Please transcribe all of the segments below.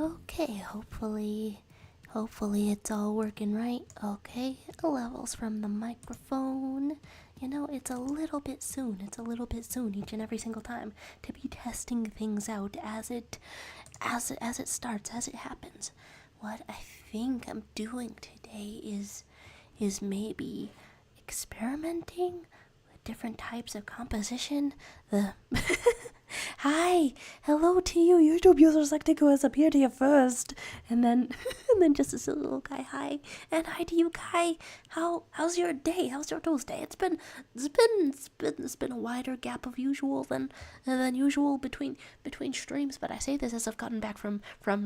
Okay, hopefully it's all working right. Okay, levels from the microphone. You know, it's a little bit soon. It's a little bit soon each and every single time to be testing things out as it starts, as it happens. What I think I'm doing today is maybe experimenting with different types of composition. The Hi, hello to you, YouTube users like to go as appear to you first, and then and then just a silly little guy. Hi, and hi to you, Kai. How's your day? How's your Tuesday? It's been a wider gap of usual than usual between streams, but I say this as I've gotten back from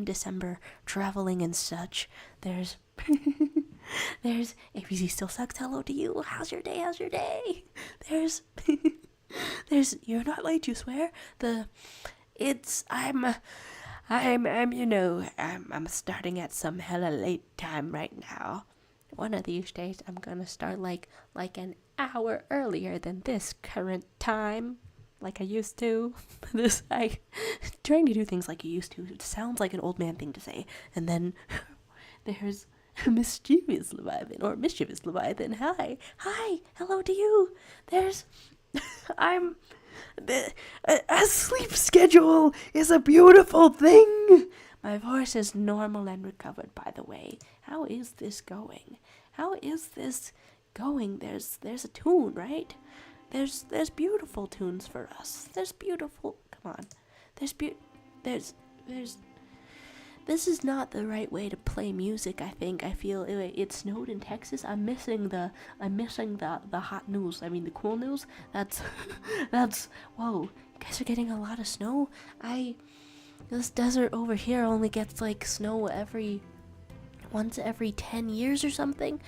December traveling and such. There's APC still sucks. Hello to you. How's your day? How's your day? You're not late, you swear. I'm starting at some hella late time right now. One of these days I'm gonna start like an hour earlier than this current time, like I used to. Trying to do things like you used to. It sounds like an old man thing to say. And then there's mischievous Leviathan. Hi, hello to you. A sleep schedule is a beautiful thing. My voice is normal and recovered, by the way. How is this going? There's a tune, right? There's beautiful tunes for us. Come on. There's This is not the right way to play music, I think. I feel it snowed in Texas. I'm missing the hot news. I mean the cool news. That's whoa. You guys are getting a lot of snow. This desert over here only gets like snow once every 10 years or something.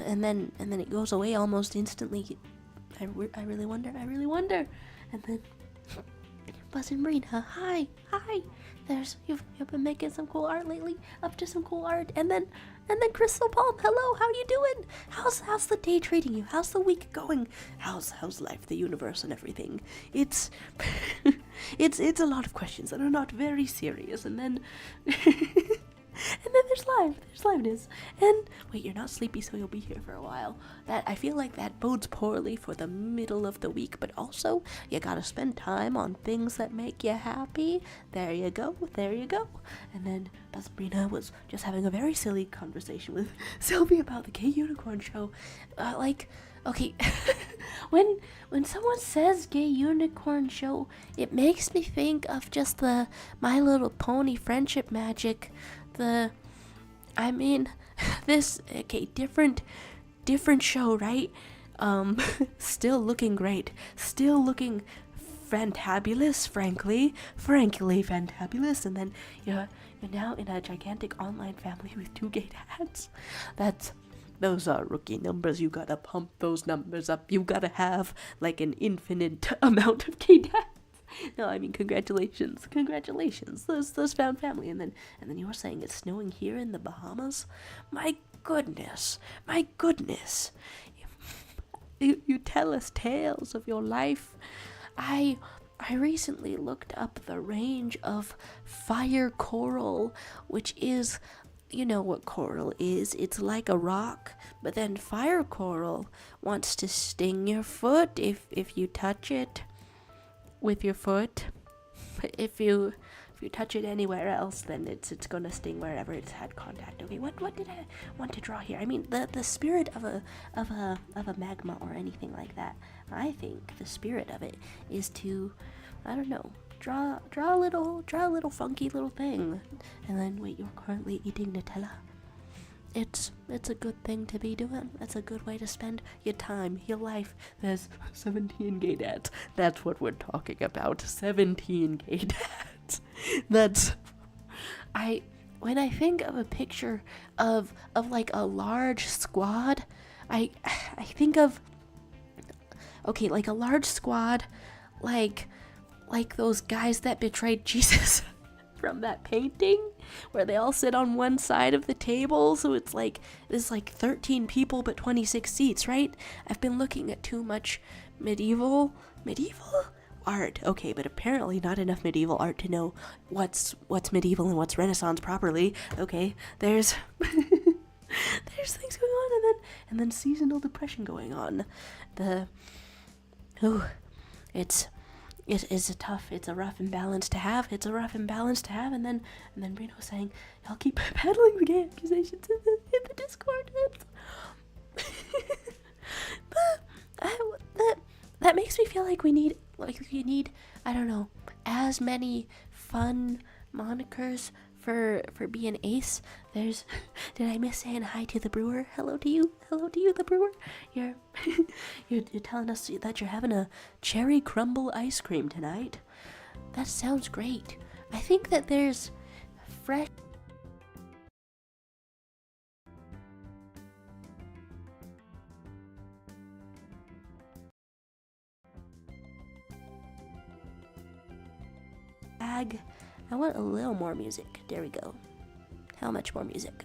And then it goes away almost instantly. I really wonder. And then Buzz and Brina, hi. You've been making some cool art lately. Up to some cool art, and then Crystal Palm, hello. How you doing? How's the day treating you? How's the week going? How's life, the universe, and everything? It's it's a lot of questions that are not very serious, and then. And then there's liveness. And wait, you're not sleepy, so you'll be here for a while. I feel like that bodes poorly for the middle of the week, but also you gotta spend time on things that make you happy. There you go. And then Sabrina was just having a very silly conversation with Sylvie about the Gay Unicorn show. Okay, when someone says Gay Unicorn show, it makes me think of just the My Little Pony friendship magic. Different show, right? Still looking great. Still looking fantabulous, frankly fantabulous. And then you're now in a gigantic online family with 2 gay dads. Those are rookie numbers. You gotta pump those numbers up. You gotta have like an infinite amount of gay dads. No, I mean congratulations. Those found family. And then you were saying it's snowing here in the Bahamas. My goodness. You tell us tales of your life. I recently looked up the range of fire coral, which is, you know what coral is. It's like a rock, but then fire coral wants to sting your foot if you touch it with your foot. If you touch it anywhere else, then it's gonna sting wherever it's had contact. Okay, what did I want to draw here? I mean the spirit of a magma or anything like that. I think the spirit of it is to, I don't know, draw a little funky little thing. And then wait, you're currently eating Nutella. It's a good thing to be doing. It's a good way to spend your time, your life. There's 17 gay dads. That's what we're talking about. 17 gay dads. When I think of a picture of like a large squad, I think of, okay, like a large squad, like those guys that betrayed Jesus from that painting, where they all sit on one side of the table, so it's like there's like 13 people but 26 seats, right? I've been looking at too much medieval art. Okay, but apparently not enough medieval art to know what's medieval and what's Renaissance properly. Okay, there's there's things going on, and then seasonal depression going on. It's a rough imbalance to have. It's a rough imbalance to have, and then Bruno saying, "I'll keep peddling the gay accusations in the Discord." That makes me feel like we need I don't know, as many fun monikers for being Ace. Did I miss saying hi to the brewer? Hello to you, the brewer. You're you're telling us that you're having a cherry crumble ice cream tonight. That sounds great. I think that there's fresh I want a little more music. There we go. How much more music?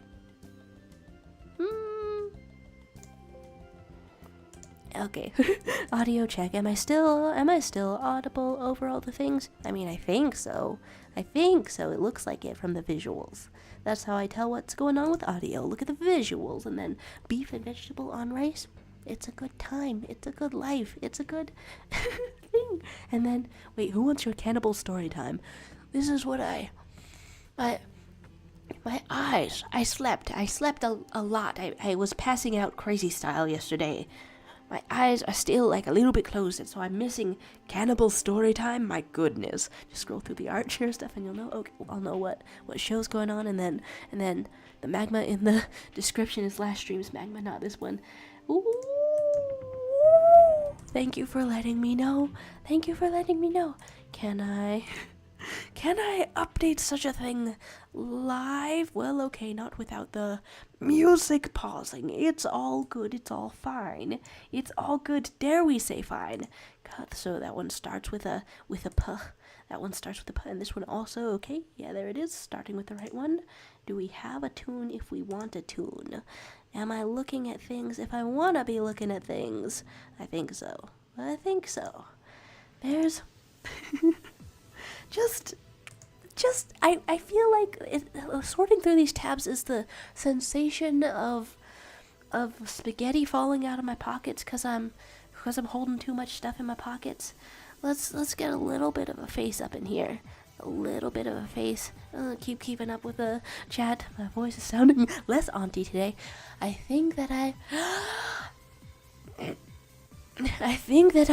Okay. Audio check. Am I still audible over all the things? I mean, I think so. It looks like it from the visuals. That's how I tell what's going on with audio. Look at the visuals, and then beef and vegetable on rice. It's a good time. It's a good life. It's a good thing. And then, wait, who wants your cannibal story time? This is what my eyes. I slept a lot. I was passing out crazy style yesterday. My eyes are still like a little bit closed, and so I'm missing cannibal story time. My goodness. Just scroll through the art share stuff and you'll know. Okay, I'll know what show's going on, and then the magma in the description is last stream's magma, not this one. Ooh. Thank you for letting me know. Can I update such a thing live? Well, okay, not without the music pausing. It's all good. It's all fine. It's all good. Dare we say fine? God, so that one starts with a p. That one starts with a p, and this one also. Okay, yeah, there it is. Starting with the right one. Do we have a tune if we want a tune? Am I looking at things if I want to be looking at things? I think so. There's I feel like sorting through these tabs is the sensation of spaghetti falling out of my pockets because I'm holding too much stuff in my pockets. Let's get a little bit of a face up in here. A little bit of a face. Keeping up with the chat. My voice is sounding less auntie today. I think that I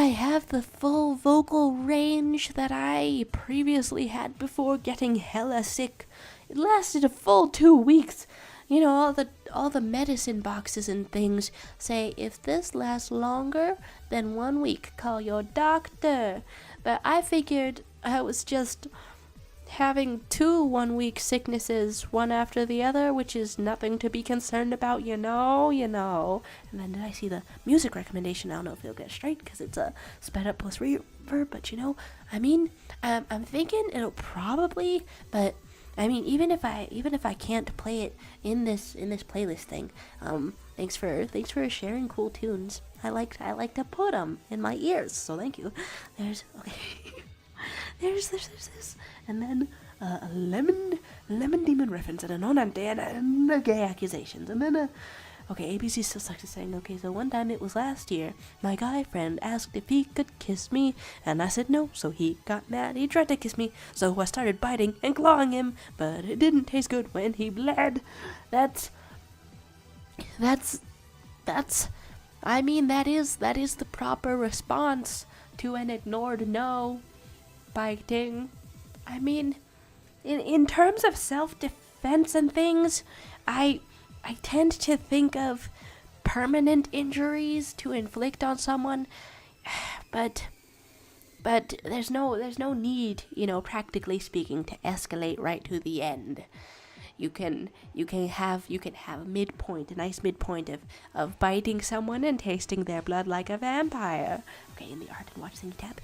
have the full vocal range that I previously had before getting hella sick. It lasted a full 2 weeks. You know, all the medicine boxes and things say if this lasts longer than 1 week, call your doctor. But I figured I was just having 2 1-week sicknesses, one after the other, which is nothing to be concerned about, you know. And then did I see the music recommendation? I don't know if it'll get straight because it's a sped up plus reverb, but I mean, I'm thinking it'll probably, but I mean, even if I can't play it in this playlist thing, thanks for sharing cool tunes. I like to put them in my ears, so thank you. There's this, and then a lemon demon reference, and a and a gay accusations, and then okay, ABC still sucks at saying, okay, so one time, it was last year, my guy friend asked if he could kiss me, and I said no, so he got mad. He tried to kiss me, so I started biting and clawing him, but it didn't taste good when he bled. That's I mean, that is the proper response to an ignored no. Biting. I mean, in terms of self-defense and things, I tend to think of permanent injuries to inflict on someone, but there's no need, practically speaking, to escalate right to the end. You can have a midpoint, a nice midpoint of biting someone and tasting their blood like a vampire. Okay, in the art and watching tab.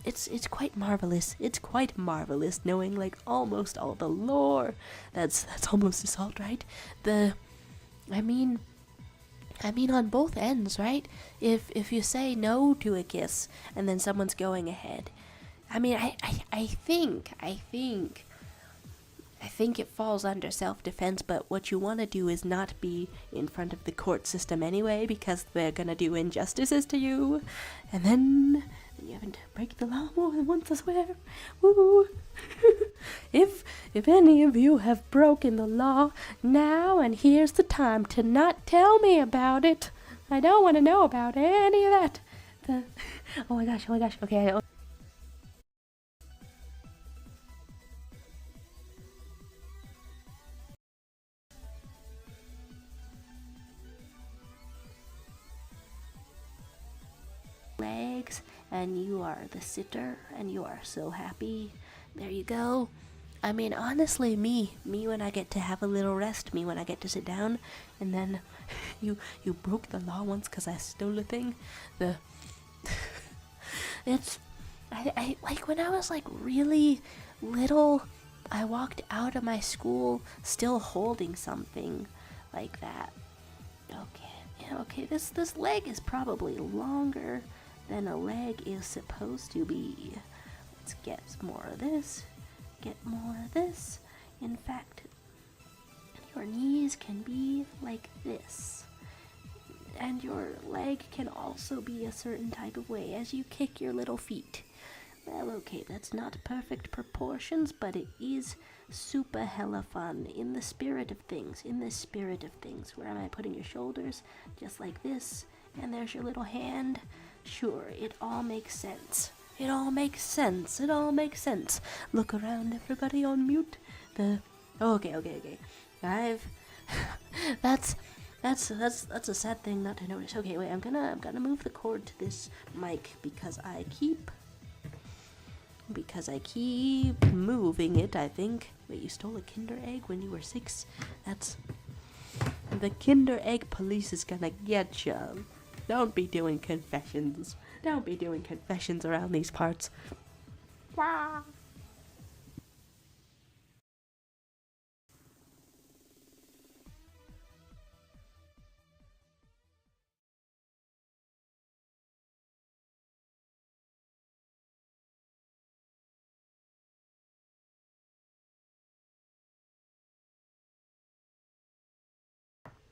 it's quite marvelous. It's quite marvelous knowing like almost all the lore. That's almost assault, right? I mean on both ends, right? If you say no to a kiss and then someone's going ahead, I mean, I think it falls under self-defense, but what you want to do is not be in front of the court system anyway, because they're gonna do injustices to you, and then you haven't break the law more than once, I swear. Woo! If any of you have broken the law, now and here's the time to not tell me about it. I don't want to know about any of that. Oh my gosh, okay. Legs, and you are the sitter, and you are so happy. There you go. I mean, honestly, me when I get to have a little rest, me when I get to sit down, and then you broke the law once because I stole a thing. I like when I was like really little, I walked out of my school still holding something like that. Okay, this leg is probably longer than a leg is supposed to be. Let's get more of this. Get more of this. In fact, your knees can be like this. And your leg can also be a certain type of way as you kick your little feet. Well, okay, that's not perfect proportions, but it is super hella fun in the spirit of things. Where am I putting your shoulders? Just like this. And there's your little hand. Sure, it all makes sense. It all makes sense. Look around, everybody on mute. Okay. That's a sad thing not to notice. Okay, wait, I'm gonna move the cord to this mic because I keep moving it, I think. Wait, you stole a Kinder Egg when you were 6? The Kinder Egg police is gonna get you. Don't be doing confessions around these parts. Wah.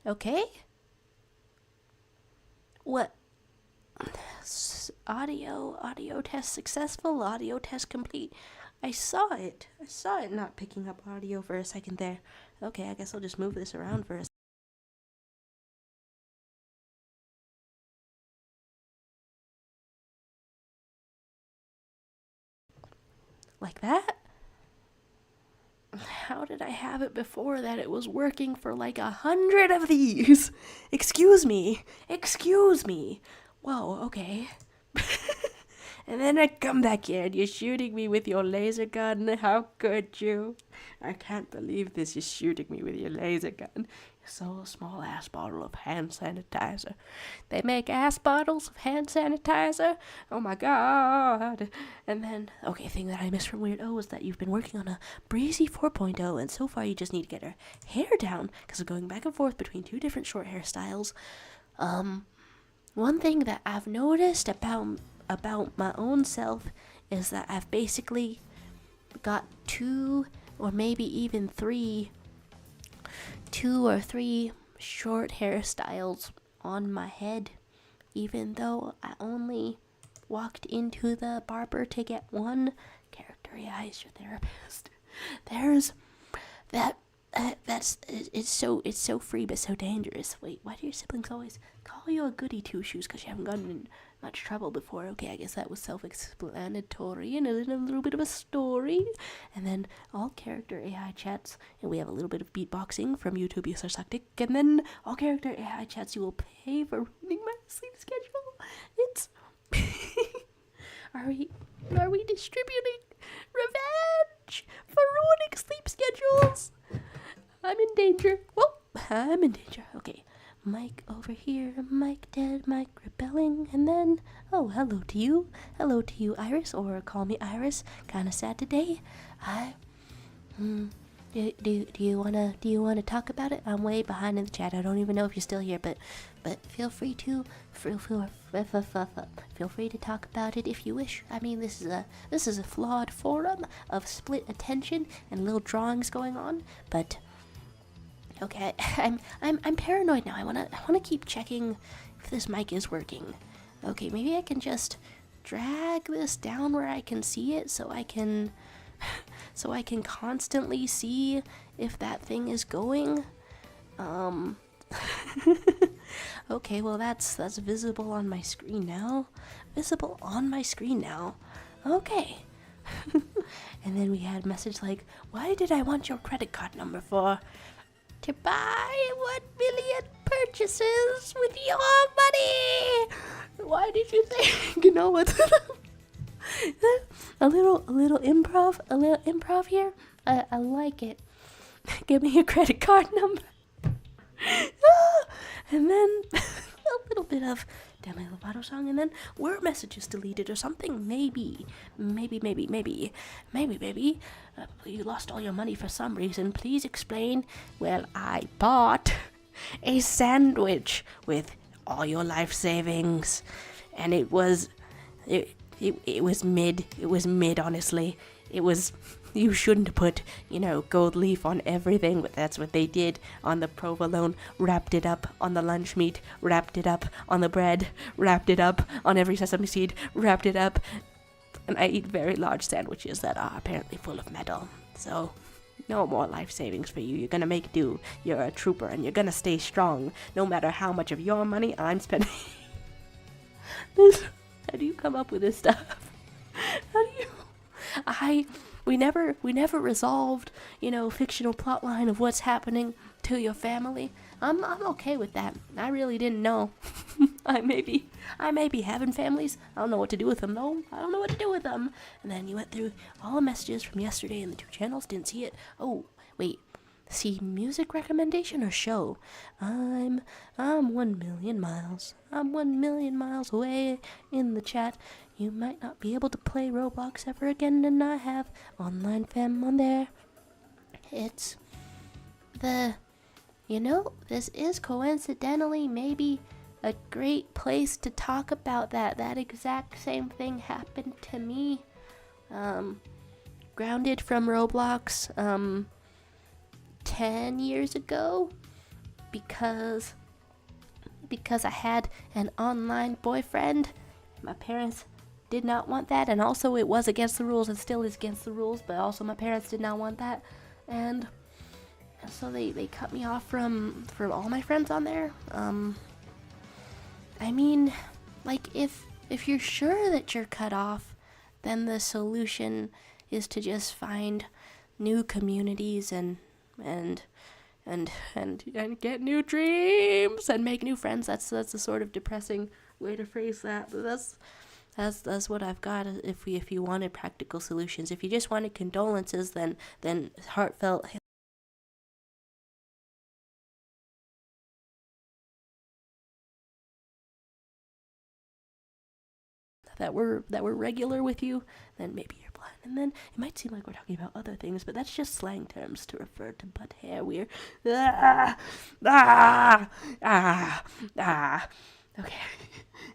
Okay. What? Audio test successful, audio test complete. I saw it not picking up audio for a second there. Okay, I guess I'll just move this around for a second. Like that? How did I have it before that it was working for like 100 of these? Excuse me. Whoa, okay. And then I come back here and you're shooting me with your laser gun. How could you? I can't believe this. You're shooting me with your laser gun. So small ass bottle of hand sanitizer. They make ass bottles of hand sanitizer? Oh my god. And then, okay, thing that I missed from Weird O is that you've been working on a Breezy 4.0 and so far you just need to get her hair down because of going back and forth between 2 different short hairstyles. One thing that I've noticed about my own self is that I've basically got 2 or maybe even 3 short hairstyles on my head, even though I only walked into the barber to get one. Character AI is your therapist. There's that. It's so free but so dangerous. Wait, why do your siblings always call you a goody two shoes? Because you haven't gotten in much trouble before. Okay, I guess that was self-explanatory and a little bit of a story. And then all character AI chats, and we have a little bit of beatboxing from YouTube user Suckdick. And then all character AI chats you will pay for ruining my sleep schedule. It's are we distributing revenge for ruining sleep schedules? I'm in danger. Okay, Mike over here, Mike dead, Mike rebelling, and then, oh, hello to you, Iris, or call me Iris. Kinda sad today. Do you wanna talk about it? I'm way behind in the chat. I don't even know if you're still here, but feel free to feel free to talk about it if you wish. I mean, this is a flawed forum of split attention and little drawings going on, but okay, I'm paranoid now. I wanna keep checking if this mic is working. Okay, maybe I can just drag this down where I can see it, so I can constantly see if that thing is going. Okay, well that's visible on my screen now. Okay. And then we had a message like, "Why did I want your credit card number for?" "To buy 1 million purchases with your money." Why did you think? You know what? a little improv here. I like it. Give me your credit card number. And then a little bit of Demi Lovato song, and then were messages deleted or something? Maybe. You lost all your money for some reason. Please explain. Well, I bought a sandwich with all your life savings, and it was mid, honestly. You shouldn't put, gold leaf on everything, but that's what they did on the provolone. Wrapped it up on the lunch meat, wrapped it up on the bread, wrapped it up on every sesame seed, wrapped it up. And I eat very large sandwiches that are apparently full of metal. So, no more life savings for you. You're gonna make do. You're a trooper, and you're gonna stay strong, no matter how much of your money I'm spending. How do you come up with this stuff? We never resolved, fictional plotline of what's happening to your family. I'm okay with that. I really didn't know. I may be having families. I don't know what to do with them though. And then you went through all the messages from yesterday in the 2 channels. Didn't see it. Oh, wait. See music recommendation or show? I'm 1 million miles. I'm 1 million miles away in the chat. You might not be able to play Roblox ever again, and I have online fam on there. It's this is coincidentally maybe a great place to talk about that. That exact same thing happened to me. Grounded from Roblox, 10 years ago because I had an online boyfriend. My parents did not want that, and also it was against the rules and still is against the rules, but also my parents did not want that, and so they cut me off from all my friends on there. I mean, like, if you're sure that you're cut off, then the solution is to just find new communities and get new dreams and make new friends. That's a sort of depressing way to phrase that, but that's what I've got. If you wanted practical solutions, if you just wanted condolences, then heartfelt that were regular with you, then maybe you're blind. And then it might seem like we're talking about other things, but that's just slang terms to refer to butt hair. We're okay.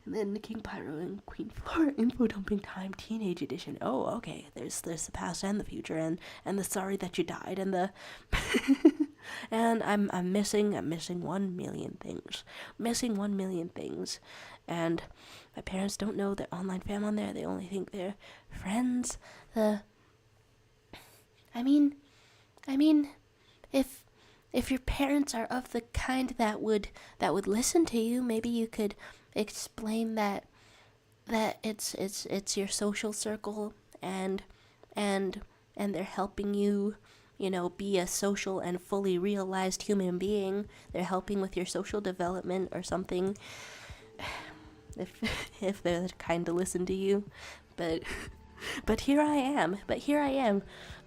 And then the King Pyro and Queen Flora info dumping time teenage edition. Oh, okay. There's the past and the future, and the sorry that you died, and the and I'm missing 1 million things. Missing 1 million things. And my parents don't know their online fam on there. They only think they're friends. I mean, if your parents are of the kind that would listen to you, maybe you could explain that it's your social circle, and they're helping you, be a social and fully realized human being. They're helping with your social development or something. If they're the kind to listen to you, but here I am,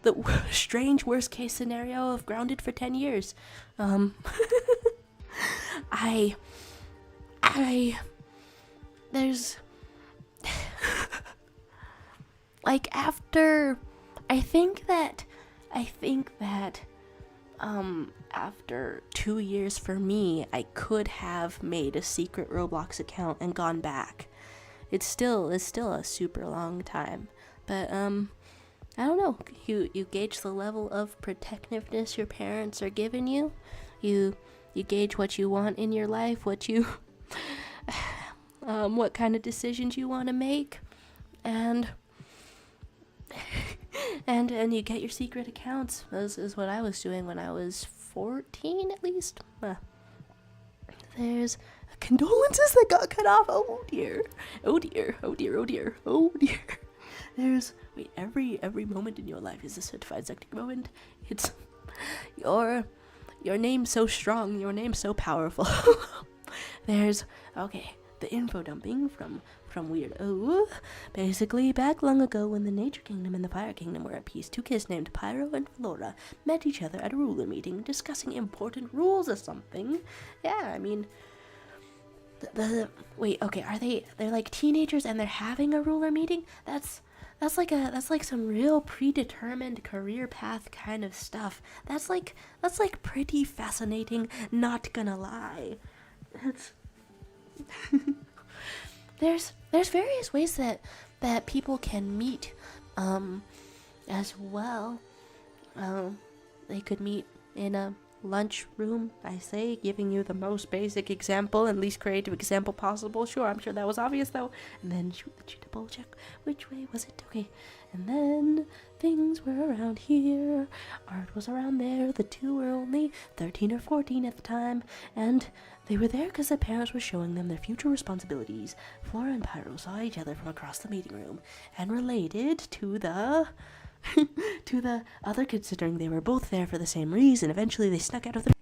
the strange worst case scenario of grounded for 10 years. I there's like after I think that after 2 years for me, I could have made a secret Roblox account and gone back. It's still a super long time, but I don't know. You gauge the level of protectiveness your parents are giving you. You gauge what you want in your life, what you what kind of decisions you want to make, and and you get your secret accounts. This is what I was doing when I was 14, at least. There's condolences that got cut off. Oh dear. Oh dear. Oh dear. Oh dear. Oh dear. There's every moment in your life is a certified sectic moment. It's your name's so strong, your name's so powerful. There's the info dumping from Weirdo. Basically, back long ago when the Nature Kingdom and the Fire Kingdom were at peace, two kids named Pyro and Flora met each other at a ruler meeting discussing important rules or something. Yeah, I mean, they're like teenagers and they're having a ruler meeting? That's like some real predetermined career path kind of stuff. That's like pretty fascinating, not gonna lie. It's there's various ways that people can meet as well. They could meet in a lunchroom, I say, giving you the most basic example and least creative example possible. Sure, I'm sure that was obvious though. And then shoot the double check. Which way was it? Okay. And then things were around here. Art was around there. The two were only 13 or 14 at the time. And they were there because their parents were showing them their future responsibilities. Flora and Pyro saw each other from across the meeting room and related to the to the other, considering they were both there for the same reason. Eventually they snuck out of the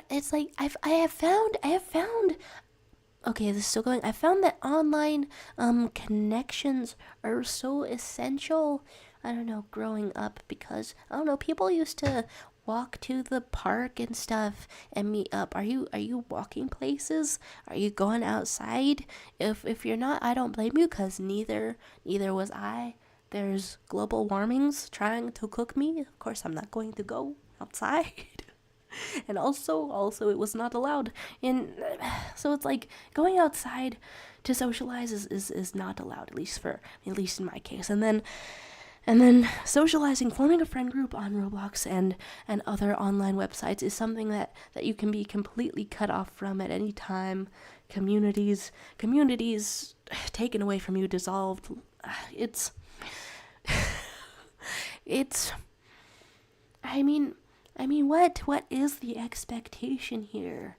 it's like I have found okay, this is still going. I found that online connections are so essential. I don't know, growing up, because I don't know, people used to walk to the park and stuff and meet up. Are you walking places? Are you going outside? If you're not, I don't blame you, cuz neither was I. There's global warmings trying to cook me. Of course, I'm not going to go outside. And also it was not allowed in, so it's like going outside to socialize is not allowed, at least in my case. And then socializing, forming a friend group on Roblox and other online websites is something that you can be completely cut off from at any time. Communities taken away from you, dissolved. It's I mean, what is the expectation here?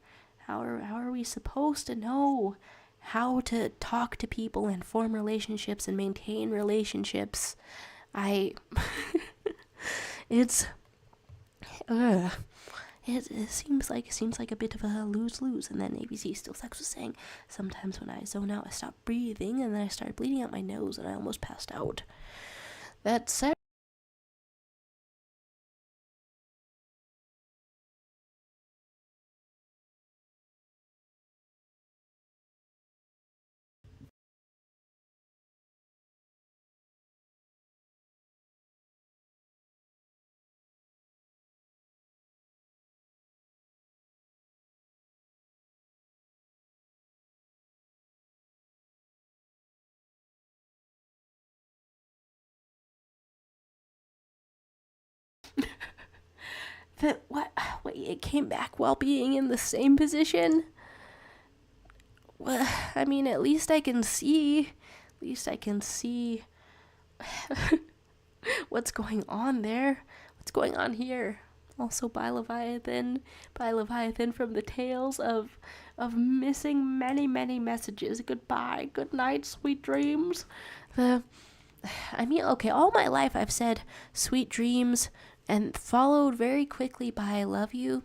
How are we supposed to know how to talk to people and form relationships and maintain relationships? It's it seems like a bit of a lose-lose. And then ABC Still Sex was saying, sometimes when I zone out, I stop breathing, and then I started bleeding out my nose, and I almost passed out. That's that what? Wait, it came back while being in the same position? Well, I mean, at least I can see. What's going on there. What's going on here? Also by Leviathan from the tales of of missing many messages. Goodbye, good night, sweet dreams. Okay, all my life I've said sweet dreams and followed very quickly by I love you.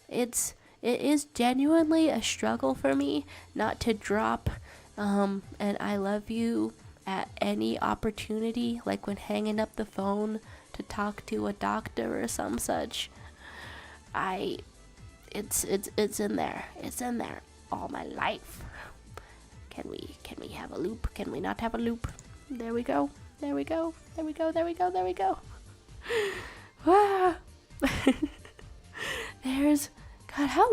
It is genuinely a struggle for me not to drop and I love you at any opportunity, like when hanging up the phone to talk to a doctor or some such. It's in there. It's in there all my life. Can we have a loop? Can we not have a loop? There we go. There we go. There we go. There we go. There we go. Wow. There's God, how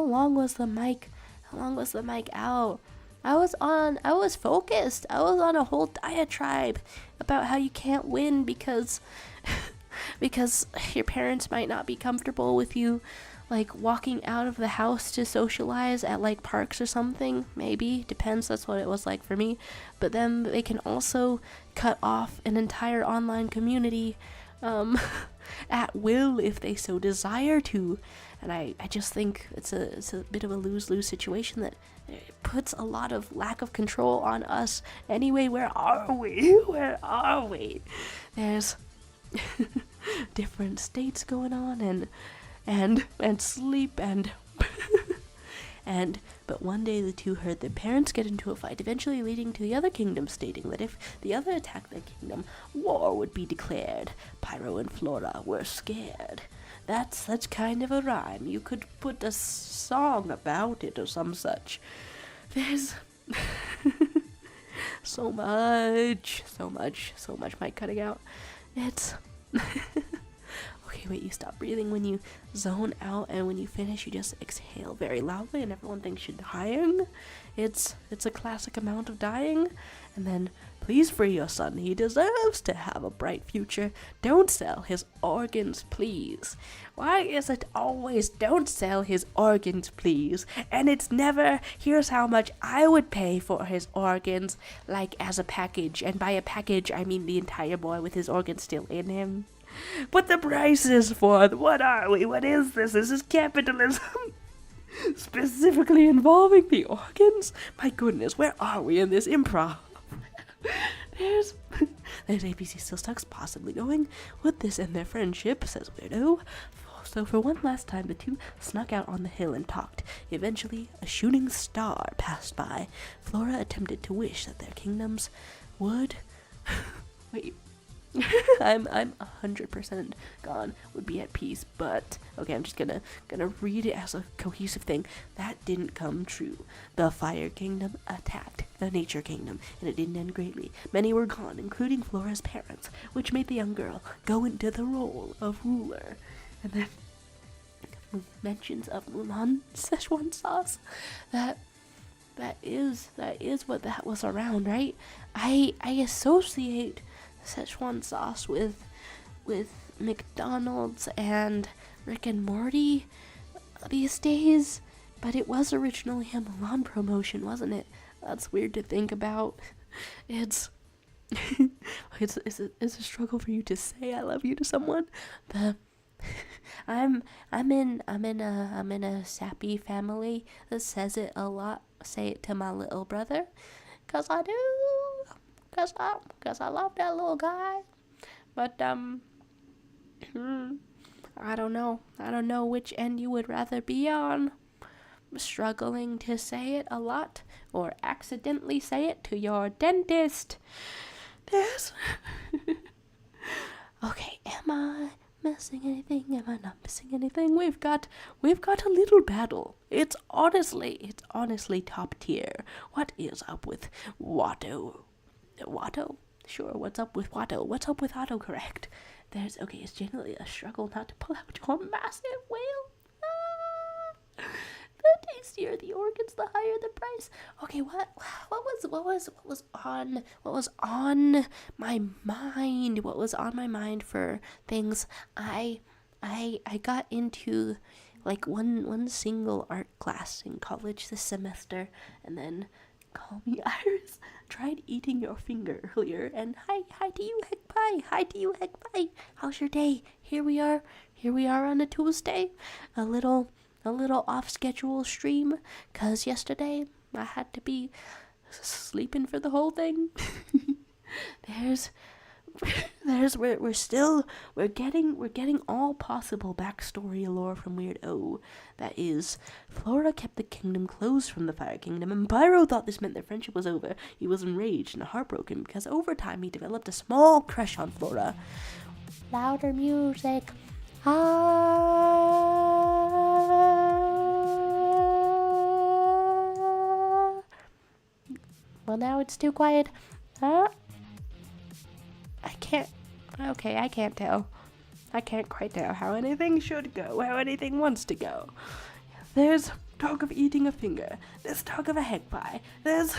long was the mic? How long was the mic out? I was focused. I was on a whole diatribe about how you can't win because because your parents might not be comfortable with you like walking out of the house to socialize at like parks or something. Maybe, depends. That's what it was like for me. But then they can also cut off an entire online community at will if they so desire to. And I just think it's a bit of a lose-lose situation that it puts a lot of lack of control on us. Anyway, where are we? Where are we? There's different states going on and sleep and but one day the two heard their parents get into a fight, eventually leading to the other kingdom stating that if the other attacked their kingdom, war would be declared. Pyro and Flora were scared. That's kind of a rhyme. You could put a song about it or some such. There's so much mic cutting out. It's okay, wait, you stop breathing when you zone out, and when you finish, you just exhale very loudly, and everyone thinks you're dying. It's a classic amount of dying. And then, please free your son. He deserves to have a bright future. Don't sell his organs, please. Why is it always, don't sell his organs, please? And it's never, here's how much I would pay for his organs, like as a package. And by a package, I mean the entire boy with his organs still in him. But the price is for, what are we? What is this? This is capitalism. Specifically involving the organs? My goodness, where are we in this improv? There's ABC still stuck, possibly going with this and their friendship, says Weirdo. So for one last time, the two snuck out on the hill and talked. Eventually, a shooting star passed by. Flora attempted to wish that their kingdoms would... Wait. I'm 100% gone, would be at peace, but okay, I'm just gonna read it as a cohesive thing. That didn't come true. The Fire Kingdom attacked the Nature Kingdom, and it didn't end greatly. Many were gone, including Flora's parents, which made the young girl go into the role of ruler. And then mentions of mulan Szechuan sauce. That is what that was around, right? I associate Szechuan sauce with McDonald's and Rick and Morty these days, but it was originally a Mulan promotion, wasn't it? That's weird to think about. It's it's a struggle for you to say I love you to someone. I'm in a sappy family that says it a lot. Say it to my little brother, 'cause I do. Cause I love that little guy, but I don't know which end you would rather be on. Struggling to say it a lot, or accidentally say it to your dentist. This. Okay, am I missing anything? Am I not missing anything? We've got a little battle. It's honestly top tier. What is up with Watto? Watto? Sure, what's up with Watto? What's up with autocorrect? It's generally a struggle not to pull out your massive whale. The tastier the organs, the higher the price. Okay, what was on my mind? What was on my mind for things? I got into like one single art class in college this semester, and then call me Iris. Tried eating your finger earlier, and hi to you, heck pie. Hi to you, heck pie. How's your day? Here we are on a Tuesday. A little off-schedule stream, because yesterday I had to be sleeping for the whole thing. we're getting all possible backstory lore from Weird O. That is, Flora kept the kingdom closed from the Fire Kingdom, and Pyro thought this meant their friendship was over. He was enraged and heartbroken because over time he developed a small crush on Flora. Louder music. Well, now it's too quiet. I can't tell. I can't quite tell how anything should go, how anything wants to go. There's talk of eating a finger. There's talk of a egg pie. There's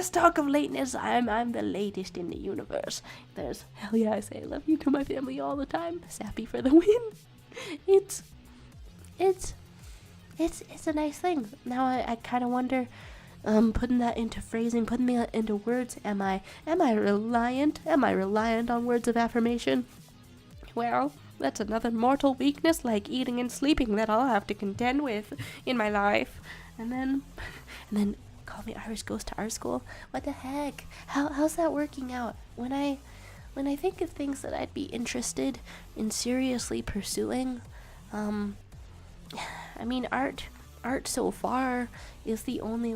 talk of lateness. I'm the latest in the universe. There's, hell yeah, I say I love you to my family all the time. Sappy for the win. It's a nice thing. Now I kind of wonder, putting that into phrasing, putting that into words, am I reliant? Am I reliant on words of affirmation? Well, that's another mortal weakness like eating and sleeping that I'll have to contend with in my life. And then call me Iris goes to art school. What the heck? How's that working out? When I think of things that I'd be interested in seriously pursuing, I mean, art so far is the only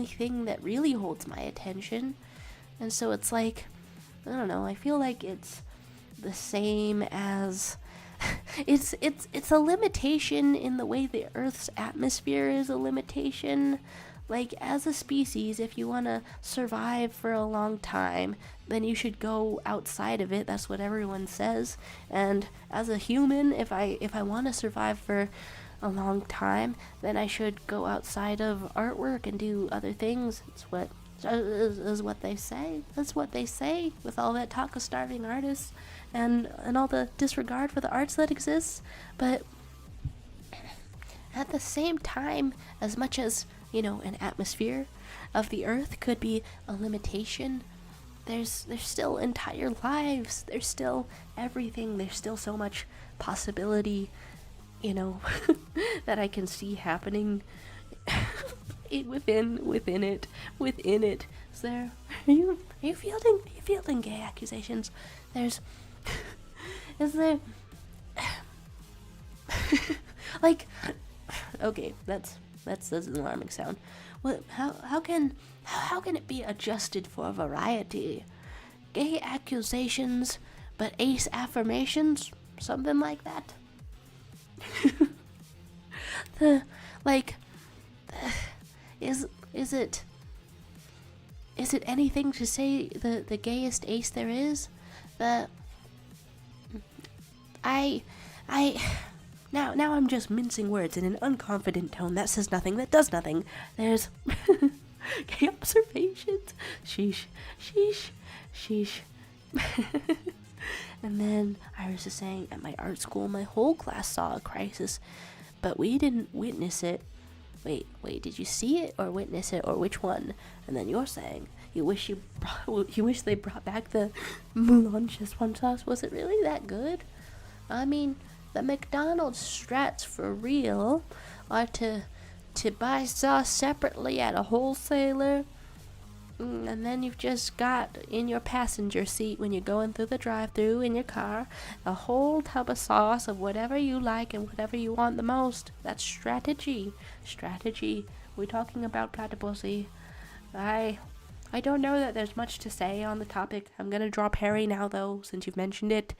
thing that really holds my attention. And so it's like, I don't know, I feel like it's the same as it's a limitation in the way the Earth's atmosphere is a limitation. Like, as a species, if you want to survive for a long time, then you should go outside of it. That's what everyone says. And as a human, if I want to survive for a long time, then I should go outside of artwork and do other things. It's what is what they say. That's what they say with all that talk of starving artists and all the disregard for the arts that exists. But at the same time, as much as, you know, an atmosphere of the Earth could be a limitation, there's still entire lives. There's still everything. There's still so much possibility, you know, that I can see happening within it. Is there? Are you fielding gay accusations? Is there? Like, okay, that's an alarming sound. What? How can it be adjusted for variety? Gay accusations, but ace affirmations, something like that. Is it anything to say the gayest ace there is? Now I'm just mincing words in an unconfident tone that says nothing, that does nothing. There's gay observations. Sheesh. And then Iris is saying, at my art school, my whole class saw a crisis, but we didn't witness it. Wait, did you see it or witness it, or which one? And then you're saying, you wish they brought back the mulan Szechuan sauce. Was it really that good? I mean, the McDonald's strats for real are to buy sauce separately at a wholesaler, and then you've just got in your passenger seat when you're going through the drive-thru in your car a whole tub of sauce of whatever you like and whatever you want the most. That's strategy. We're talking about platypussy. I don't know that there's much to say on the topic. I'm gonna drop Harry now, though, since you've mentioned it.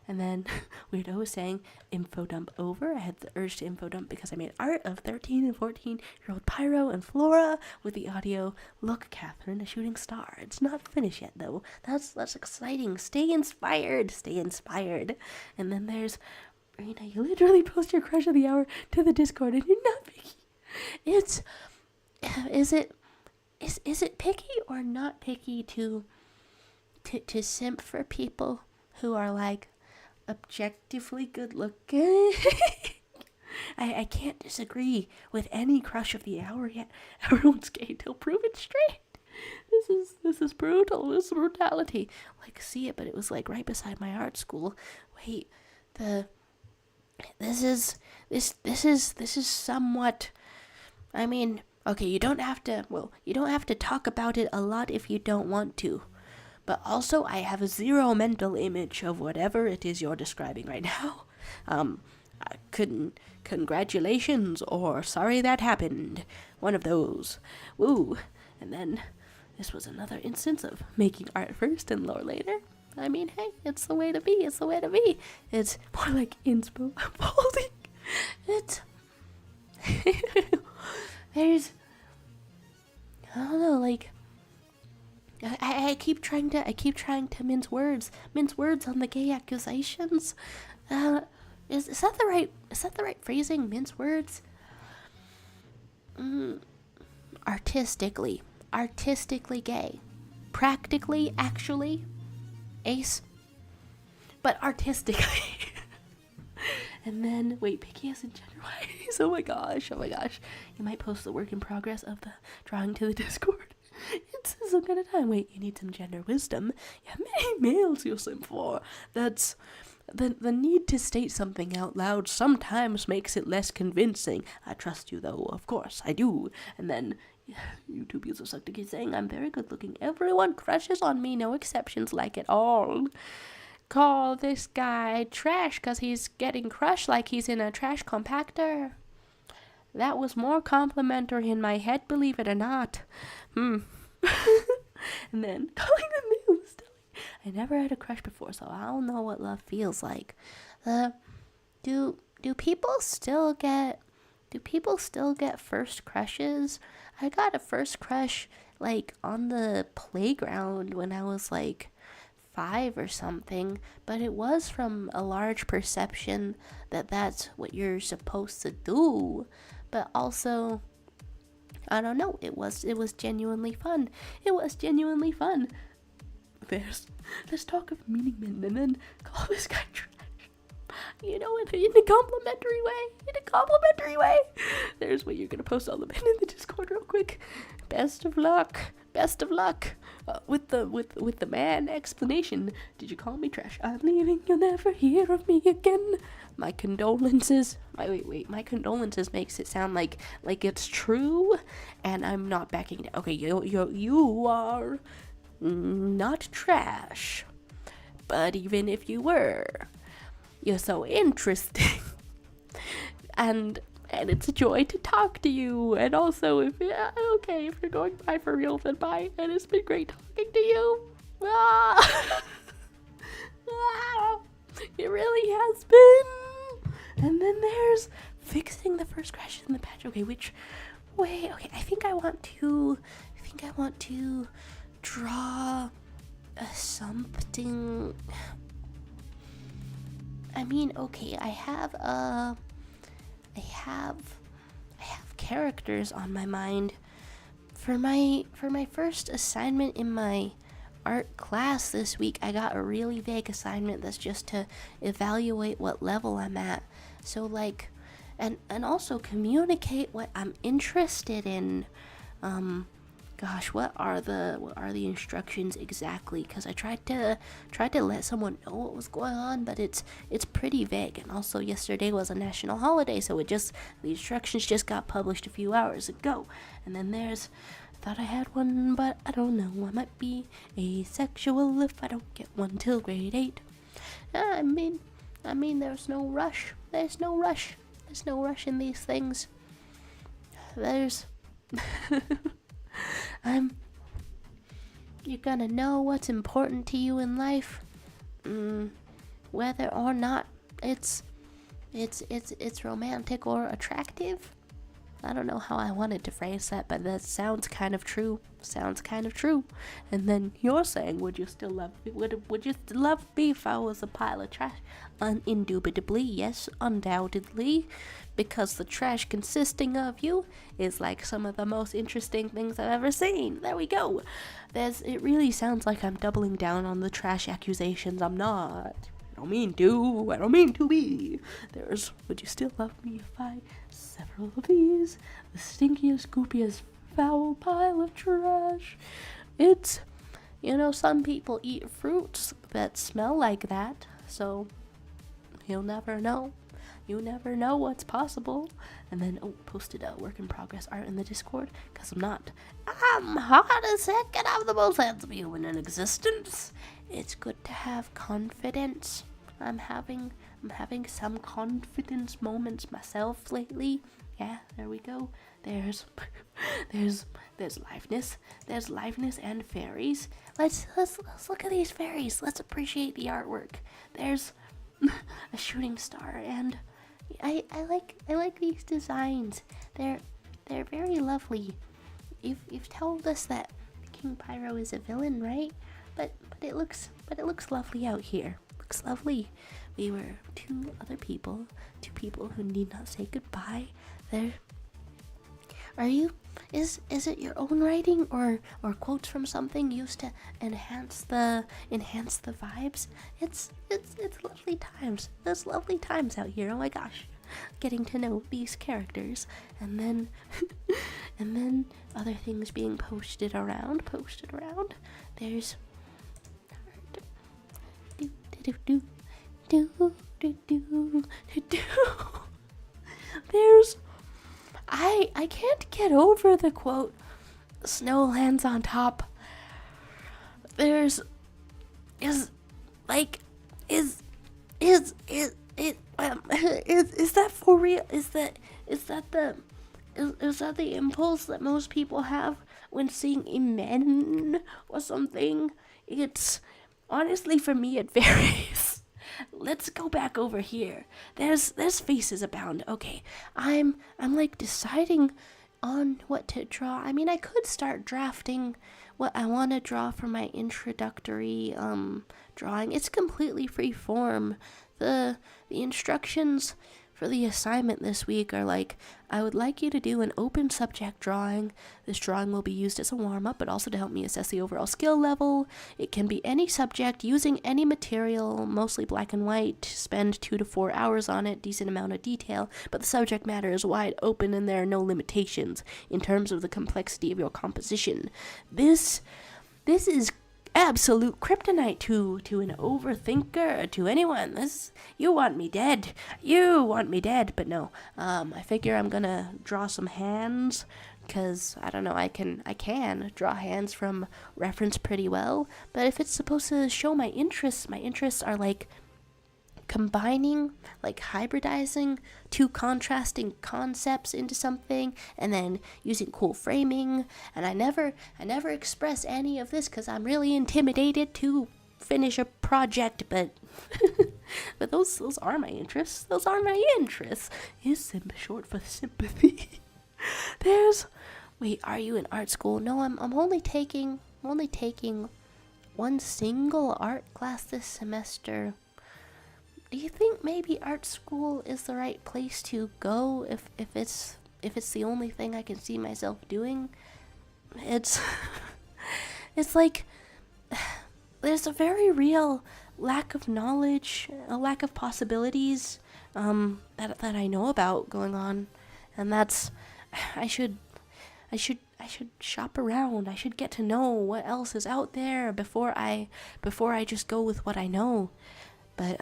And then Weirdo was saying, info dump over. I had the urge to info dump because I made art of 13 and 14-year-old Pyro and Flora with the audio, look, Catherine, a shooting star. It's not finished yet, though. That's exciting. Stay inspired. And then there's, Marina, you literally post your crush of the hour to the Discord and you're not picky. Is it picky or not picky to simp for people who are, like, objectively good looking? I can't disagree with any crush of the hour yet. Everyone's gay till proven straight. This is brutal. This is brutality. Like, see it, but it was like right beside my art school. Wait, this is somewhat, I mean, okay, you don't have to talk about it a lot if you don't want to. But also, I have a zero mental image of whatever it is you're describing right now. I couldn't. Congratulations, or sorry that happened. One of those. Woo. And then, this was another instance of making art first and lore later. I mean, hey, it's the way to be. It's the way to be. It's more like inspo folding. It's. There's. I don't know, like. I keep trying to mince words on the gay accusations. Is that the right phrasing? Mince words. Artistically gay, practically, actually, ace, but artistically. And then wait, picky as in gender wise. Oh my gosh. You might post the work in progress of the drawing to the Discord. It's some kind of time. Wait, you need some gender wisdom. Yeah, many males you simp for. That's the need to state something out loud sometimes makes it less convincing. I trust you though, of course, I do. And then YouTube users like to keep saying I'm very good looking. Everyone crushes on me, no exceptions like it all. Call this guy trash because he's getting crushed like he's in a trash compactor. That was more complimentary in my head, believe it or not. And then, calling the news. I never had a crush before, so I don't know what love feels like. Do people still get first crushes? I got a first crush, like, on the playground when I was, like, 5 or something, but it was from a large perception that that's what you're supposed to do. But also, I don't know, it was genuinely fun. There's talk of meeting men and then call this guy trash. You know, in a complimentary way. There's what you're gonna post all the men in the Discord real quick. Best of luck. With the man explanation. Did you call me trash? I'm leaving. You'll never hear of me again. My condolences. Wait. My condolences makes it sound like it's true, and I'm not backing down. Okay, you are not trash, but even if you were, you're so interesting, and it's a joy to talk to you. And also, if you're going by for real, then bye. And it's been great talking to you. It really has been. And then there's fixing the first crash in the patch. Okay, which way? Okay, I think I want to draw something. I mean, okay, I have characters on my mind. For my first assignment in my art class this week, I got a really vague assignment that's just to evaluate what level I'm at. So like, and also communicate what I'm interested in. What are the instructions exactly? Because I tried to let someone know what was going on, but it's pretty vague. And also yesterday was a national holiday, so the instructions just got published a few hours ago. And then I thought I had one, but I don't know. I might be asexual if I don't get one till grade 8. I mean, there's no rush. There's no rush in these things. You're gonna know what's important to you in life, whether or not it's romantic or attractive. I don't know how I wanted to phrase that, but that sounds kind of true. And then you're saying, would you still love me? Would you still love me if I was a pile of trash? Indubitably, yes, undoubtedly, because the trash consisting of you is like some of the most interesting things I've ever seen. There we go. It really sounds like I'm doubling down on the trash accusations. I'm not. I don't mean to be. Would you still love me if I several of these? The stinkiest, goopiest, foul pile of trash. It's, some people eat fruits that smell like that, so you'll never know. You never know what's possible. And then, posted a work in progress art in the Discord, because I'm not. I'm hot as heck and I'm the most handsome human in existence. It's good to have confidence. I'm having some confidence moments myself lately. Yeah, there we go. There's liveness. There's liveness and fairies. Let's look at these fairies. Let's appreciate the artwork. There's a shooting star, and I like these designs. They're very lovely. You've told us that King Pyro is a villain, right? But it looks lovely out here. Looks lovely. We were two people who need not say goodbye. Is it your own writing or quotes from something used to enhance the vibes? It's lovely times. There's lovely times out here. Oh my gosh. Getting to know these characters, and then other things being posted around. There's there's I can't get over the quote, "Snow lands on top." Is that for real? Is that the impulse that most people have when seeing Amen or something? It's honestly, for me, it varies. Let's go back over here. There's faces abound. Okay, I'm like deciding on what to draw. I mean, I could start drafting what I want to draw for my introductory drawing. It's completely free form. The instructions for the assignment this week are like, I would like you to do an open subject drawing. This drawing will be used as a warm-up, but also to help me assess the overall skill level. It can be any subject, using any material, mostly black and white. Spend 2 to 4 hours on it, decent amount of detail, but the subject matter is wide open and there are no limitations in terms of the complexity of your composition. This is absolute kryptonite to an overthinker, to anyone. You want me dead, but no. I figure I'm gonna draw some hands, because I don't know, I can draw hands from reference pretty well, but if it's supposed to show my interests are like combining, like hybridizing two contrasting concepts into something, and then using cool framing. And I never express any of this because I'm really intimidated to finish a project, but but those are my interests. Is short for sympathy. Wait, are you in art school? No, I'm only taking one single art class this semester. Do you think maybe art school is the right place to go if it's the only thing I can see myself doing? It's like there's a very real lack of knowledge, a lack of possibilities that I know about going on, and that's I should shop around. I should get to know what else is out there before I just go with what I know. But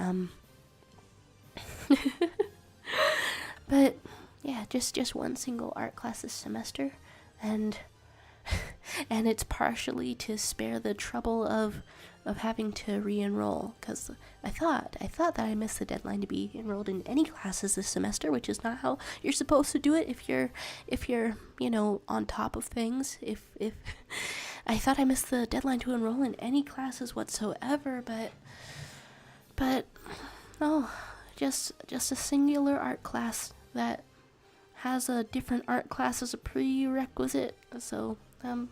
but yeah, just one single art class this semester, and it's partially to spare the trouble of having to re-enroll, because I thought that I missed the deadline to be enrolled in any classes this semester, which is not how you're supposed to do it if you're on top of things. If I thought I missed the deadline to enroll in any classes whatsoever, but no. Just a singular art class that has a different art class as a prerequisite. So I'm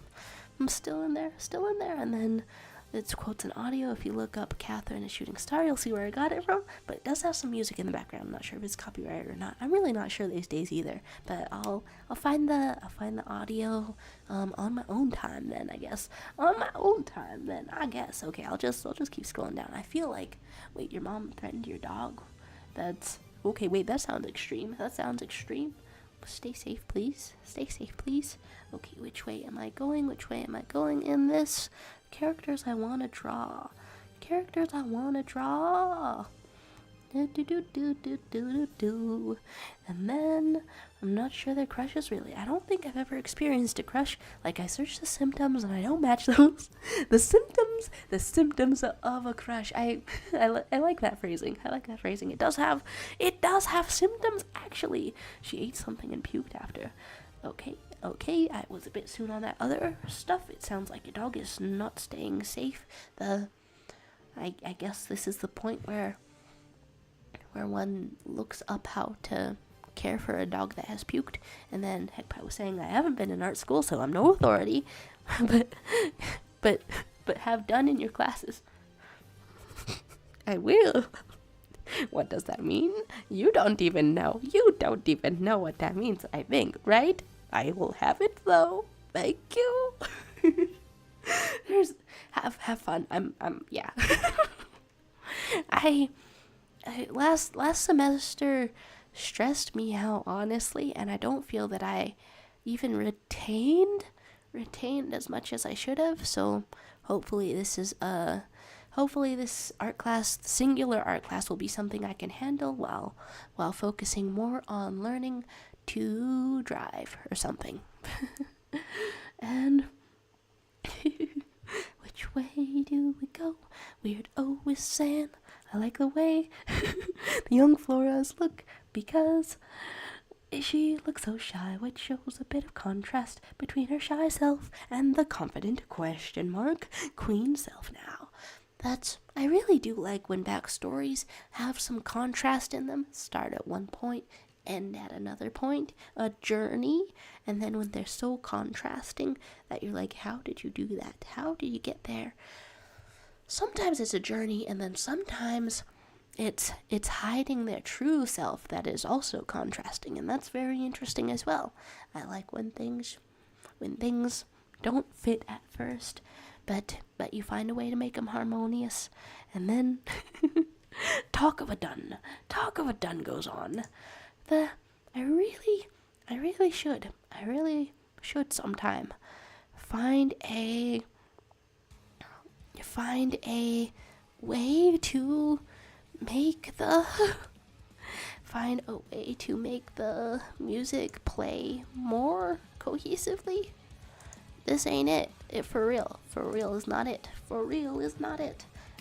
still in there. And then it's quotes and audio. If you look up Catherine, a shooting star, you'll see where I got it from. But it does have some music in the background. I'm not sure if it's copyrighted or not. I'm really not sure these days either. But I'll find the audio on my own time then, I guess. Okay, I'll just keep scrolling down. I feel like, wait, your mom threatened your dog? That's okay. Wait, that sounds extreme. Stay safe, please. Okay, which way am I going in this? Characters I want to draw. Do, do, do, do, do, do, do. And then I'm not sure their crushes really. I don't think I've ever experienced a crush. Like, I searched the symptoms and I don't match those. The symptoms of a crush. I like that phrasing. I like that phrasing. It does have symptoms actually. She ate something and puked after. Okay, I was a bit soon on that other stuff. It sounds like your dog is not staying safe. I guess this is the point where one looks up how to care for a dog that has puked. And then Hegpai was saying, I haven't been in art school, so I'm no authority, but have done in your classes. I will. What does that mean? You don't even know. You don't even know what that means, I think, right? I will have it though. Thank you. Have fun. Yeah. I last semester stressed me out, honestly, and I don't feel that I even retained as much as I should have. So hopefully this art class, singular art class, will be something I can handle while focusing more on learning to drive or something. And which way do we go? Weird with sand. I like the way the young Floras look, because she looks so shy, which shows a bit of contrast between her shy self and the confident queen self now. I really do like when backstories have some contrast in them. Start at one point, end at another point, a journey, and then when they're so contrasting that you're like, how did you do that? How did you get there? Sometimes it's a journey, and then sometimes it's hiding their true self that is also contrasting, and that's very interesting as well. I like when things don't fit at first, but you find a way to make them harmonious, and then talk of a done goes on. I really should sometime find a way to make the music play more cohesively. This ain't it. For real is not it.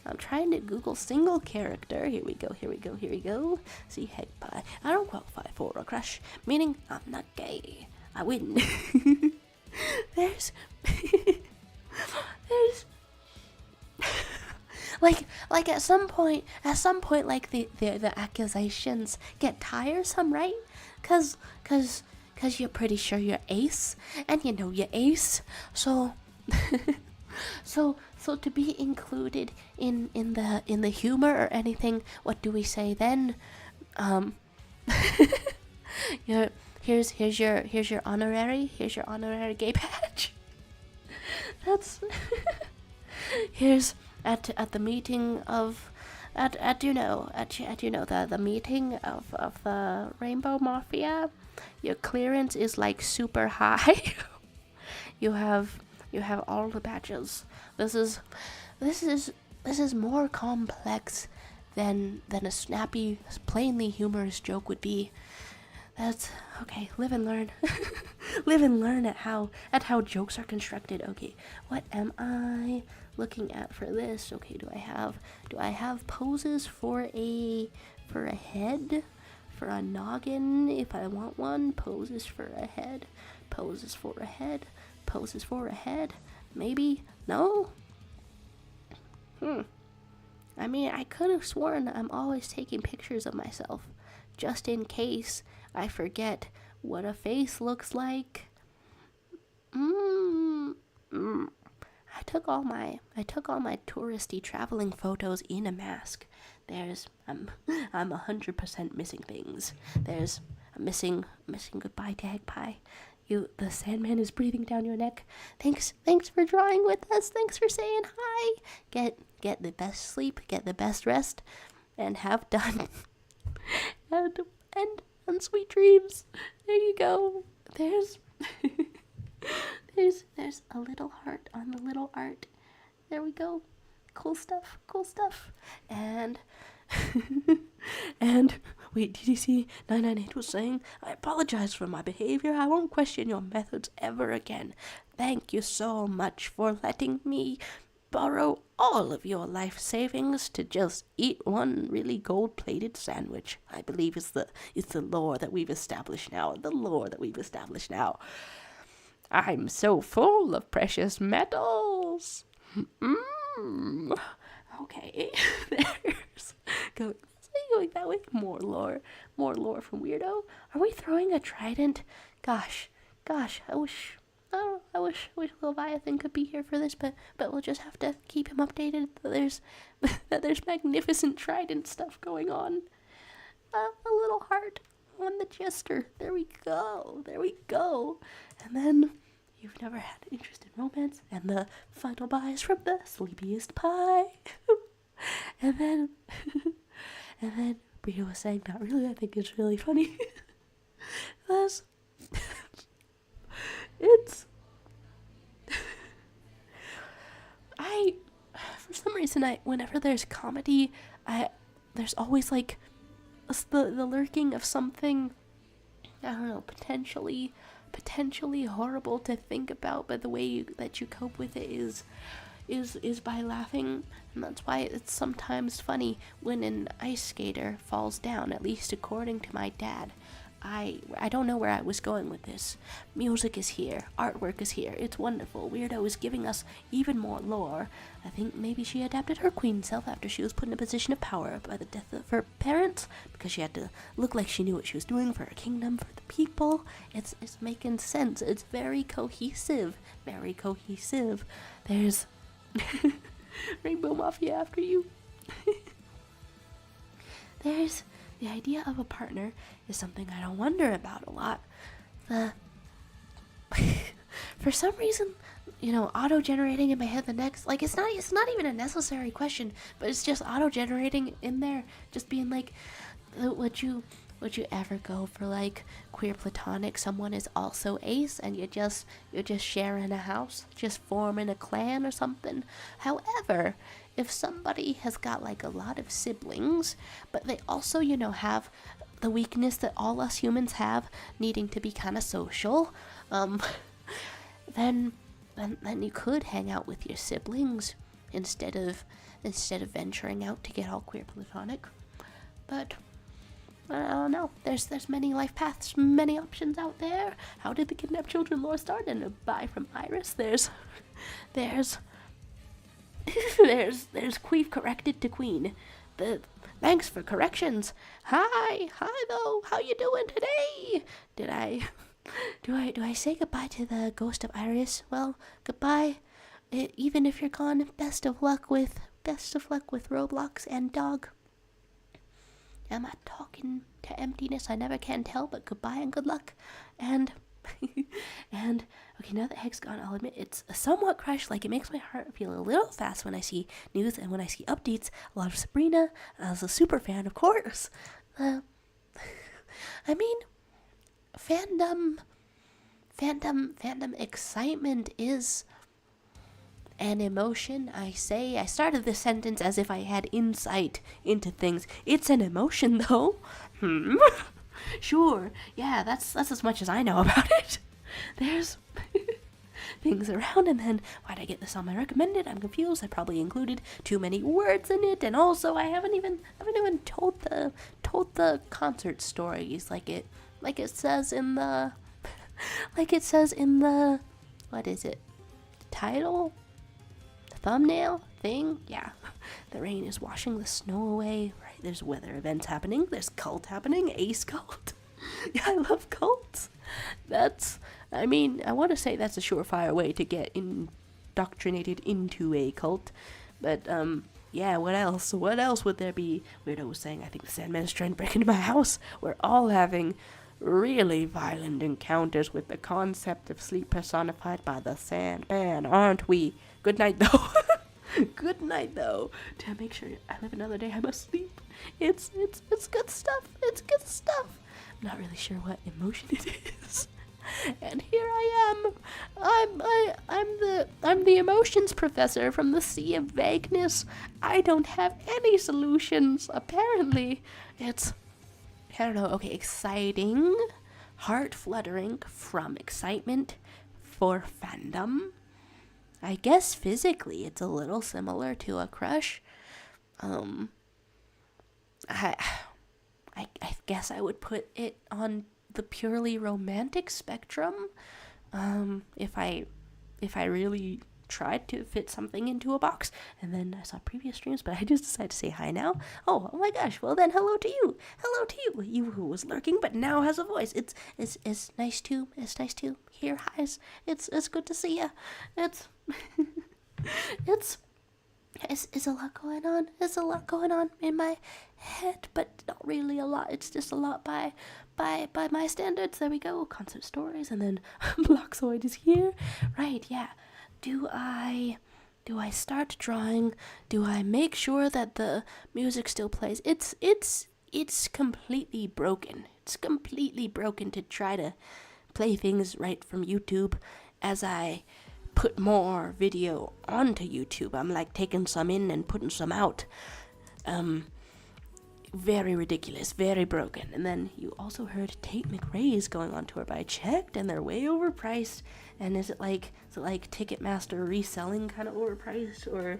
I'm trying to Google single character. Here we go. See, Hegpai. I don't qualify for a crush, meaning I'm not gay. I win. There's like at some point, like the accusations get tiresome, right? Cause you're pretty sure you're ace, and you know you're ace, so so to be included in the humor or anything, what do we say then? Here's your honorary gay badge. That's here's at the meeting of the meeting of the Rainbow Mafia, your clearance is like super high. you have all the badges. This is more complex than a snappy, plainly humorous joke would be. That's okay. Live and learn. Live and learn at how jokes are constructed. Okay, what am I looking at for this? Okay, do I have poses for a head, for a noggin if I want one? Poses for a head. Maybe no. I mean, I could have sworn I'm always taking pictures of myself, just in case I forget what a face looks like. I took all my touristy traveling photos in a mask. I'm 100% missing things. I'm missing goodbye to Hegpai. The Sandman is breathing down your neck. Thanks for drawing with us. Thanks for saying hi. Get the best sleep, get the best rest, and have done. and sweet dreams. There you go. There's a little heart on the little art. There we go. Cool stuff. And And wait, did you see 998 was saying, I apologize for my behavior. I won't question your methods ever again. Thank you so much for letting me borrow all of your life savings to just eat one really gold-plated sandwich. I believe it's the lore that we've established now. The lore that we've established now. I'm so full of precious metals. Okay, there's going that way. More lore from Weirdo. Are we throwing a trident? Gosh, I wish. Oh, I wish Leviathan could be here for this, but we'll just have to keep him updated. That there's magnificent trident stuff going on. A little heart on the jester. There we go. And then you've never had interest in romance, and the final buys from the sleepiest pie. and then Bria was saying, not really. I think it's really funny. It's for some reason whenever there's comedy, there's always like the lurking of something, I don't know, potentially horrible to think about, but the way that you cope with it is by laughing. And that's why it's sometimes funny when an ice skater falls down, at least according to my dad. I don't know where I was going with this. Music is here. Artwork is here. It's wonderful. Weirdo is giving us even more lore. I think maybe she adapted her queen self after she was put in a position of power by the death of her parents, because she had to look like she knew what she was doing for her kingdom, for the people. It's making sense. It's very cohesive. There's Rainbow Mafia after you. There's the idea of a partner is something I don't wonder about a lot. For some reason, auto-generating in my head the next, like, it's not even a necessary question, but it's just auto-generating in there, just being like, would you ever go for like queer platonic? Someone is also ace, and you're just sharing a house, just forming a clan or something. However, if somebody has got like a lot of siblings, but they also, have the weakness that all us humans have, needing to be kind of social, then you could hang out with your siblings instead of venturing out to get all queer platonic. But I don't know. There's many life paths, many options out there. How did the kidnapped children lore start? And a buy from Iris. There's Queef corrected to Queen. Thanks for corrections. Hi though. How you doing today? Do I say goodbye to the ghost of Iris? Well, goodbye. Even if you're gone, best of luck with Roblox and dog. Am I talking to emptiness? I never can tell, but goodbye and good luck. And okay, now that Heg's gone, I'll admit it's somewhat crushed. Like, it makes my heart feel a little fast when I see news and when I see updates. A lot of Sabrina. As a super fan, of course. I mean, fandom excitement is an emotion. I started this sentence as if I had insight into things. It's an emotion, though. Sure, yeah, that's as much as I know about it. There's things around, and then why'd I get this on my recommended? I'm confused. I probably included too many words in it, and also I haven't even told the concert stories like it says in the what is it? Title? Thumbnail thing? Yeah. The rain is washing the snow away, right? There's weather events happening. There's cult happening. Ace cult. Yeah, I love cults. I want to say that's a surefire way to get indoctrinated into a cult. But, yeah, what else? What else would there be? Weirdo was saying, I think the Sandman is trying to break into my house. We're all having really violent encounters with the concept of sleep personified by the Sandman, aren't we? Good night, though. Good night, though. To make sure I live another day, I must sleep. It's good stuff. It's good stuff. I'm not really sure what emotion it is. And here I am. I'm I'm the emotions professor from the Sea of Vagueness. I don't have any solutions, apparently. It's, I don't know, okay, exciting, heart fluttering from excitement for fandom. I guess physically it's a little similar to a crush. I guess I would put it on the purely romantic spectrum. If I really tried to fit something into a box. And then I saw previous streams, but I just decided to say hi now. Oh my gosh, well then hello to you. Hello to you. You who was lurking but now has a voice. It's nice to hear highs. It's good to see you. It's it's a lot going on. There's a lot going on in my head, but not really a lot. It's just a lot by my standards. There we go. Concept stories, and then Bloxoid is here. Right, yeah. Do I start drawing? Do I make sure that the music still plays? It's completely broken. It's completely broken to try to play things right from YouTube as I put more video onto YouTube. I'm like taking some in and putting some out. Very ridiculous, very broken. And then you also heard Tate McRae's going on tour, but I checked and they're way overpriced. And is it like Ticketmaster reselling kind of overpriced or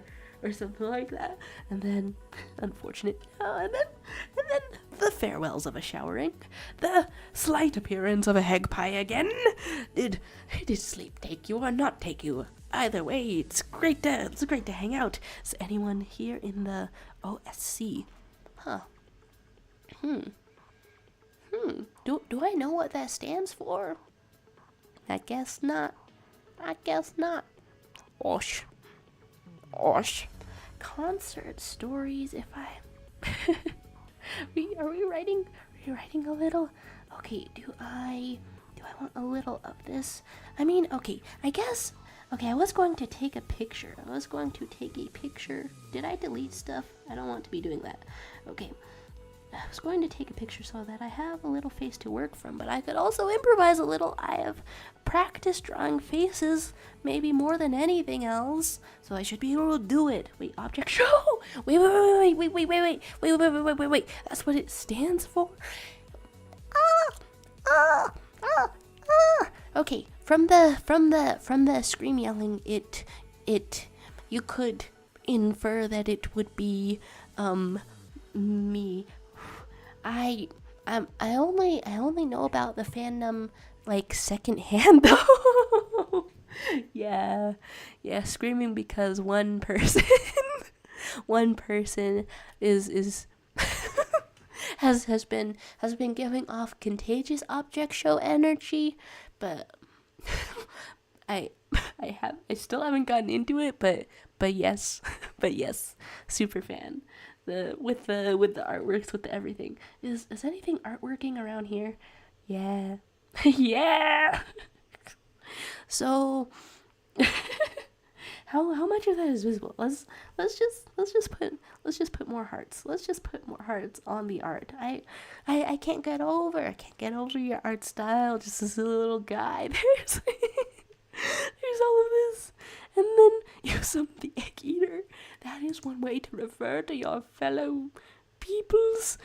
something like that? And then and then the farewells of a showering, the slight appearance of a egg pie again. Did sleep take you or not take you? Either way, it's great to hang out. Is anyone here in the OSC? Huh. Do I know what that stands for? I guess not. Osh. Concert stories. If I are we writing a little? Okay, do I want a little of this? I mean, okay, I guess. Okay, I was going to take a picture. Did I delete stuff? I don't want to be doing that. Okay. I was going to take a picture so that I have a little face to work from, but I could also improvise a little. I have practiced drawing faces, maybe more than anything else, so I should be able to do it. Wait, object show! Wait. That's what it stands for? Okay, from the scream yelling, you could infer that it would be, me. I only know about the fandom like secondhand though. yeah, screaming because one person is has been giving off contagious object show energy, but I still haven't gotten into it, but yes, super fan. With the artworks, with the everything. Is anything artworking around here? Yeah. Yeah. So how much of that is visible? Let's just put more hearts. Let's just put more hearts on the art. I can't get over your art style. Just this little guy. There's all of this. And then you summon the egg eater. That is one way to refer to your fellow peoples.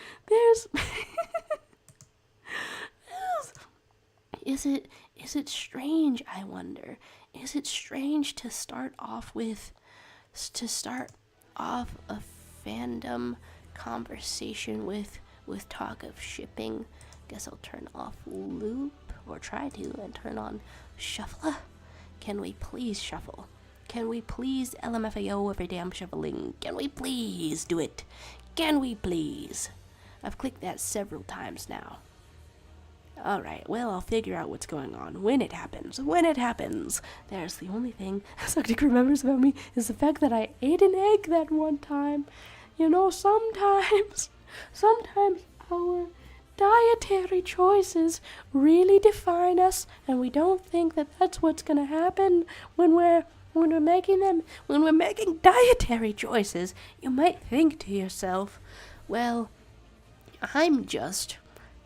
Is it strange, I wonder? Is it strange to start off a fandom conversation with talk of shipping? Guess I'll turn off loop, or try to, and turn on shuffler. Can we please shuffle? Can we please LMFAO every damn shuffling? Can we please do it? Can we please? I've clicked that several times now. Alright, well, I'll figure out what's going on when it happens. There's the only thing Soctic remembers about me is the fact that I ate an egg that one time. You know, sometimes our dietary choices really define us, and we don't think that that's what's gonna happen when we're making dietary choices. You might think to yourself, well, I'm just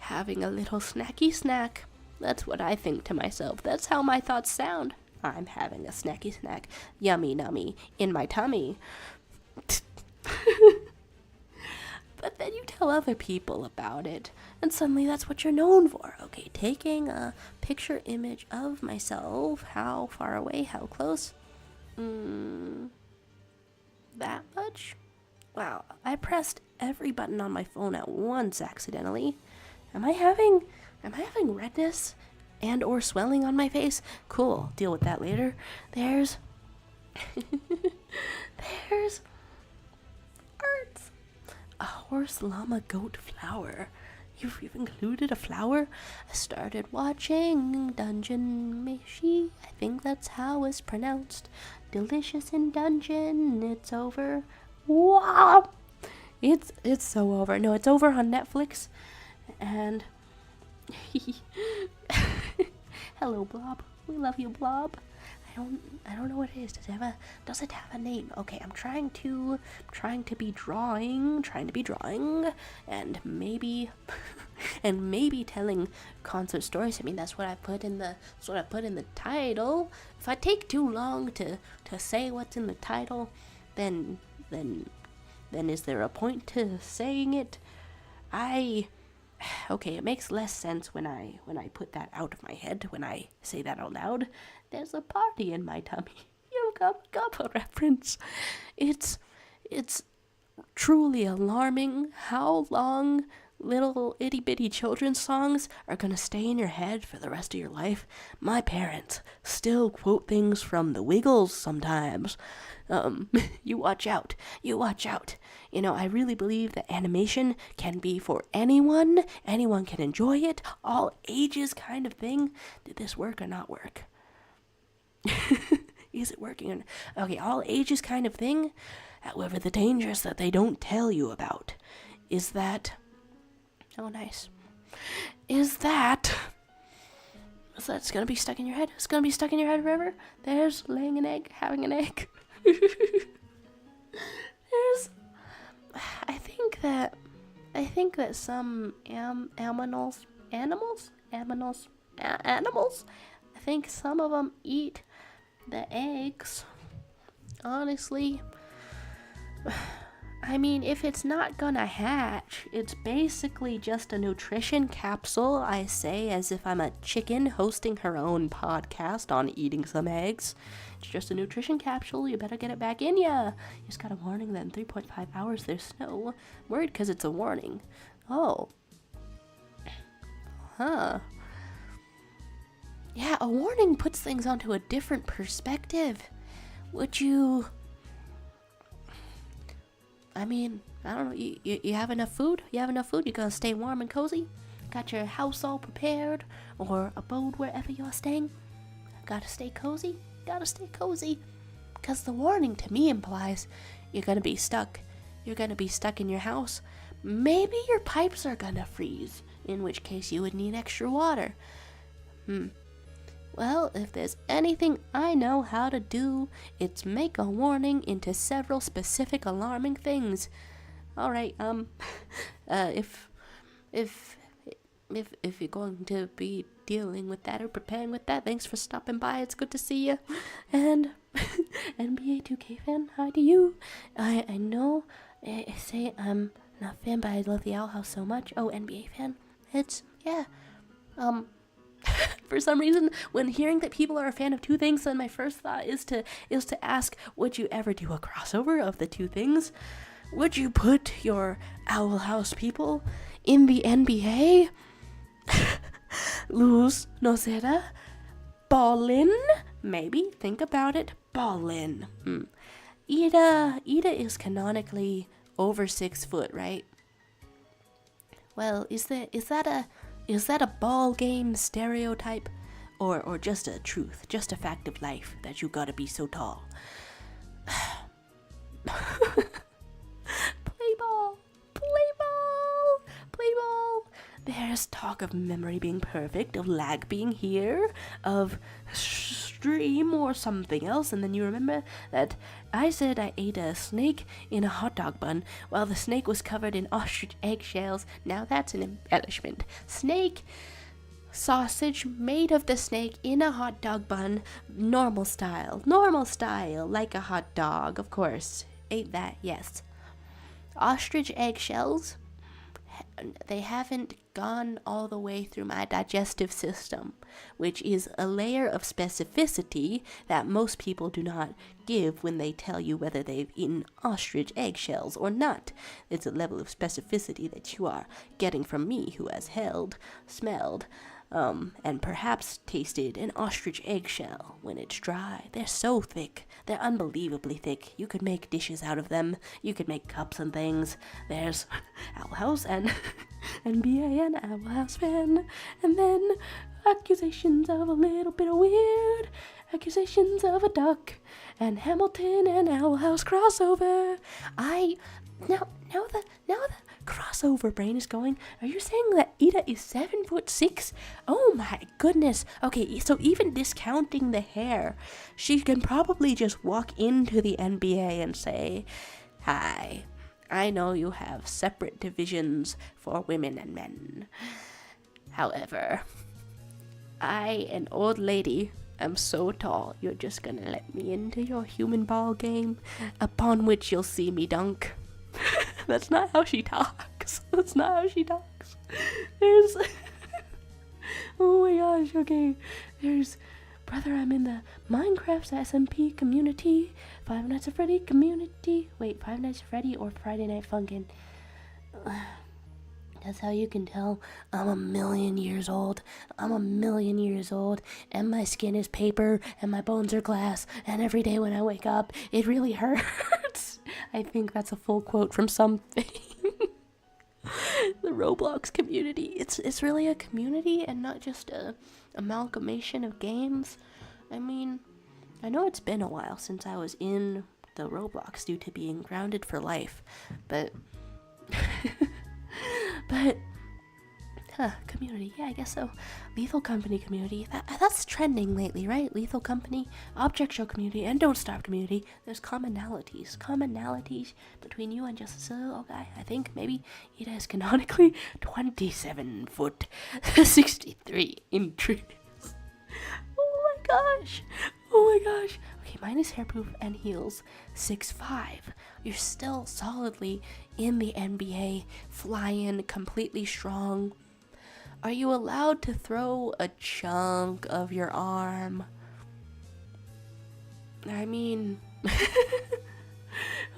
having a little snacky snack. That's what I think to myself. That's how my thoughts sound. I'm having a snacky snack. Yummy nummy in my tummy. But then you tell other people about it, and suddenly that's what you're known for. Okay, taking a picture image of myself. How far away? How close? That much? Wow, I pressed every button on my phone at once accidentally. Am I having redness and or swelling on my face? Cool, deal with that later. There's arts. A horse, llama, goat, flower. You've included a flower? I started watching Dungeon Meshi. I think that's how it's pronounced. Delicious in Dungeon. It's over. Wow! It's so over. No, it's over on Netflix. And hello, Blob. We love you, Blob. I don't know what it is. Does it have a name? Okay, I'm trying to be drawing, and maybe telling concert stories. I mean, that's what I put in the title. If I take too long to say what's in the title, then is there a point to saying it? Okay, it makes less sense when I put that out of my head, when I say that out loud. There's a party in my tummy. You got a reference. It's truly alarming how long little itty-bitty children's songs are gonna stay in your head for the rest of your life. My parents still quote things from the Wiggles sometimes. You watch out. You know, I really believe that animation can be for anyone. Anyone can enjoy it. All ages kind of thing. Did this work or not work? Is it working? Okay, all ages kind of thing. However, the dangers that they don't tell you about is that... Oh, nice. Is that it's gonna be stuck in your head? It's gonna be stuck in your head forever? There's laying an egg, having an egg. I think that some animals, I think some of them eat the eggs. Honestly, I mean, if it's not gonna hatch, it's basically just a nutrition capsule, I say, as if I'm a chicken hosting her own podcast on eating some eggs. It's just a nutrition capsule, you better get it back in ya. You just got a warning that in 3.5 hours there's snow. Worried because it's a warning. Oh. Huh. Yeah, a warning puts things onto a different perspective. Would you... I mean, I don't know, you have enough food? You gonna stay warm and cozy? Got your house all prepared? Or abode wherever you're staying? Gotta stay cozy? Because the warning to me implies you're gonna be stuck. You're gonna be stuck in your house. Maybe your pipes are gonna freeze, in which case you would need extra water. Well, if there's anything I know how to do, it's make a warning into several specific alarming things. Alright, if you're going to be dealing with that or preparing with that, thanks for stopping by. It's good to see you. And NBA 2K fan, hi to you. I know, I say I'm not a fan, but I love the Owl House so much. Oh, NBA fan. For some reason, when hearing that people are a fan of two things, then my first thought is to ask, would you ever do a crossover of the two things? Would you put your Owl House people in the NBA? Luz, no será? Ballin? Maybe. Think about it. Ballin. Ida is canonically over 6 foot, right? Well, is that a ball game stereotype, or just a truth, just a fact of life that you gotta be so tall? Play ball. There's talk of memory being perfect, of lag being here, of stream or something else, and then you remember that I said I ate a snake in a hot dog bun while the snake was covered in ostrich eggshells. Now that's an embellishment. Snake. sausage made of the snake in a hot dog bun, normal style, like a hot dog, of course. Ate that, yes. Ostrich eggshells, they haven't gone all the way through my digestive system, which is a layer of specificity that most people do not give when they tell you whether they've eaten ostrich eggshells or not. It's a level of specificity that you are getting from me, who has smelled, and perhaps tasted an ostrich eggshell when it's dry. They're so thick. They're unbelievably thick. You could make dishes out of them. You could make cups and things. There's Owl House and NBA and Owl House fan. And then accusations of a little bit of weird. Accusations of a duck. And Hamilton and Owl House crossover. Now the crossover brain is going, are you saying that Ida is 7'6"? Oh my goodness. Okay, so even discounting the hair, she can probably just walk into the NBA and say, hi, I know you have separate divisions for women and men. However, I, an old lady, am so tall, you're just gonna let me into your human ball game, upon which you'll see me dunk. That's not how she talks. There's oh my gosh, okay. There's, brother, I'm in the Minecraft's SMP community, Five Nights at Freddy community. Wait, Five Nights at Freddy or Friday Night Funkin'? That's how you can tell I'm a million years old, and my skin is paper, and my bones are glass, and every day when I wake up, it really hurts. I think that's a full quote from something. The Roblox community. It's really a community and not just a amalgamation of games. I mean, I know it's been a while since I was in the Roblox due to being grounded for life, but... community, yeah, I guess so. Lethal Company community, that's trending lately, right? Lethal Company, Object Show community, and Don't Starve community. There's commonalities between you and Justice Little guy. I think maybe it is canonically 27 foot 63 inches. Oh my gosh. Okay, mine is hairproof and heels 6'5". You're still solidly in the NBA, flying, completely strong. Are you allowed to throw a chunk of your arm? I mean...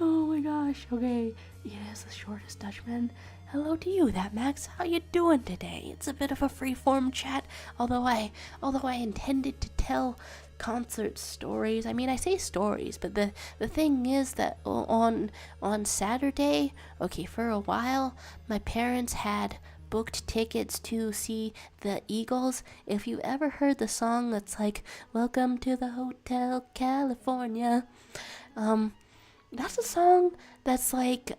oh my gosh, okay. Yes, the shortest Dutchman. Hello to you, that Max. How you doing today? It's a bit of a free-form chat, although I intended to tell concert stories. I mean, I say stories, but the thing is that on Saturday, okay, for a while, my parents had booked tickets to see the Eagles. If you ever heard the song that's like, Welcome to the Hotel California, that's a song that's like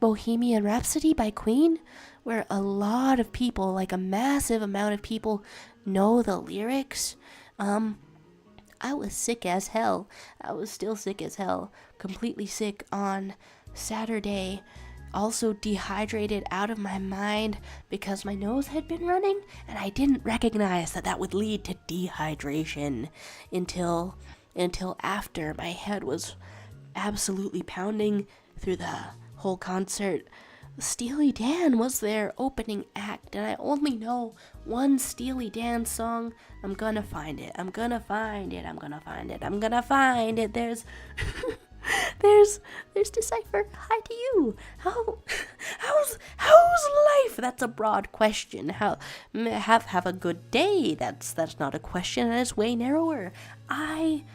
Bohemian Rhapsody by Queen, where a lot of people, like a massive amount of people, know the lyrics. I was sick as hell. I was still sick as hell. Completely sick on Saturday. Also dehydrated out of my mind because my nose had been running, and I didn't recognize that would lead to dehydration until after my head was absolutely pounding through the whole concert. Steely Dan was their opening act, and I only know one Steely Dan song. I'm gonna find it. There's Decipher. Hi to you. How's life? That's a broad question. Have a good day. That's not a question. That is way narrower. I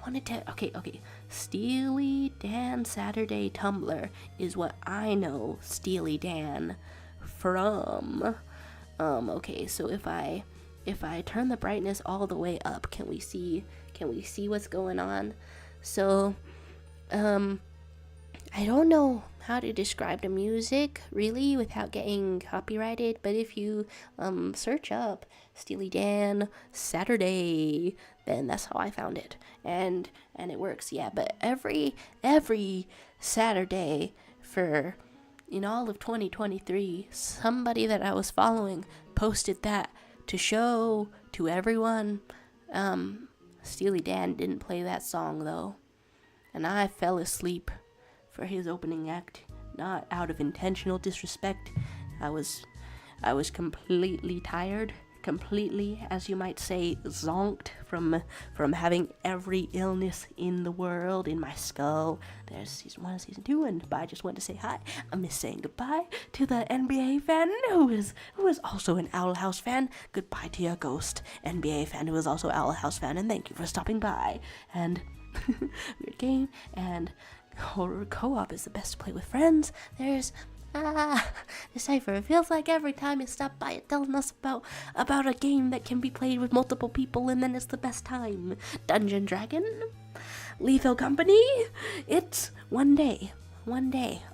wanted to. Okay. Steely Dan Saturday Tumblr is what I know Steely Dan from. Okay, so if I turn the brightness all the way up, can we see what's going on? So, I don't know how to describe the music really without getting copyrighted, but if you search up Steely Dan Saturday, then that's how I found it, and it works. Yeah, but every Saturday for in all of 2023, somebody that I was following posted that to show to everyone. Steely Dan didn't play that song though, and I fell asleep for his opening act, not out of intentional disrespect. I was completely tired, completely, as you might say, zonked from having every illness in the world in my skull. There's season 1 and season 2, but I just wanted to say hi. I miss saying goodbye to the NBA fan who is also an Owl House fan. Goodbye to your ghost NBA fan who is also Owl House fan, and thank you for stopping by. And weird game, and horror co-op is the best to play with friends. There's Decipher. It feels like every time you stop by, it's telling us about a game that can be played with multiple people, and then it's the best time. Dungeon Dragon, Lethal Company. It's one day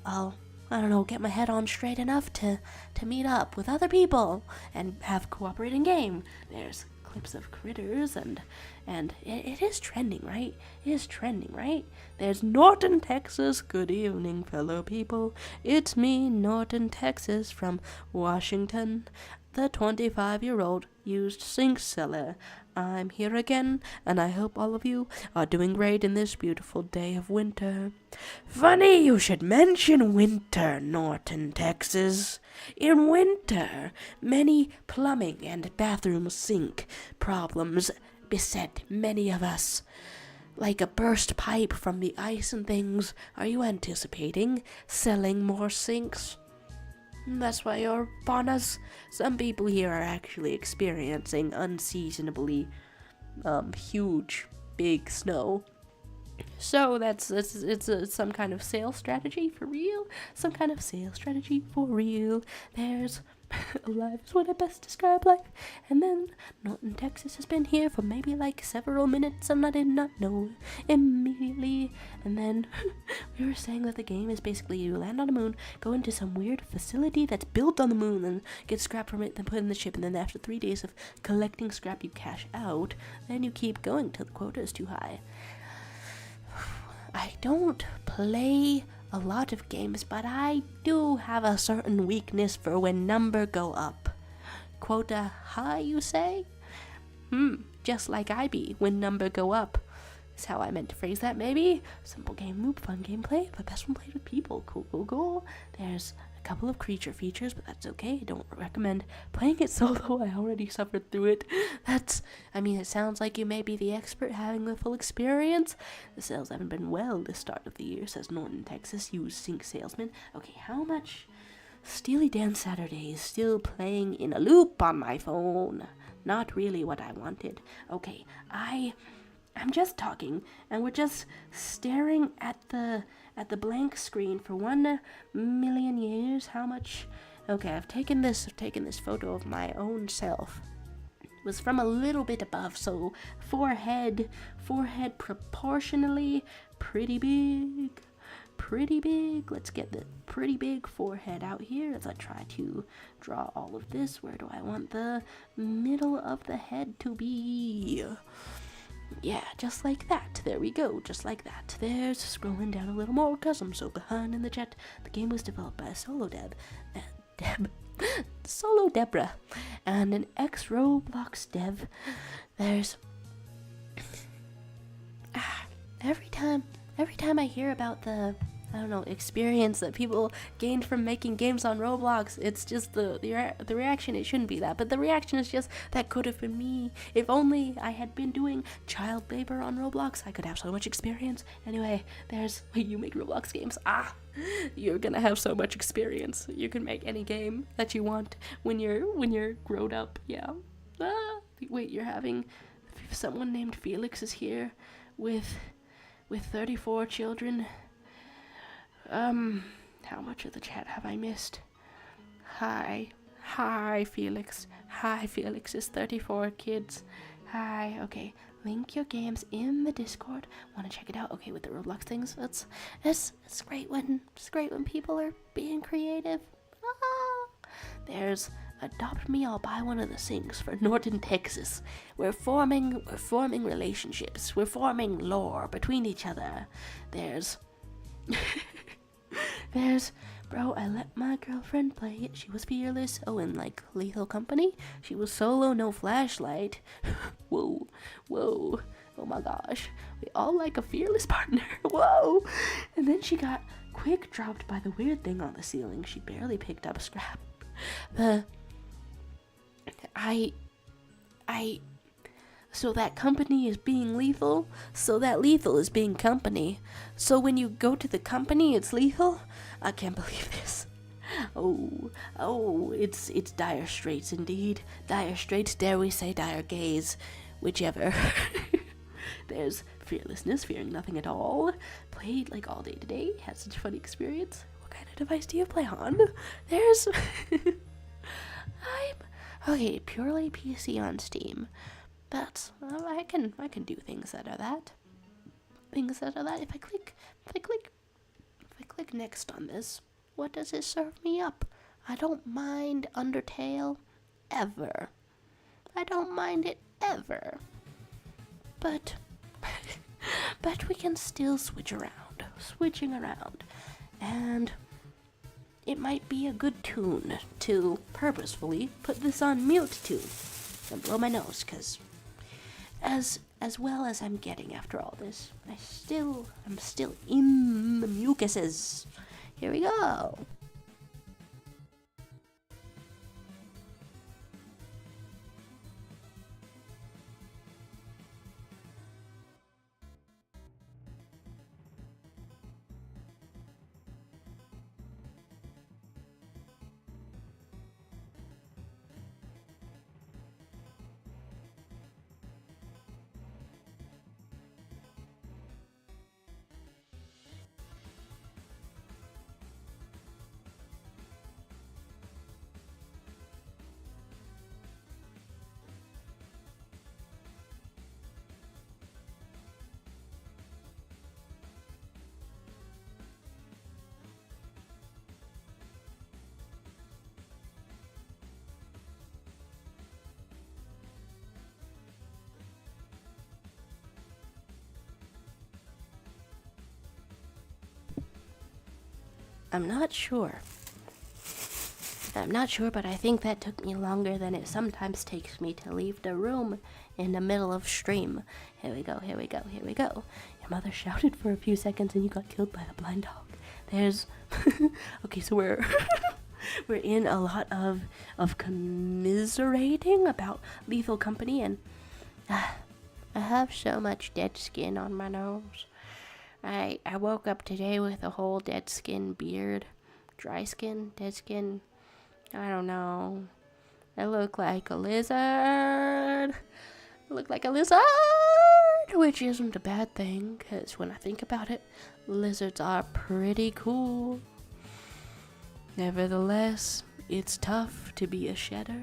I'll, I don't know, get my head on straight enough to meet up with other people and have a cooperating game. There's clips of Critters, and it is trending, right? It is trending, right? There's Norton, Texas. Good evening, fellow people. It's me, Norton, Texas, from Washington, the 25-year-old used sink seller. I'm here again, and I hope all of you are doing great in this beautiful day of winter. Funny you should mention winter, Norton, Texas. In winter, many plumbing and bathroom sink problems beset many of us. Like a burst pipe from the ice and things. Are you anticipating selling more sinks? That's why you're upon us. Some people here are actually experiencing unseasonably huge, big snow. So it's some kind of sales strategy for real. Some kind of sales strategy for real. There's life is what I best describe life. And then Norton, Texas has been here for maybe like several minutes, and I did not know immediately. And then we were saying that the game is basically you land on the moon, go into some weird facility that's built on the moon, and get scrap from it, then put it in the ship, and then after 3 days of collecting scrap, you cash out. Then you keep going till the quota is too high. I don't play a lot of games, but I do have a certain weakness for when number go up. Quota high, you say? Just like I be when number go up. Is how I meant to phrase that, maybe? Simple game loop, fun gameplay, but best one played with people. Cool. There's a couple of creature features, but that's okay. I don't recommend playing it solo. I already suffered through it. It sounds like you may be the expert having the full experience. The sales haven't been well this start of the year, says Norton, Texas, used sink salesman. Okay, how much? Steely Dan Saturday is still playing in a loop on my phone. Not really what I wanted. Okay, I'm just talking, and we're just staring at the blank screen for 1 million years. How much? Okay, I've taken this photo of my own self. It was from a little bit above, so forehead proportionally pretty big. Let's get the pretty big forehead out here as I try to draw all of this. Where do I want the middle of the head to be? Yeah, just like that. There we go, just like that. There's scrolling down a little more because I'm so behind in the chat. The game was developed by a Solo Deborah, and an ex-Roblox dev. There's every time I hear about the experience that people gained from making games on Roblox, it's just the reaction. It shouldn't be that, but the reaction is just, that could have been me. If only I had been doing child labor on Roblox, I could have so much experience. Anyway, you make Roblox games. You're gonna have so much experience. You can make any game that you want when you're grown up. Yeah. Wait, you're having someone named Felix is here with 34 children. How much of the chat have I missed? Hi, Felix. Hi, Felix's 34 kids. Hi, okay. Link your games in the Discord. Want to check it out? Okay, with the Roblox things, it's great when people are being creative. There's Adopt Me, I'll buy one of the sinks for Norton, Texas. We're forming relationships. We're forming lore between each other. There's Bro, I let my girlfriend play it. She was fearless. Oh, and like Lethal Company, she was solo, no flashlight. Whoa, whoa. Oh my gosh. We all like a fearless partner. Whoa. And then she got quick dropped by the weird thing on the ceiling. She barely picked up scrap. So that company is being lethal, so that lethal is being company. So when you go to the company, it's lethal? I can't believe this. Oh, it's dire straits indeed. Dire straits, dare we say dire gaze, whichever. There's fearlessness, fearing nothing at all. Played like all day today, had such a fun experience. What kind of device do you play on? There's... Okay, purely PC on Steam. But I can do things that are that. If I click next on this, what does it serve me up? I don't mind Undertale ever. I don't mind it ever. But we can still switching around. And it might be a good tune to purposefully put this on mute too and blow my nose, cause as well as I'm getting after all this, I'm still in the mucuses. Here we go. I'm not sure, but I think that took me longer than it sometimes takes me to leave the room in the middle of stream. Here we go. Your mother shouted for a few seconds and you got killed by the blind dog. There's... Okay, so we're in a lot of commiserating about Lethal Company, and I have so much dead skin on my nose. I woke up today with a whole dead skin beard. Dry skin? Dead skin? I don't know. I look like a lizard. Which isn't a bad thing, because when I think about it, lizards are pretty cool. Nevertheless, it's tough to be a shedder.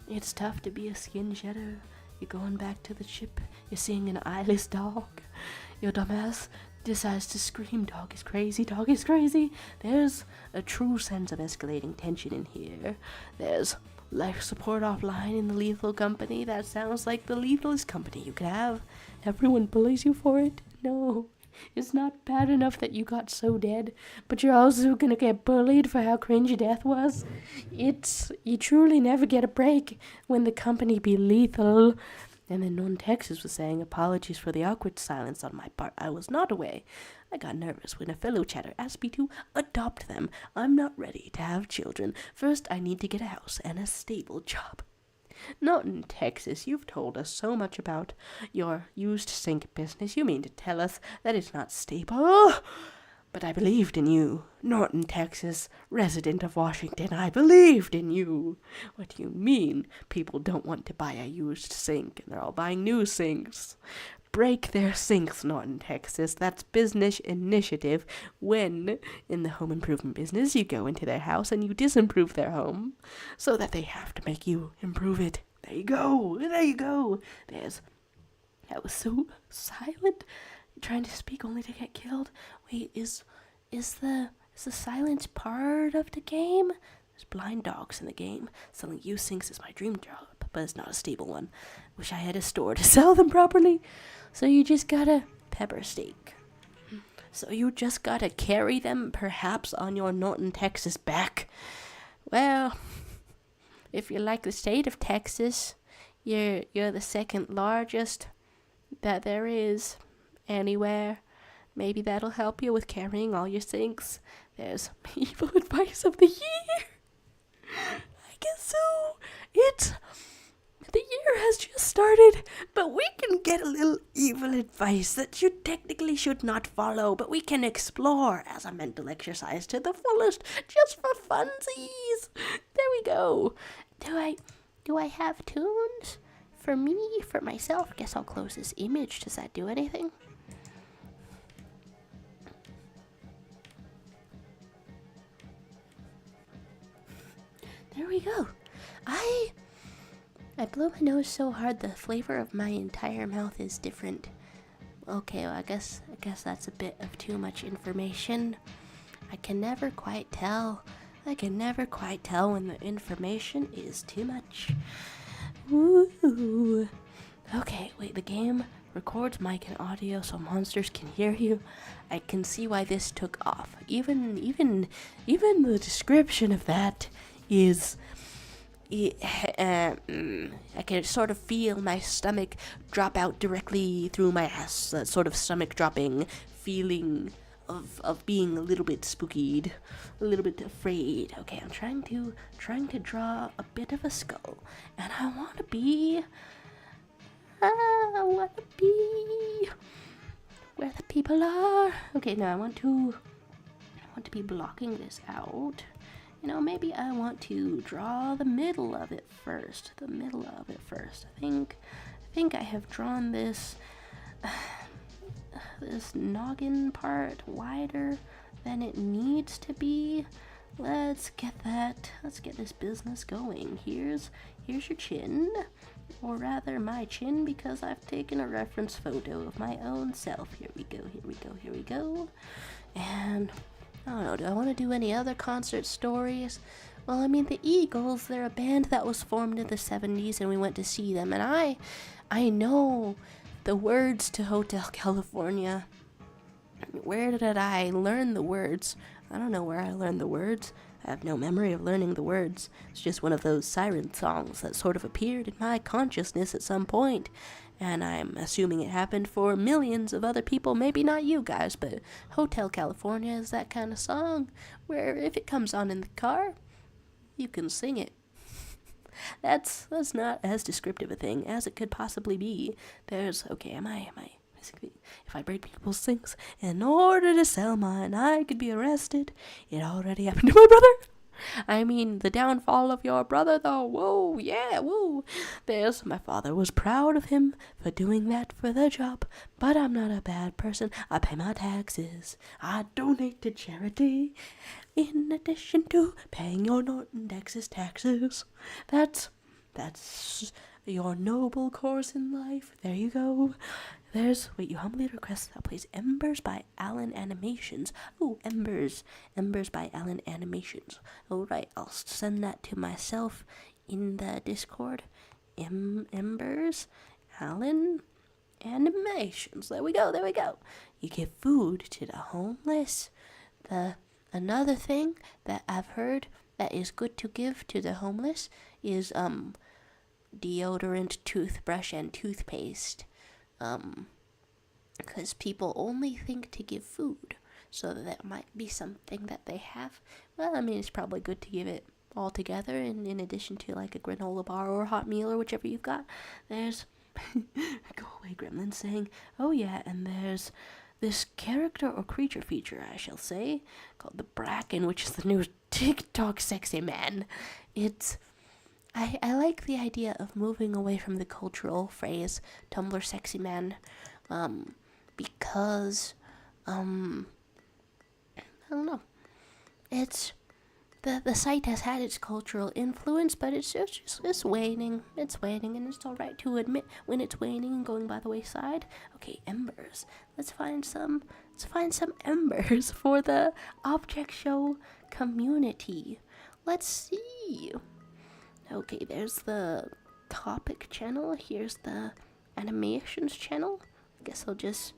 It's tough to be a skin shedder. You're going back to the ship. You're seeing an eyeless dog. Your dumbass decides to scream, dog is crazy. There's a true sense of escalating tension in here. There's life support offline in the Lethal Company. That sounds like the lethalest company you could have. Everyone bullies you for it. No, it's not bad enough that you got so dead, but you're also gonna get bullied for how cringe your death was. You truly never get a break when the company be lethal. And then Non Texas was saying, apologies for the awkward silence on my part. I was not away. I got nervous when a fellow chatter asked me to adopt them. I'm not ready to have children. First, I need to get a house and a stable job. Not in Texas. You've told us so much about your used sink business. You mean to tell us that it's not stable? But I believed in you. Norton, Texas, resident of Washington, I believed in you. What do you mean? People don't want to buy a used sink, and they're all buying new sinks. Break their sinks, Norton, Texas. That's business initiative. When, in the home improvement business, you go into their house and you disimprove their home, so that they have to make you improve it. There you go. That was so silent. Trying to speak only to get killed. Wait, is the silence part of the game? There's blind dogs in the game. Selling used sinks is my dream job, but it's not a stable one. Wish I had a store to sell them properly. So you just gotta pepper steak. So you just gotta carry them perhaps on your Norton, Texas back. Well, if you're like the state of Texas, you're the second largest that there is anywhere. Maybe that'll help you with carrying all your things. There's evil advice of the year. I guess so. The year has just started, but we can get a little evil advice that you technically should not follow, but we can explore as a mental exercise to the fullest, just for funsies. There we go. Do I have tunes? For me, for myself, guess I'll close this image. Does that do anything? There we go. I blow my nose so hard the flavor of my entire mouth is different. Okay, well, I guess that's a bit of too much information. I can never quite tell when the information is too much. Woo. Okay, wait, the game records mic and audio so monsters can hear you. I can see why this took off. Even the description of that is I can sort of feel my stomach drop out directly through my ass. That sort of stomach dropping feeling of being a little bit spookied, a little bit afraid. Okay, I'm trying to draw a bit of a skull, and I want to be where the people are. Okay, now I want to be blocking this out. You know, maybe I want to draw the middle of it first. I think I have drawn this this noggin part wider than it needs to be. Let's get this business going. Here's your chin, or rather my chin, because I've taken a reference photo of my own self. Here we go. And I don't know, do I want to do any other concert stories? Well, I mean, the Eagles, they're a band that was formed in the 70s, and we went to see them, and I know the words to Hotel California. Where did I learn the words? I don't know where I learned the words. I have no memory of learning the words. It's just one of those siren songs that sort of appeared in my consciousness at some point. And I'm assuming it happened for millions of other people, maybe not you guys, but Hotel California is that kind of song where if it comes on in the car, you can sing it. That's not as descriptive a thing as it could possibly be. Am I if I break people's things in order to sell mine, I could be arrested. It already happened to my brother. I mean, the downfall of your brother, though. Whoa, yeah, whoa. My father was proud of him for doing that for the job. But I'm not a bad person. I pay my taxes. I donate to charity. In addition to paying your Norton, Texas taxes. That's your noble course in life. There you go. You humbly request that plays Embers by Alan Animations. Oh, Embers by Alan Animations. Alright, I'll send that to myself in the Discord. Embers, Alan Animations. There we go. You give food to the homeless. Another thing that I've heard that is good to give to the homeless is deodorant, toothbrush, and toothpaste. Because people only think to give food, so that might be something that they have. Well, I mean, it's probably good to give it all together, and in addition to like a granola bar or a hot meal or whichever you've got. There's go away gremlin saying, oh yeah, and there's this character or creature feature, I shall say, called the Bracken, which is the new TikTok sexy man. I like the idea of moving away from the cultural phrase Tumblr sexy man, because, I don't know, it's, the site has had its cultural influence, but it's waning, and it's alright to admit when it's waning and going by the wayside. Okay, embers, let's find some embers for the object show community. Let's see. Okay, there's the topic channel. Here's the animations channel. I guess I'll just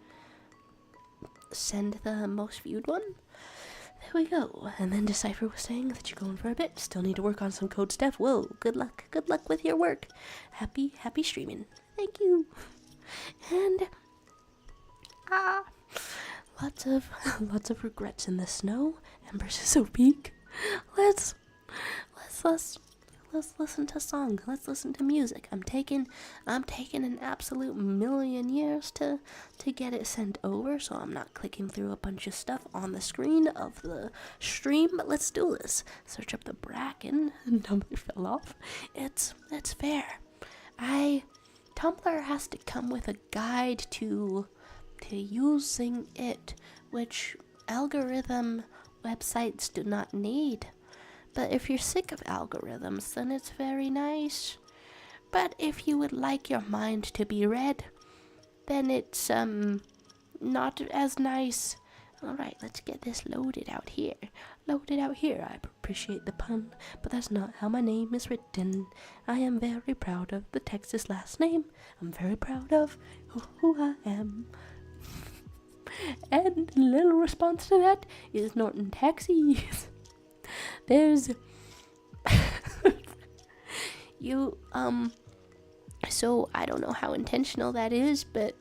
send the most viewed one. There we go. And then Decipher was saying that you're going for a bit. Still need to work on some code stuff. Whoa, good luck. Good luck with your work. Happy streaming. Thank you. And lots of regrets in the snow. Embers is so peak. Let's listen to song. Let's listen to music. I'm taking an absolute million years to get it sent over, so I'm not clicking through a bunch of stuff on the screen of the stream. But let's do this. Search up the bracken. Number fell off. It's fair. Tumblr has to come with a guide to using it, which algorithm websites do not need. But if you're sick of algorithms, then it's very nice. But if you would like your mind to be read, then it's not as nice. Alright, let's get this loaded out here. I appreciate the pun, but that's not how my name is written. I am very proud of the Texas last name. I'm very proud of who I am. And a little response to that is Norton Taxis. There's so I don't know how intentional that is, but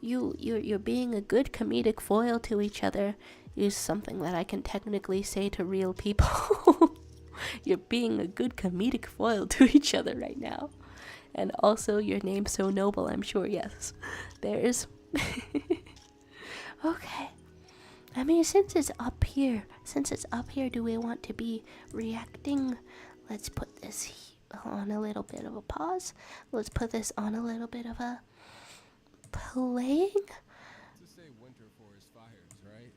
you're being a good comedic foil to each other is something that I can technically say to real people. You're being a good comedic foil to each other right now. And also your name's so noble, I'm sure. Yes, there's okay. I mean, since it's up here, do we want to be reacting? Let's put this on a little bit of a pause. Let's put this on a little bit of a playing. To say winter forest fires, right?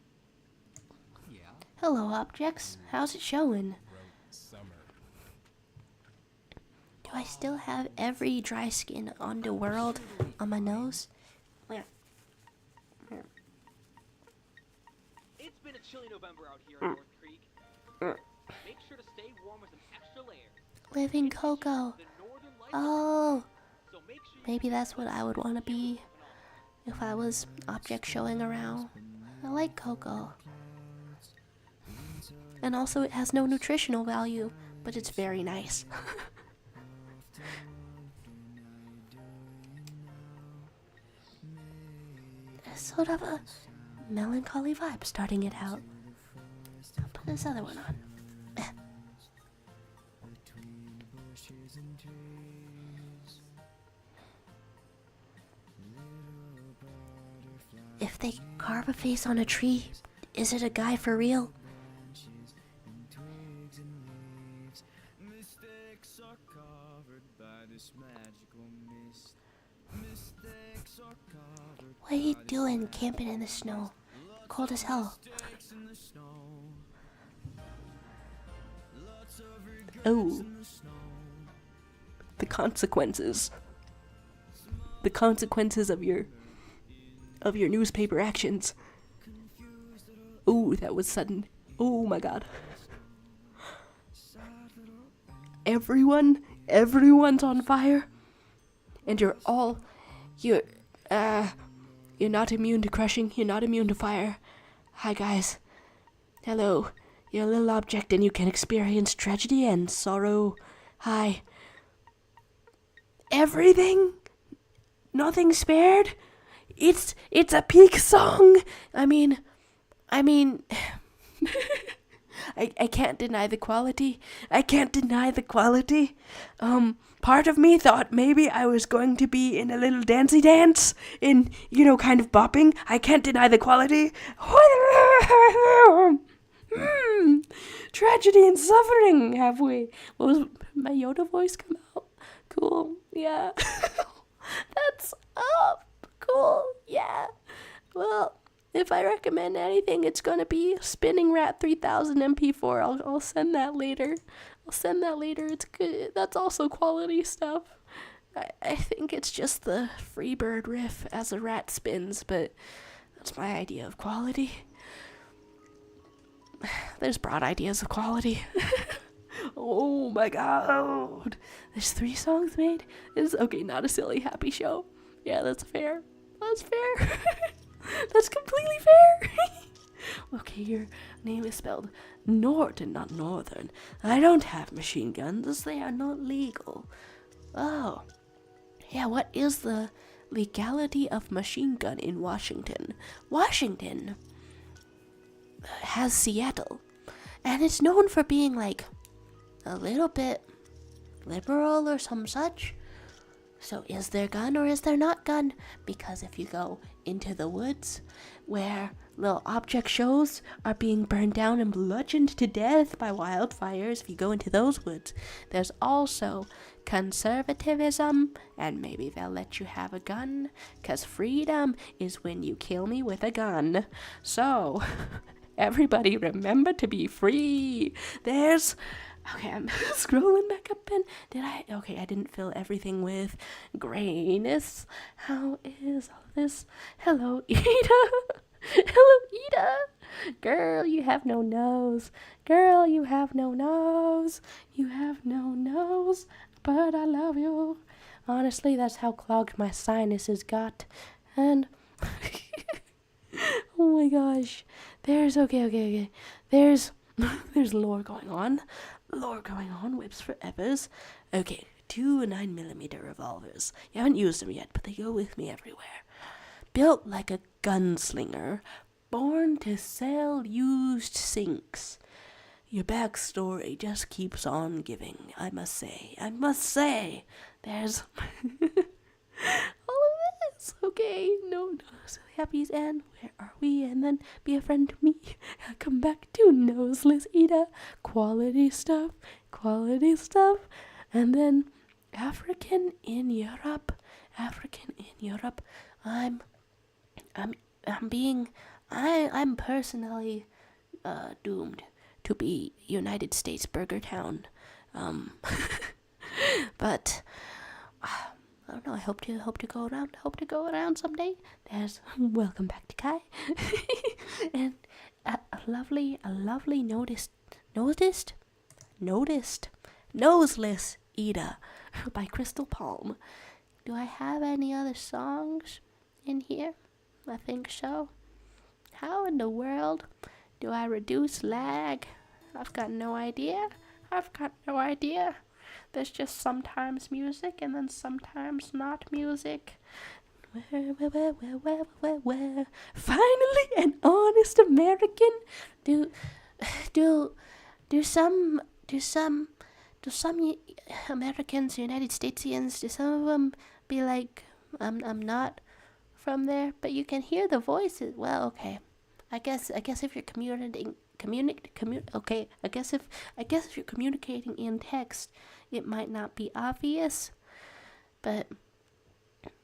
Yeah. Hello, objects. How's it showing? Summer. Do I still have every dry skin on the world on my nose? It's been a chilly November out here in North Creek. Make sure to stay warm with some extra layers. Living Coco. Oh, maybe that's what I would want to be if I was object showing around. I like Coco. And also it has no nutritional value, but it's very nice. It's sort of a melancholy vibe starting it out. I'll put this other one on. If they carve a face on a tree, is it a guy for real? What are you doing camping in the snow? Cold as hell. Oh. The consequences. The consequences of your newspaper actions. Ooh, that was sudden. Oh my god. Everyone's on fire. And you're not immune to crushing, you're not immune to fire. Hi guys. Hello. You're a little object and you can experience tragedy and sorrow. Hi. Everything? Nothing spared? It's a peak song. I mean I can't deny the quality. Part of me thought maybe I was going to be in a little dancey dance, in, kind of bopping. I can't deny the quality. Tragedy and suffering, have we? What was my Yoda voice come out? Cool, yeah. That's up. Cool, yeah. Well, if I recommend anything, it's gonna be Spinning Rat 3000 MP4. I'll send that later. It's good. That's also quality stuff. I think it's just the Freebird riff as a rat spins, but that's my idea of quality. There's broad ideas of quality. Oh my god. There's 3 songs made? It's okay, not a silly happy show. Yeah, that's fair. That's completely fair. Okay, your name is spelled Norton, not Northern. I don't have machine guns. They are not legal. Oh. Yeah, what is the legality of machine gun in Washington? Washington has Seattle. And it's known for being like a little bit liberal or some such. So is there gun or is there not gun? Because if you go into the woods where little object shows are being burned down and bludgeoned to death by wildfires, if you go into those woods, there's also conservatism, and maybe they'll let you have a gun, because freedom is when you kill me with a gun. So, everybody remember to be free. There's... Okay, I'm scrolling back up and okay, I didn't fill everything with grayness. How is all this? Hello, Ida. Hello, Ida. Girl, you have no nose. Girl, you have no nose. You have no nose, but I love you. Honestly, that's how clogged my sinuses got. And oh my gosh. There's okay. There's lore going on. Whips for evers. Okay, 2 9mm revolvers. You haven't used them yet, but they go with me everywhere. Built like a gunslinger, born to sell used sinks. Your backstory just keeps on giving, I must say. There's all of this. Okay, no, silly happies, and where are we? And then be a friend to me. Come back to Noseless Ida. Quality stuff. And then African in Europe. I'm personally doomed to be United States Burger Town. But I don't know. I hope to go around someday. There's welcome back to Kai, and a lovely noticed noseless Ida by Crystal Palm. Do I have any other songs in here? I think so. How in the world do I reduce lag? I've got no idea. There's just sometimes music and then sometimes not music. Where? Finally, an honest American. Do some Americans, United Statesians, do some of them be like, I'm not from there, but you can hear the voices. Well, okay. I guess if you're communicating in text, it might not be obvious. But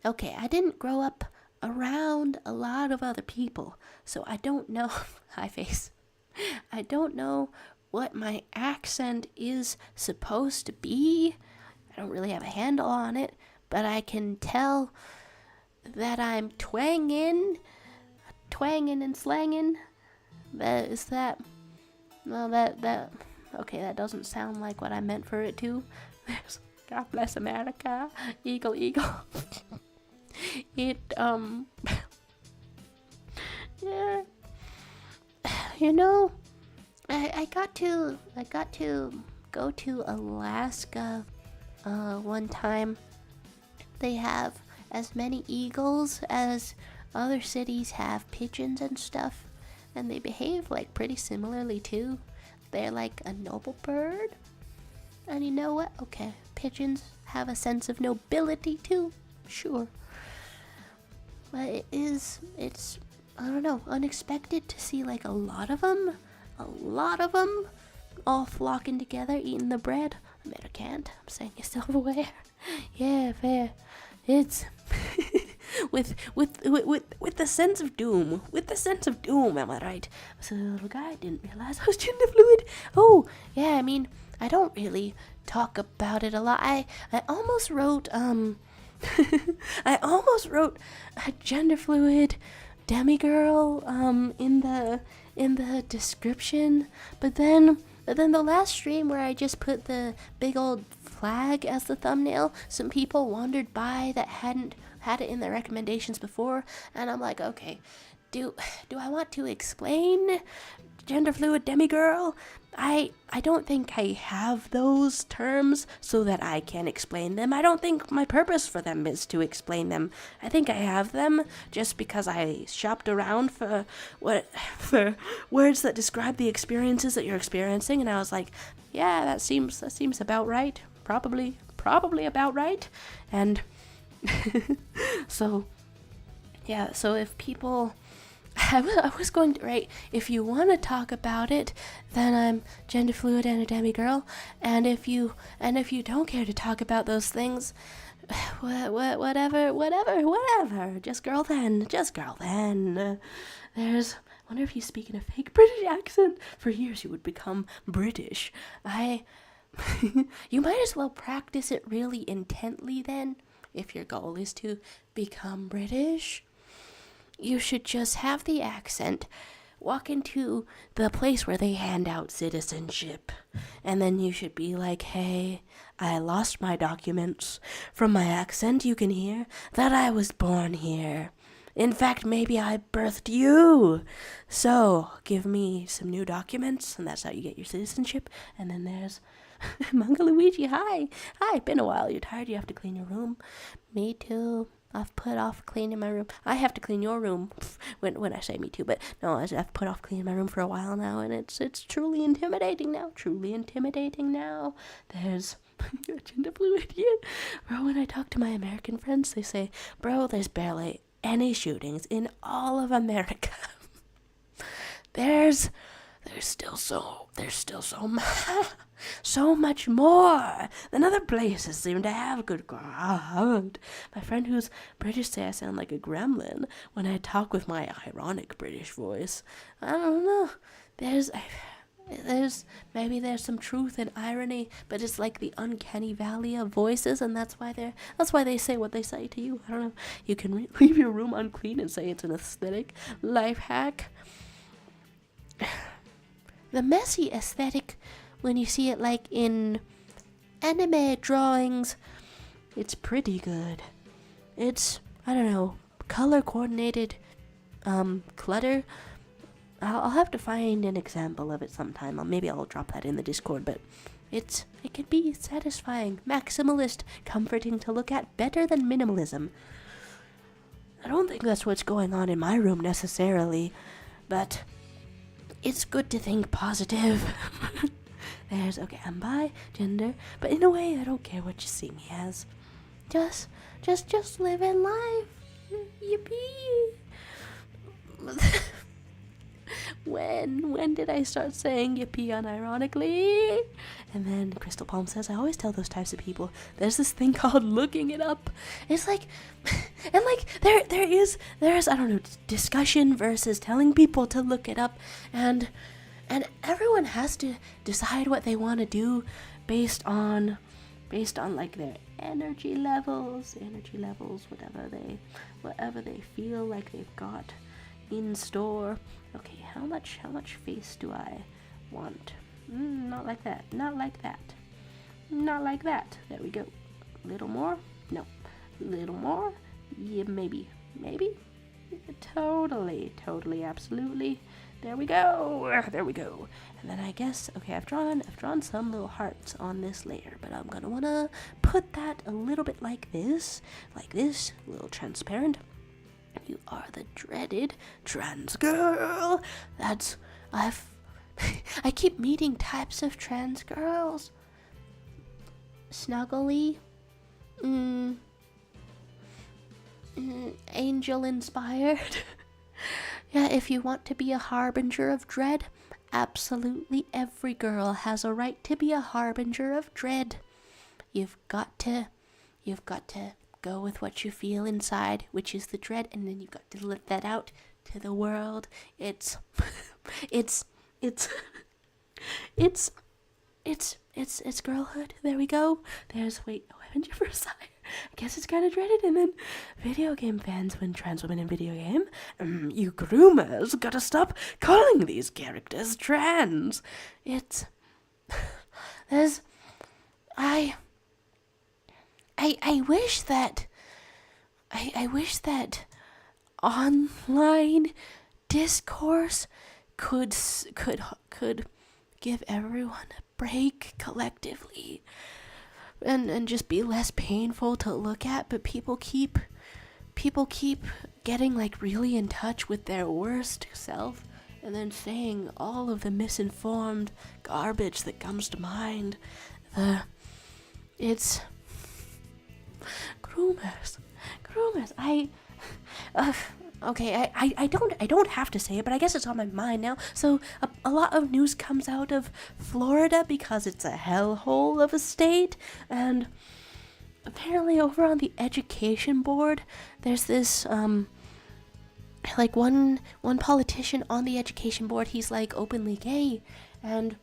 okay, I didn't grow up around a lot of other people, so I don't know. Hi, face. I don't know what my accent is supposed to be. I don't really have a handle on it, but I can tell that I'm twanging and slanging. Okay, that doesn't sound like what I meant for it to. There's God bless America, eagle. It, yeah, you know, I got to go to Alaska, one time. They have as many eagles as other cities have pigeons and stuff, and they behave like pretty similarly too. They're like a noble bird. And you know what? Okay, pigeons have a sense of nobility too, sure. But it's I don't know, unexpected to see like a lot of them all flocking together, eating the bread. I better can't. I'm saying you're self-aware. Yeah, fair. It's with the sense of doom. Am I right? So the little guy didn't realize I was gender fluid. Oh, yeah. I mean, I don't really talk about it a lot. I almost wrote a gender fluid demigirl in the description, but then the last stream where I just put the big old flag as the thumbnail, some people wandered by that hadn't had it in the recommendations before, and I'm like, okay, do I want to explain gender fluid demigirl? I don't think I have those terms so that I can explain them. I don't think my purpose for them is to explain them. I think I have them just because I shopped around for words that describe the experiences that you're experiencing, and I was like, yeah, that seems about right. Probably about right. And so if people, I was going to write, if you want to talk about it, then I'm gender fluid and a demigirl, and if you don't care to talk about those things, whatever, just girl then. I wonder if you speak in a fake British accent. For years you would become British. You might as well practice it really intently then, if your goal is to become British. You should just have the accent, walk into the place where they hand out citizenship, and then you should be like, hey, I lost my documents. From my accent you can hear that I was born here. In fact, maybe I birthed you. So, give me some new documents, and that's how you get your citizenship. And then there's Manga Luigi, hi, been a while. You're tired, you have to clean your room. Me too. I've put off cleaning my room. I have to clean your room when I say me too, but no, I've put off cleaning my room for a while now, and it's truly intimidating now. There's gender fluid here. Bro, when I talk to my American friends, they say, bro, there's barely any shootings in all of America. There's still so much more than other places seem to have. Good God. My friend who's British say I sound like a gremlin when I talk with my ironic British voice. I don't know. There's maybe there's some truth in irony, but it's like the uncanny valley of voices, and that's why they say what they say to you. I don't know. You can leave your room unclean and say it's an aesthetic life hack. The messy aesthetic, when you see it like in anime drawings, it's pretty good. It's, I don't know, color coordinated clutter. I'll have to find an example of it sometime. Maybe I'll drop that in the Discord, but it can be satisfying, maximalist, comforting to look at, better than minimalism. I don't think that's what's going on in my room necessarily, but it's good to think positive. There's, okay, I'm bi, gender, but in a way I don't care what you see me as. Just living life. Yippee. When did I start saying yippee unironically? And then Crystal Palm says, I always tell those types of people, there's this thing called looking it up. It's like, and like, there's, I don't know, discussion versus telling people to look it up, and everyone has to decide what they want to do based on like their energy levels, whatever they feel like they've got in store. Okay, how much face do I want? Not like that. There we go. Little more? No. Little more? Yeah, maybe. Totally, absolutely. There we go. And then I guess, okay, I've drawn some little hearts on this layer, but I'm gonna wanna put that a little bit like this, a little transparent. You are the dreaded trans girl. I keep meeting types of trans girls. Snuggly, angel inspired. Yeah, if you want to be a harbinger of dread, absolutely every girl has a right to be a harbinger of dread. You've got to go with what you feel inside, which is the dread, and then you've got to let that out to the world. It's girlhood. There we go. There's Avenger for Sire. I guess it's kind of dreaded. And then video game fans, when trans women in video game, you groomers gotta stop calling these characters trans. I wish that I wish that online discourse could give everyone a break collectively and just be less painful to look at, but people keep getting like really in touch with their worst self and then saying all of the misinformed garbage that comes to mind. It's groomers. Okay, I don't have to say it, but I guess it's on my mind now. So a lot of news comes out of Florida because it's a hellhole of a state, and apparently over on the education board, there's this like one politician on the education board. He's like openly gay, and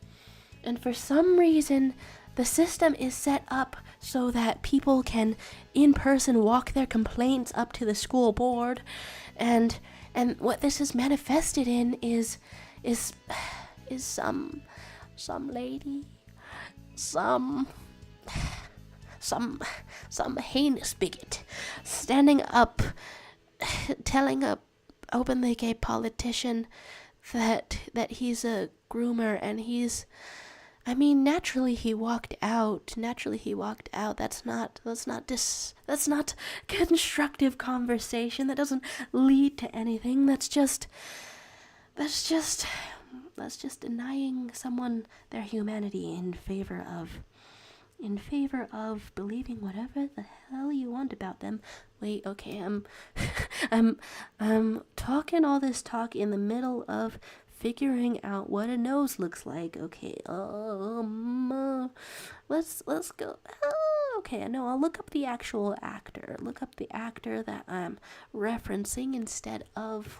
for some reason the system is set up so that people can in person walk their complaints up to the school board, and what this is manifested in is some lady, some heinous bigot standing up telling a openly gay politician that he's a groomer, and naturally he walked out. That's not constructive conversation. That doesn't lead to anything. That's just denying someone their humanity in favor of believing whatever the hell you want about them. Wait, okay, I'm talking all this talk in the middle of figuring out what a nose looks like. Okay, let's go. Okay, no, I'll look up the actual actor. Look up the actor that I'm referencing instead of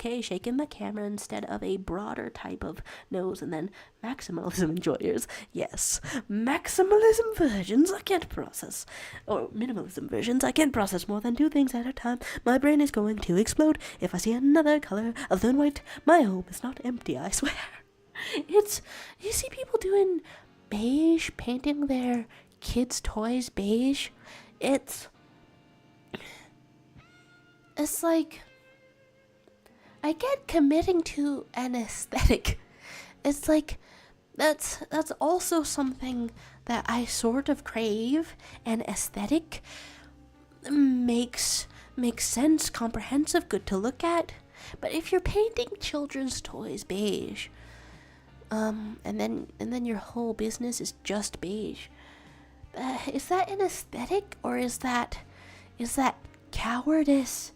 shaking the camera instead of a broader type of nose, and then maximalism enjoyers. Yes, maximalism versions I can't process, or minimalism versions I can't process more than 2 things at a time. My brain is going to explode if I see another color other than white. My home is not empty, I swear. You see people doing beige, painting their kids' toys beige. It's like, I get committing to an aesthetic. It's like, that's also something that I sort of crave. An aesthetic makes sense, comprehensive, good to look at. But if you're painting children's toys beige, and then your whole business is just beige, is that an aesthetic, or is that cowardice?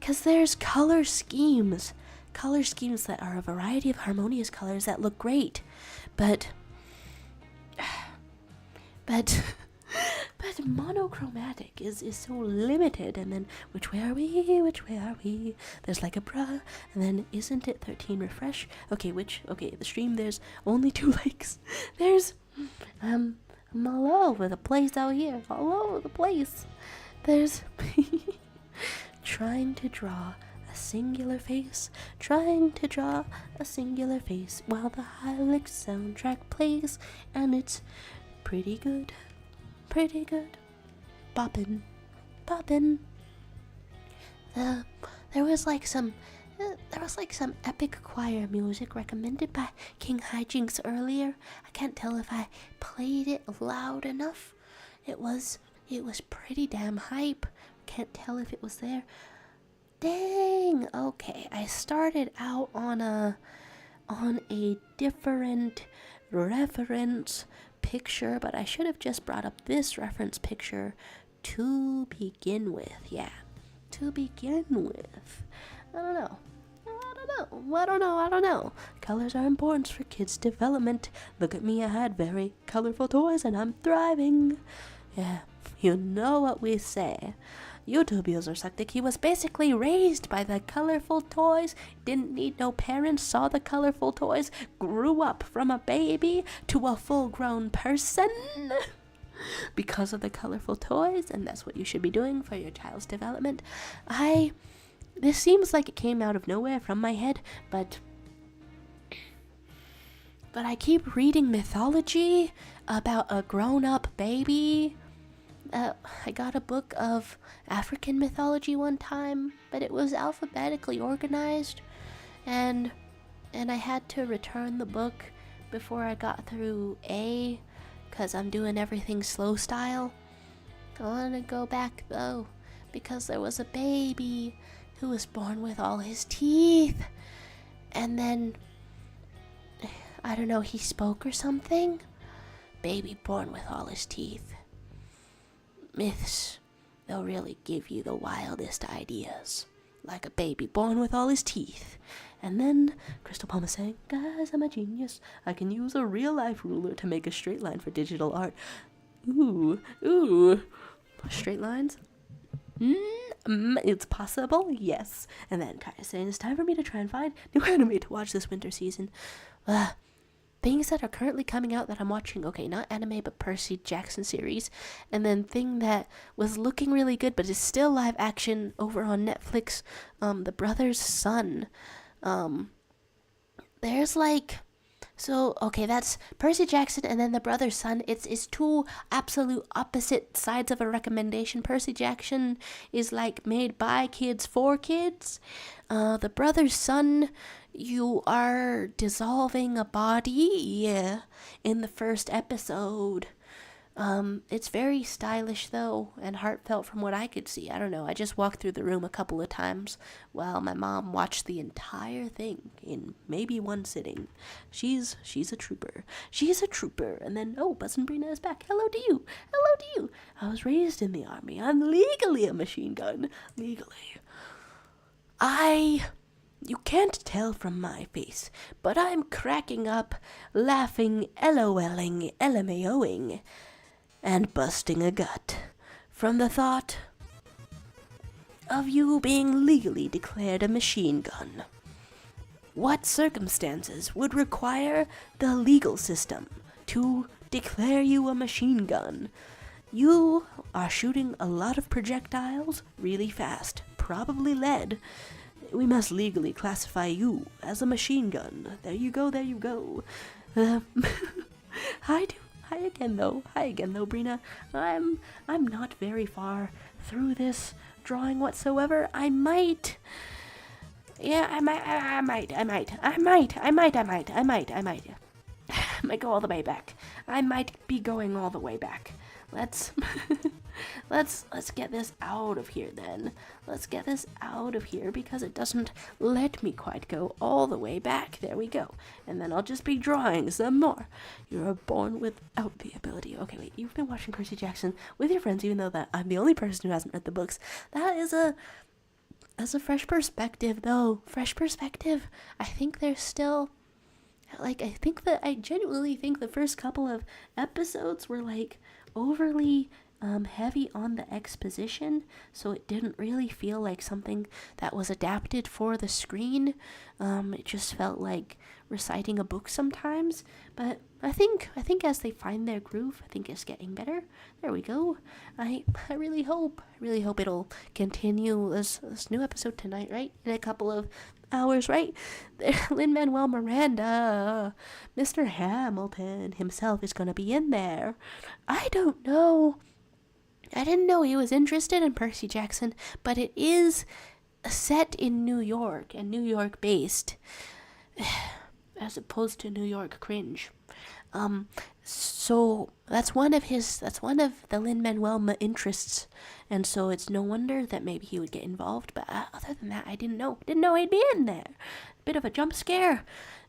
Because there's color schemes that are a variety of harmonious colors that look great, but monochromatic is so limited. And then which way are we? There's like a bruh, and then isn't it 13 refresh? Okay, the stream, there's only 2 likes. There's I'm all over the place out here, all over the place. There's trying to draw a singular face while the Hilux soundtrack plays, and it's pretty good. Boppin'. There was like some epic choir music recommended by King Hijinks earlier. I can't tell if I played it loud enough. It was pretty damn hype. Can't tell if it was there. Dang. Okay, I started out on a different reference picture, but I should have just brought up this reference picture to begin with. I don't know. Colors are important for kids' development. Look at me, I had very colorful toys and I'm thriving. Yeah, you know what we say. YouTube user Suctic, he was basically raised by the colorful toys, didn't need no parents, saw the colorful toys, grew up from a baby to a full-grown person because of the colorful toys, and that's what you should be doing for your child's development. This seems like it came out of nowhere from my head, but I keep reading mythology about a grown-up baby I got a book of African mythology one time, but it was alphabetically organized, and I had to return the book before I got through A, because I'm doing everything slow style. I want to go back though, because there was a baby who was born with all his teeth, and then, I don't know, he spoke or something? Baby born with all his teeth. Myths, they'll really give you the wildest ideas. Like a baby born with all his teeth. And then Crystal Palm is saying, guys, I'm a genius. I can use a real life ruler to make a straight line for digital art. Ooh. Straight lines? It's possible, yes. And then Kai is saying, it's time for me to try and find new anime to watch this winter season. Things that are currently coming out that I'm watching. Okay, not anime, but Percy Jackson series. And then thing that was looking really good, but is still live action over on Netflix, The Brother's Son. There's like... So, okay, that's Percy Jackson and then The Brother's Son. It's two absolute opposite sides of a recommendation. Percy Jackson is like made by kids for kids. The Brother's Son, you are dissolving a body in the first episode. It's very stylish though, and heartfelt from what I could see. I don't know, I just walked through the room a couple of times while my mom watched the entire thing in maybe one sitting. She's a trooper. She's a trooper. And then, oh, Buzz and Brina is back. Hello to you. Hello to you. I was raised in the army. I'm legally a machine gun. Legally. You can't tell from my face, but I'm cracking up, laughing, LOLing, LMAOing, and busting a gut from the thought of you being legally declared a machine gun. What circumstances would require the legal system to declare you a machine gun? You are shooting a lot of projectiles really fast, probably lead. We must legally classify you as a machine gun. There you go, there you go. Hi again though, Brina. I'm not very far through this drawing whatsoever. I might go all the way back. I might be going all the way back. Let's get this out of here then. Let's get this out of here because it doesn't let me quite go all the way back. There we go. And then I'll just be drawing some more. You're born without the ability. Okay, wait. You've been watching Percy Jackson with your friends, even though that I'm the only person who hasn't read the books. That's a fresh perspective, though. Fresh perspective. I think there's still... I genuinely think the first couple of episodes were, overly heavy on the exposition, so it didn't really feel like something that was adapted for the screen. It just felt like reciting a book sometimes, but I think as they find their groove, I think it's getting better. There we go. I really hope it'll continue this new episode tonight, right? In a couple of hours, right? Lin-Manuel Miranda, Mr. Hamilton himself is gonna be in there. I don't know. I didn't know he was interested in Percy Jackson, but it is set in New York and New York based, as opposed to New York cringe. So that's one of the Lin-Manuel interests, and so it's no wonder that maybe he would get involved. But other than that, I didn't know he'd be in there. Bit of a jump scare.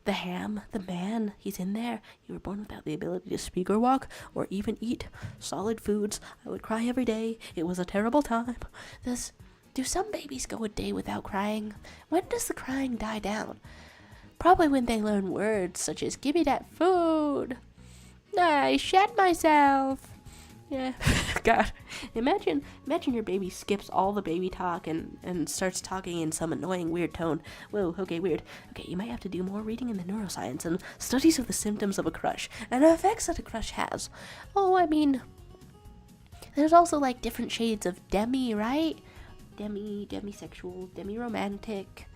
The man, he's in there. You were born without the ability to speak or walk or even eat solid foods. I would cry every day. It was a terrible time. Do some babies go a day without crying? When does the crying die down? Probably when they learn words such as "give me that food," "I shat myself." Yeah. God. Imagine your baby skips all the baby talk and starts talking in some annoying weird tone. Whoa, okay, weird. Okay, you might have to do more reading in the neuroscience and studies of the symptoms of a crush and the effects that a crush has. Oh, I mean, there's also different shades of demi, right? Demisexual, demi-romantic,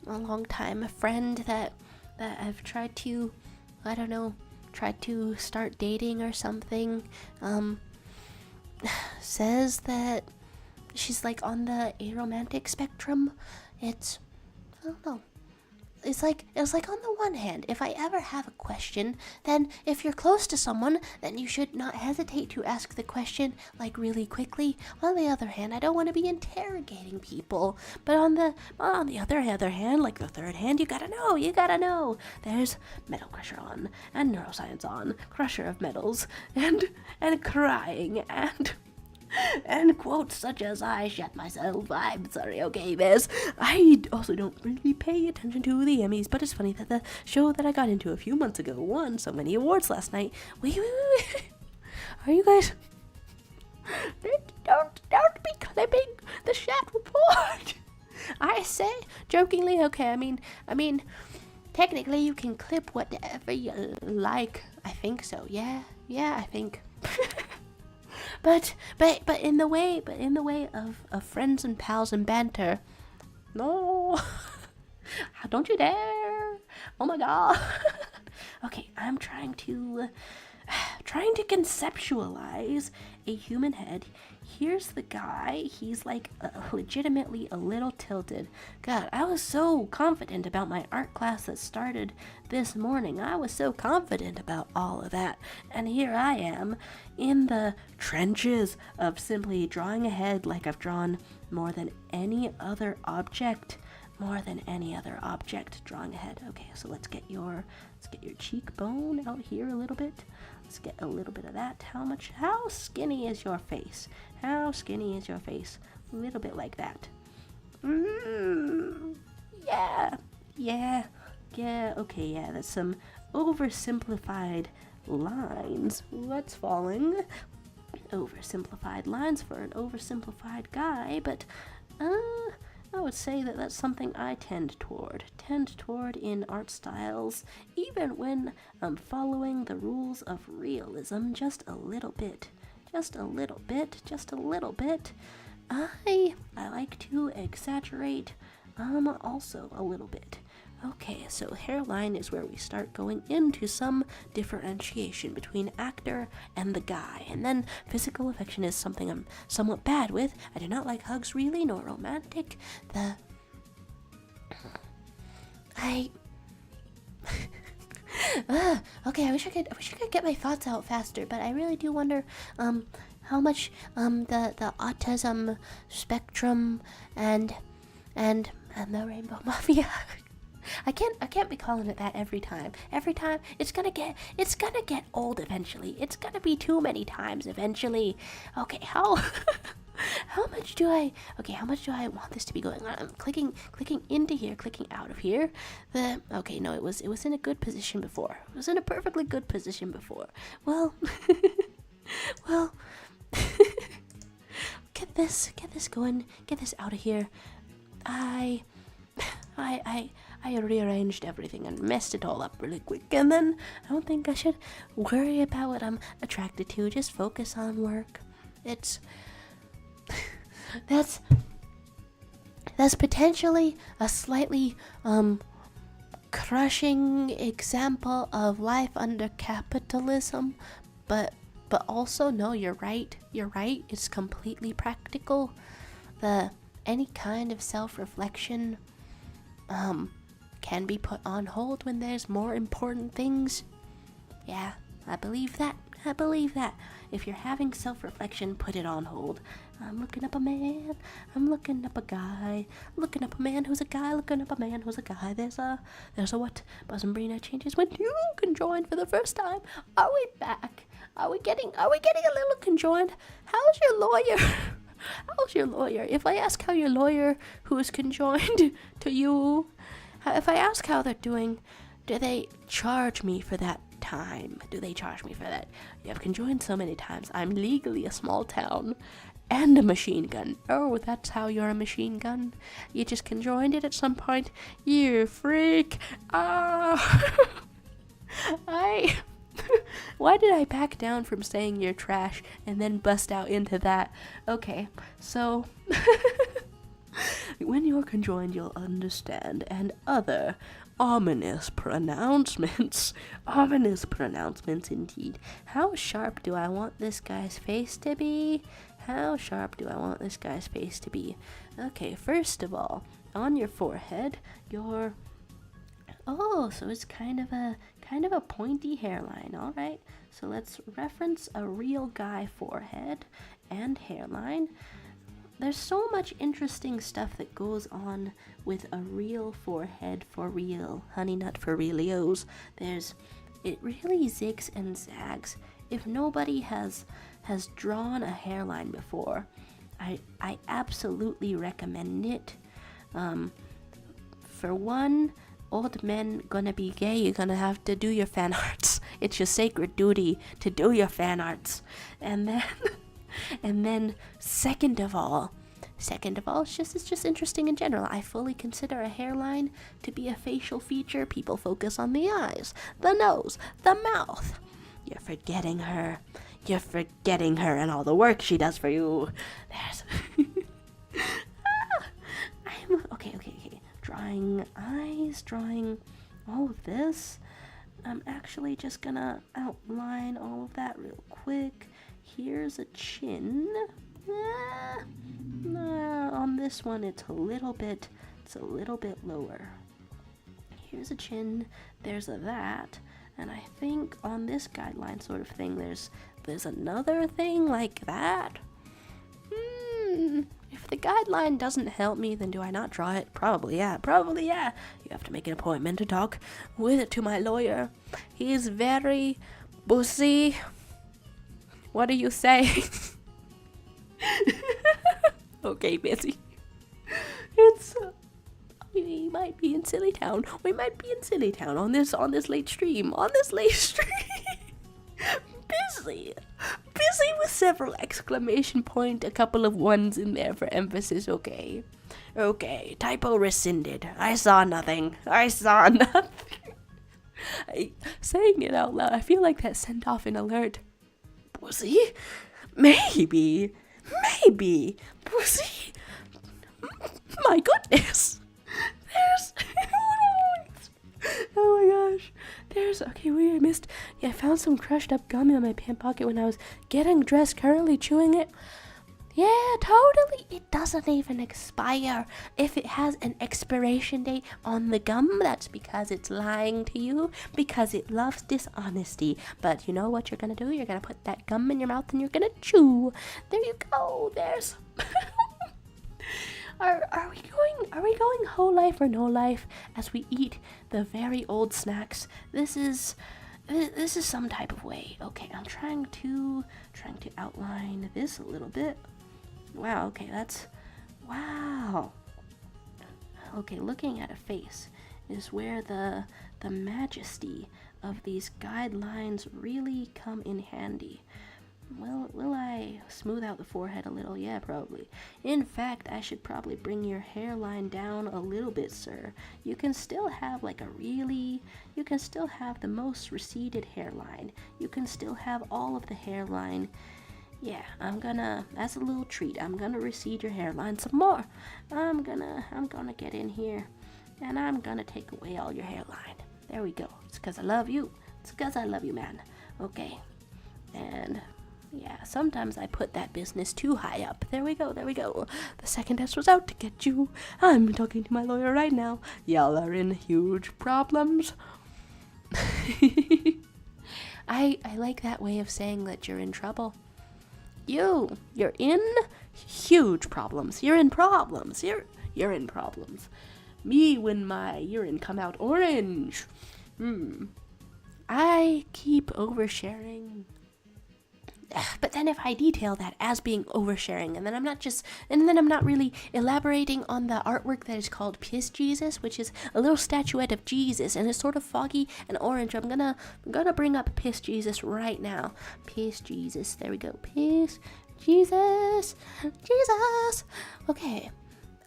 a long time friend that that I've tried to, I don't know, tried to start dating or something, says that she's like on the aromantic spectrum. It's, I don't know. It's like on the one hand, if I ever have a question, then if you're close to someone, then you should not hesitate to ask the question like really quickly. On the other hand, I don't want to be interrogating people. But on the other hand, like the third hand, you gotta know. There's Metal Crusher on, and Neuroscience on, Crusher of Metals, and crying, and quotes such as "I shut myself, I'm sorry, okay, this." I also don't really pay attention to the Emmys, but it's funny that the show that I got into a few months ago won so many awards last night. Wait. Are you guys... Don't be clipping the chat report. I say, jokingly, okay, I mean, technically you can clip whatever you like. I think so, yeah, I think... But in the way of friends and pals and banter, no, don't you dare! Oh my god. Okay, I'm trying to conceptualize a human head. Here's the guy. He's like legitimately a little tilted. God, I was so confident about my art class that started this morning. I was so confident about all of that. And here I am in the trenches of simply drawing a head like I've drawn more than any other object. Drawing a head. Okay, so let's get your cheekbone out here a little bit. Let's get a little bit of that. How skinny is your face? A little bit like that. Yeah, okay, yeah, that's some oversimplified lines. That's falling. Oversimplified lines for an oversimplified guy, but, I would say that that's something I tend toward in art styles, even when I'm following the rules of realism just a little bit. I like to exaggerate, also a little bit. Okay, so hairline is where we start going into some differentiation between actor and the guy. And then physical affection is something I'm somewhat bad with. I do not like hugs really, nor romantic. Okay, I wish I could get my thoughts out faster, but I really do wonder, how much, the autism spectrum and the Rainbow Mafia. I can't be calling it that every time. It's gonna get old eventually. It's gonna be too many times eventually. Okay, how much do I want this to be going on? I'm clicking into here, clicking out of here. Okay, no, it was in a good position before. It was in a perfectly good position before. Well, get this going, get this out of here. I rearranged everything and messed it all up really quick, and then I don't think I should worry about what I'm attracted to. Just focus on work. That's potentially a slightly crushing example of life under capitalism, but also no, you're right. It's completely practical. Any kind of self-reflection can be put on hold when there's more important things. Yeah, I believe that. If you're having self-reflection, put it on hold. I'm looking up a man. I'm looking up a guy. Looking up a man who's a guy. Looking up a man who's a guy. There's a what? Buzzin' changes when you conjoined for the first time. Are we back? Are we getting a little conjoined? How's your lawyer? If I ask how your lawyer who is conjoined to you, if I ask how they're doing, do they charge me for that time? You have conjoined so many times. I'm legally a small town and a machine gun. Oh, that's how you're a machine gun? You just conjoined it at some point? You freak. Why did I back down from saying you're trash and then bust out into that? Okay, so when you're conjoined, you'll understand, and other Ominous pronouncements. Ominous pronouncements indeed. How sharp do I want this guy's face to be? How sharp do I want this guy's face to be? Okay, first of all, on your forehead, your... Oh, so it's kind of a pointy hairline. All right. So let's reference a real guy forehead and hairline. There's so much interesting stuff that goes on with a real forehead for real, honey nut for realios. It really zigs and zags. If nobody has drawn a hairline before, I absolutely recommend it. For one, old men gonna be gay, you're gonna have to do your fan arts. It's your sacred duty to do your fan arts. And then second of all, it's just interesting in general. I fully consider a hairline to be a facial feature. People focus on the eyes, the nose, the mouth. You're forgetting her and all the work she does for you. There's okay. Drawing eyes, drawing all of this. I'm actually just gonna outline all of that real quick. Here's a chin. On this one, it's a little bit lower. Here's a chin. There's a that, and I think on this guideline sort of thing, there's another thing like that. If the guideline doesn't help me, then do I not draw it? Probably yeah. You have to make an appointment to talk to my lawyer. He's very bussy. What do you say? Okay, busy. We might be in Silly Town. On this late stream. Busy with several exclamation point, a couple of ones in there for emphasis, okay. Typo rescinded. I saw nothing. Saying it out loud, I feel like that sent off an alert. Pussy? Maybe. Pussy? My goodness. Oh my gosh. I found some crushed up gum in my pant pocket when I was getting dressed, currently chewing it. Yeah, totally. It doesn't even expire. If it has an expiration date on the gum, that's because it's lying to you, because it loves dishonesty. But you know what you're gonna do? You're gonna put that gum in your mouth and you're gonna chew. There you go. There's... Are we going whole life or no life as we eat the very old snacks? This is some type of way. Okay, I'm trying to outline this a little bit. Wow, okay, wow. Okay, looking at a face is where the majesty of these guidelines really come in handy. Well, will I smooth out the forehead a little? Yeah, probably. In fact, I should probably bring your hairline down a little bit, sir. You can still have you can still have the most receded hairline. You can still have all of the hairline. Yeah, as a little treat, I'm gonna recede your hairline some more. I'm gonna get in here, and I'm gonna take away all your hairline. There we go. It's 'cause I love you. Man. Okay. And... yeah, sometimes I put that business too high up. There we go. The second S was out to get you. I'm talking to my lawyer right now. Y'all are in huge problems. I like that way of saying that you're in trouble. You're in huge problems. You're in problems. You're in problems. Me when my urine come out orange. I keep oversharing. But then if I detail that as being oversharing, and then I'm not really elaborating on the artwork that is called Piss Jesus, which is a little statuette of Jesus, and it's sort of foggy and orange. I'm gonna bring up Piss Jesus right now. Piss Jesus, there we go. Piss Jesus. Okay.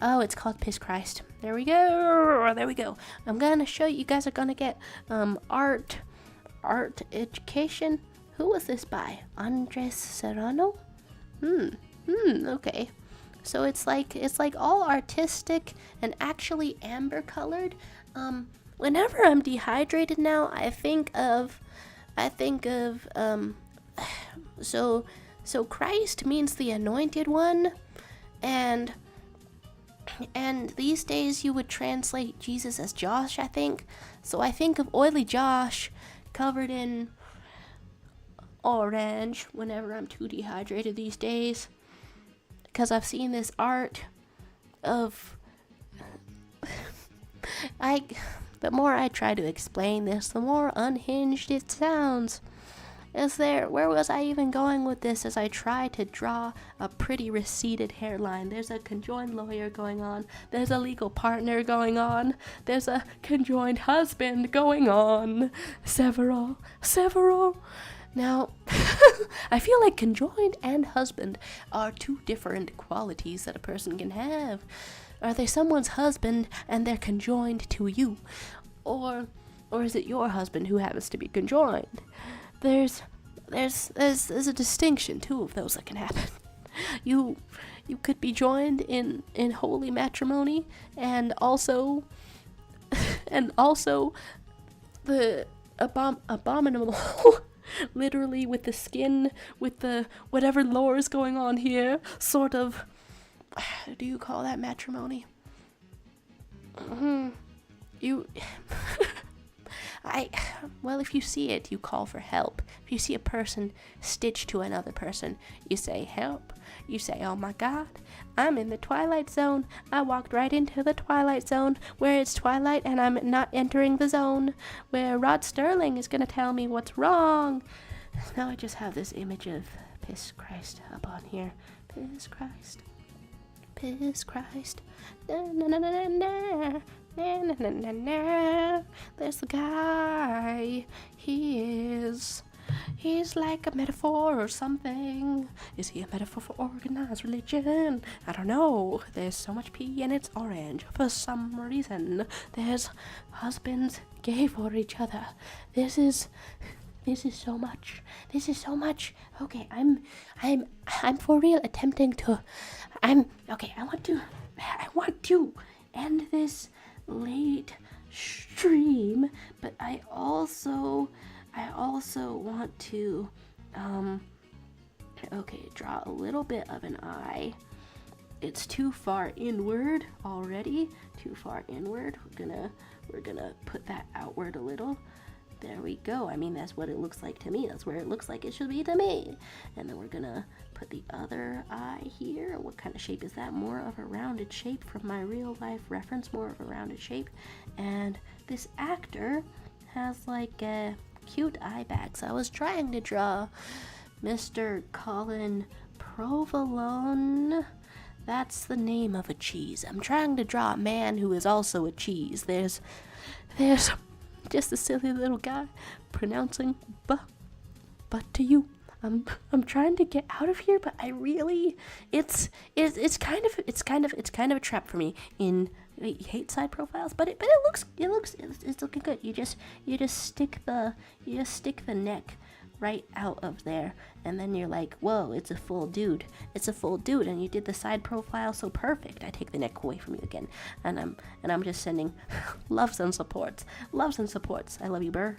Oh, it's called Piss Christ. There we go. I'm gonna show you guys are gonna get art education. Who was this by? Andres Serrano? Okay. So it's like all artistic and actually amber colored. whenever I'm dehydrated now, I think of so Christ means the anointed one, and these days you would translate Jesus as Josh, I think. So I think of oily Josh covered in orange whenever I'm too dehydrated these days, because I've seen this art of the more I try to explain this, the more unhinged it sounds. Where was I even going with this as I try to draw a pretty receded hairline? There's a conjoined lawyer going on. There's a legal partner going on. There's a conjoined husband going on. Several. Now, I feel like conjoined and husband are two different qualities that a person can have. Are they someone's husband and they're conjoined to you? Or is it your husband who happens to be conjoined? There's a distinction, two of those that can happen. You could be joined in holy matrimony, and also the abominable literally with the skin, with the whatever lore is going on here, sort of. Do you call that matrimony? Well, if you see it, you call for help. If you see a person stitched to another person, you say help. You say, oh my God, I'm in the Twilight Zone. I walked right into the Twilight Zone where it's twilight and I'm not entering the zone where Rod Sterling is going to tell me what's wrong. Now I just have this image of Piss Christ up on here. Piss Christ. Piss Christ. Na na na na na na. Na, na, na, na, na. There's the guy. He's like a metaphor or something. Is he a metaphor for organized religion? I don't know. There's so much pee and it's orange for some reason. There's husbands gay for each other. This is so much. This is so much. Okay, I'm for real attempting to. I want to end this late stream, but I also want to draw a little bit of an eye. It's too far inward already. Too far inward. We're gonna put that outward a little. There we go. I mean, that's what it looks like to me. That's where it looks like it should be to me. And then we're gonna put the other eye here. What kind of shape is that? More of a rounded shape from my real life reference. More of a rounded shape. And this actor has like a cute eye bag. So I was trying to draw Mr. Colin Provolone. That's the name of a cheese. I'm trying to draw a man who is also a cheese. There's just a silly little guy pronouncing but to you. I'm trying to get out of here, but I really it's kind of a trap for me in hate side profiles, but it's looking good. You just stick the neck right out of there, and then you're like, whoa, it's a full dude, and you did the side profile so perfect. I take the neck away from you again, and I'm just sending loves and supports. I love you, Burr.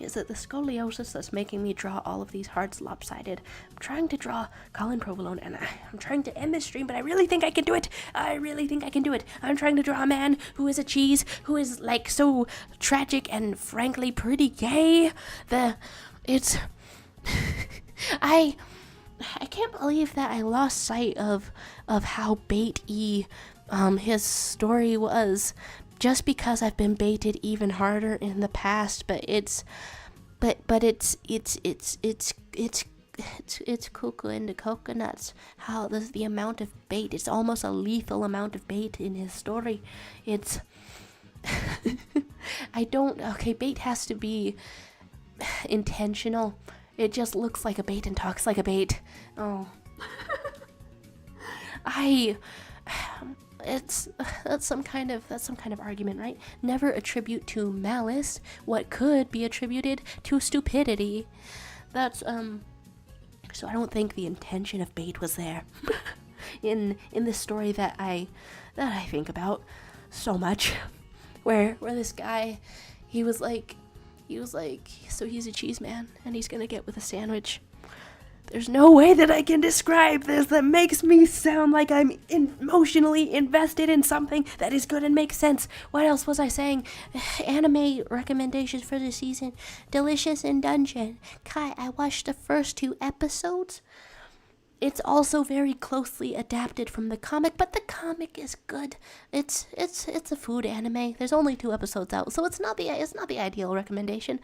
Is it the scoliosis that's making me draw all of these hearts lopsided? I'm trying to draw Colin Provolone, and I'm trying to end this stream, but I really think I can do it. I'm trying to draw a man who is a cheese, who is like so tragic and frankly pretty gay. I can't believe that I lost sight of how bait-y his story was, just because I've been baited even harder in the past. But it's cuckoo into coconuts. How the amount of bait, it's almost a lethal amount of bait in his story. It's bait has to be intentional. It just looks like a bait and talks like a bait. Oh. That's some kind of argument, right? Never attribute to malice what could be attributed to stupidity. That's so I don't think the intention of bait was there in the story that I think about. so much. Where this guy, he was like, so he's a cheese man, and he's gonna get with a sandwich. There's no way that I can describe this that makes me sound like I'm emotionally invested in something that is good and makes sense. What else was I saying? Anime recommendations for the season. Delicious in Dungeon. Kai, I watched the first 2 episodes. It's also very closely adapted from the comic, but the comic is good. It's a food anime. There's only 2 episodes out, so it's not the ideal recommendation.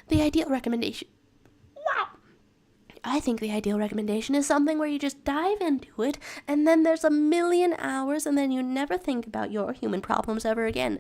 The ideal recommendation. Wow. I think the ideal recommendation is something where you just dive into it, and then there's a million hours, and then you never think about your human problems ever again.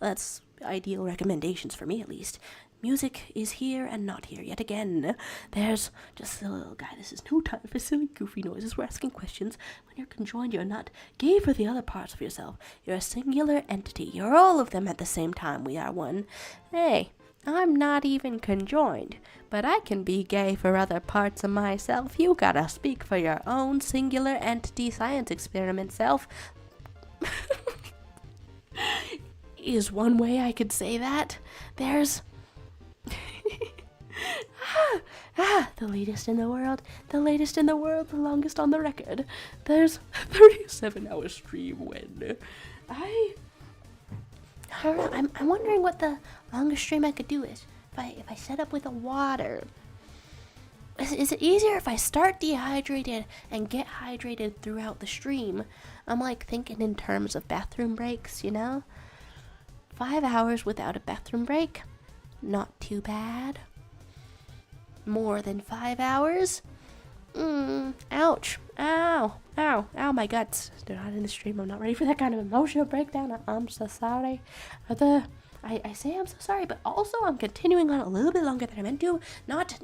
That's ideal recommendations for me, at least. Music is here and not here yet again. There's just a little guy. This is no time for silly, goofy noises. We're asking questions. When you're conjoined, you're not gay for the other parts of yourself. You're a singular entity. You're all of them at the same time. We are one. Hey, I'm not even conjoined, but I can be gay for other parts of myself. You gotta speak for your own singular entity science experiment self. Is one way I could say that. There's... the latest in the world, the longest on the record. There's a 37-hour stream when I'm wondering what the longest stream I could do is. If I set up with a water. Is it easier if I start dehydrated and get hydrated throughout the stream? I'm like thinking in terms of bathroom breaks, 5 hours without a bathroom break. Not too bad. More than 5 hours? Ouch. Ow, my guts. They're not in the stream. I'm not ready for that kind of emotional breakdown. I'm so sorry. I say I'm so sorry, but also I'm continuing on a little bit longer than I meant to. Not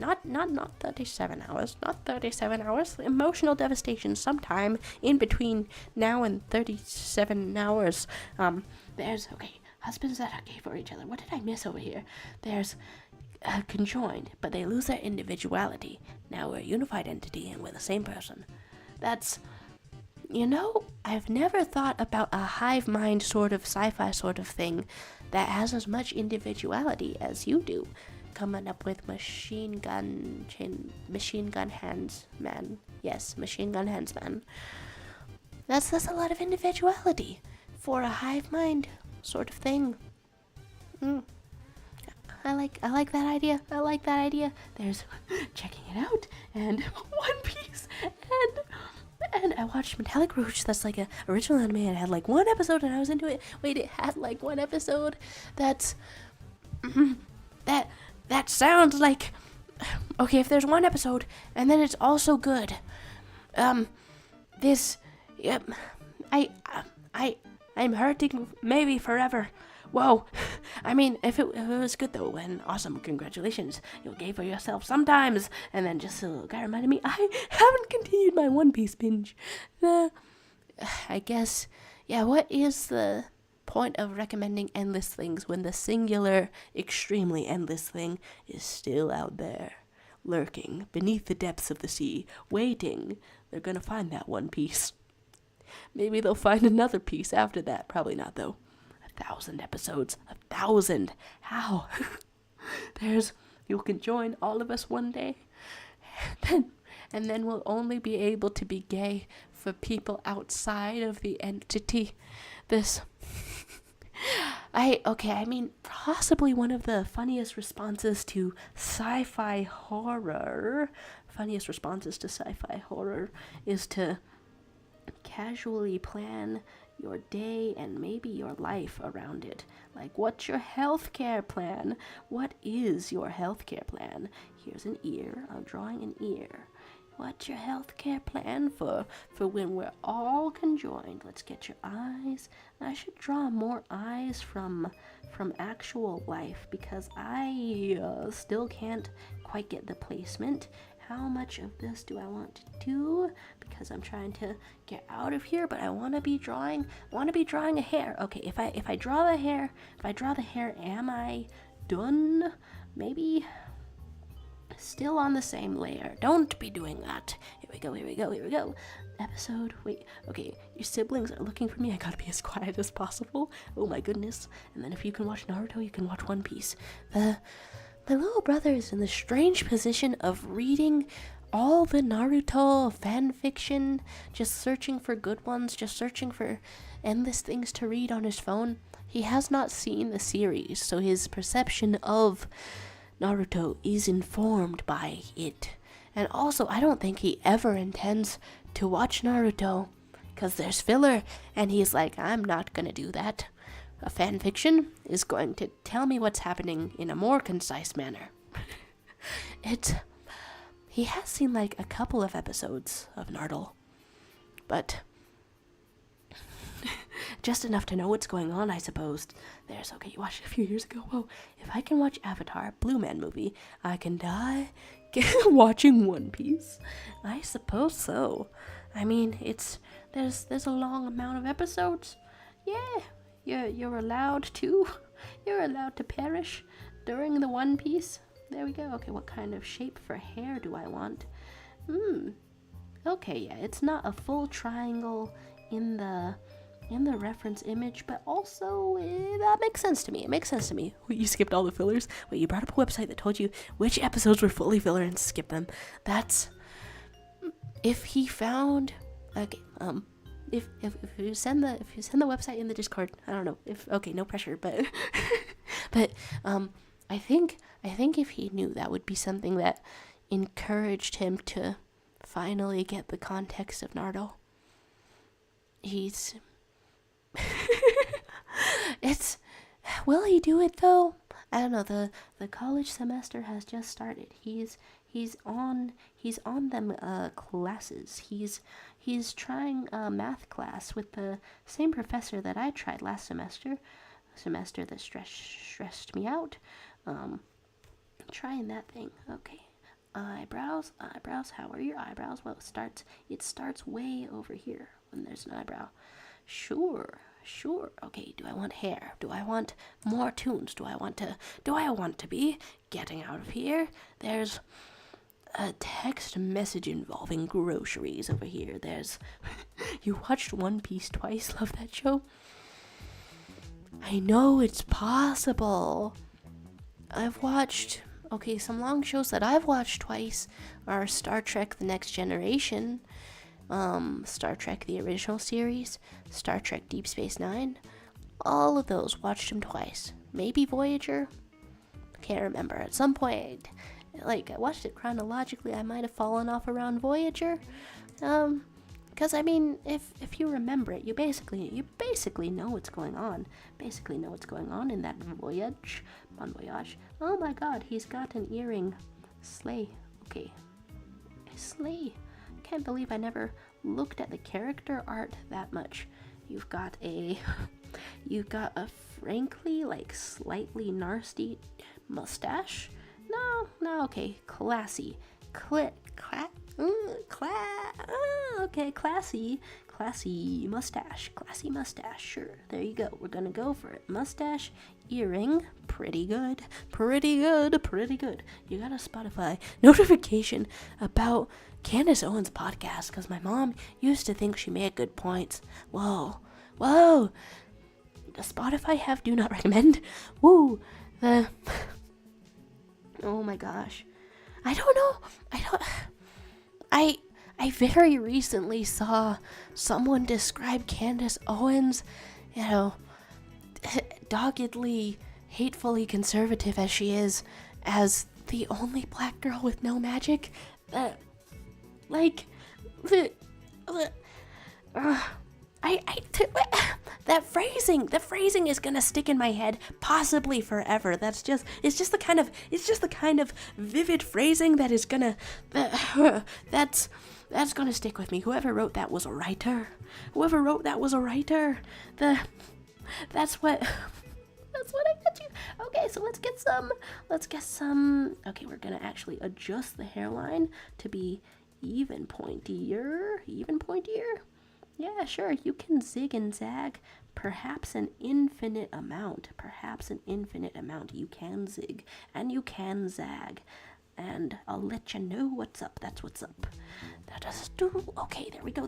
37 hours. Not 37 hours. Emotional devastation sometime in between now and 37 hours. Okay, husbands that are gay for each other. What did I miss over here? There's conjoined, but they lose their individuality. Now we're a unified entity and we're the same person. That's, I've never thought about a hive mind sort of sci-fi sort of thing that has as much individuality as you do. Coming up with machine gun hands man. Yes, machine gun hands man. That's a lot of individuality for a hive mind sort of thing. I like that idea. There's checking it out and One Piece and I watched Metallic Rouge. That's like a original anime. It had like 1 episode and I was into it. Wait, it had like 1 episode. That's that sounds like okay. If there's 1 episode and then it's also good. I'm hurting maybe forever. Whoa. I mean, if it was good though, then awesome, congratulations. You're gay for yourself sometimes. And then just a little guy reminded me, I haven't continued my One Piece binge. I guess, what is the point of recommending endless things when the singular, extremely endless thing is still out there, lurking beneath the depths of the sea, waiting? They're gonna find that One Piece. Maybe they'll find another piece after that. Probably not, though. 1,000 episodes. 1,000. How? You can join all of us one day. And then we'll only be able to be gay for people outside of the entity. Possibly one of the funniest responses to sci-fi horror is to casually plan your day and maybe your life around it. Like, what's your healthcare plan? What is your healthcare plan? Here's an ear. I'm drawing an ear. What's your healthcare plan for when we're all conjoined? Let's get your eyes. I should draw more eyes from actual life because I still can't quite get the placement. How much of this do I want to do? Because I'm trying to get out of here, but I want to be drawing a hair. Okay, if I draw the hair, am I done? Maybe Still on the same layer. Don't be doing that. Here we go, here we go, here we go. Episode, wait, okay, your siblings are looking for me. I gotta be as quiet as possible. Oh my goodness. And then if you can watch Naruto, you can watch One Piece. My little brother is in the strange position of reading all the Naruto fan fiction, just searching for good ones, just searching for endless things to read on his phone. He has not seen the series, so his perception of Naruto is informed by it. And also, I don't think he ever intends to watch Naruto, because there's filler, and he's like, I'm not gonna do that. A fanfiction is going to tell me what's happening in a more concise manner. He has seen like a couple of episodes of Naruto, but just enough to know what's going on, I suppose. Okay, you watched it a few years ago. Whoa, if I can watch Avatar, Blue Man movie, I can die watching One Piece. I suppose so. I mean, there's a long amount of episodes. Yeah, you're allowed to perish during the One Piece. There we go. Okay, what kind of shape for hair do I want? Okay, yeah, it's not a full triangle in the reference image, but also that makes sense to me. It makes sense to me. Wait, you skipped all the fillers? Wait, you brought up a website that told you which episodes were fully filler and skip them. That's if he found okay. If you send the website in the Discord, I don't know if okay, no pressure, but I think if he knew, that would be something that encouraged him to finally get the context of Naruto. Will he do it though? I don't know. The college semester has just started. He's on them classes. He's trying a math class with the same professor that I tried last semester. A semester that stressed me out. Trying that thing. Okay. Eyebrows. How are your eyebrows? Well, it starts way over here when there's an eyebrow. Sure. Okay, do I want hair? Do I want more tunes? Do I want to be getting out of here? There's a text message involving groceries over here. You watched One Piece twice. Love that show. I know it's possible. Some long shows that I've watched twice are Star Trek The Next Generation, Star Trek The Original Series, Star Trek Deep Space Nine. All of those, watched them twice. Maybe Voyager? Can't remember. At some point, I watched it chronologically, I might have fallen off around Voyager. Because, I mean, if you remember it, you basically know what's going on. Basically know what's going on in that voyage. Bon voyage. Oh my god, he's got an earring. Slay. Okay. Slay. Can't believe I never looked at the character art that much. You've got a frankly, slightly nasty mustache. No, okay. Classy. Classy mustache, sure, there you go, we're gonna go for it. Mustache, earring, pretty good. You got a Spotify notification about Candace Owens' podcast, because my mom used to think she made good points. Whoa, does Spotify have do not recommend? Woo, oh my gosh, I don't know, I very recently saw someone describe Candace Owens, doggedly, hatefully conservative as she is, as the only black girl with no magic. That phrasing is gonna stick in my head possibly forever. It's just the kind of vivid phrasing that is gonna, that's gonna stick with me. Whoever wrote that was a writer. That's what I got you. Okay, so let's get some, okay, we're gonna actually adjust the hairline to be even pointier. Yeah, sure, you can zig and zag, perhaps an infinite amount. You can zig and you can zag. and I'll let you know what's up. That's what's up. That does do. Okay, there we go.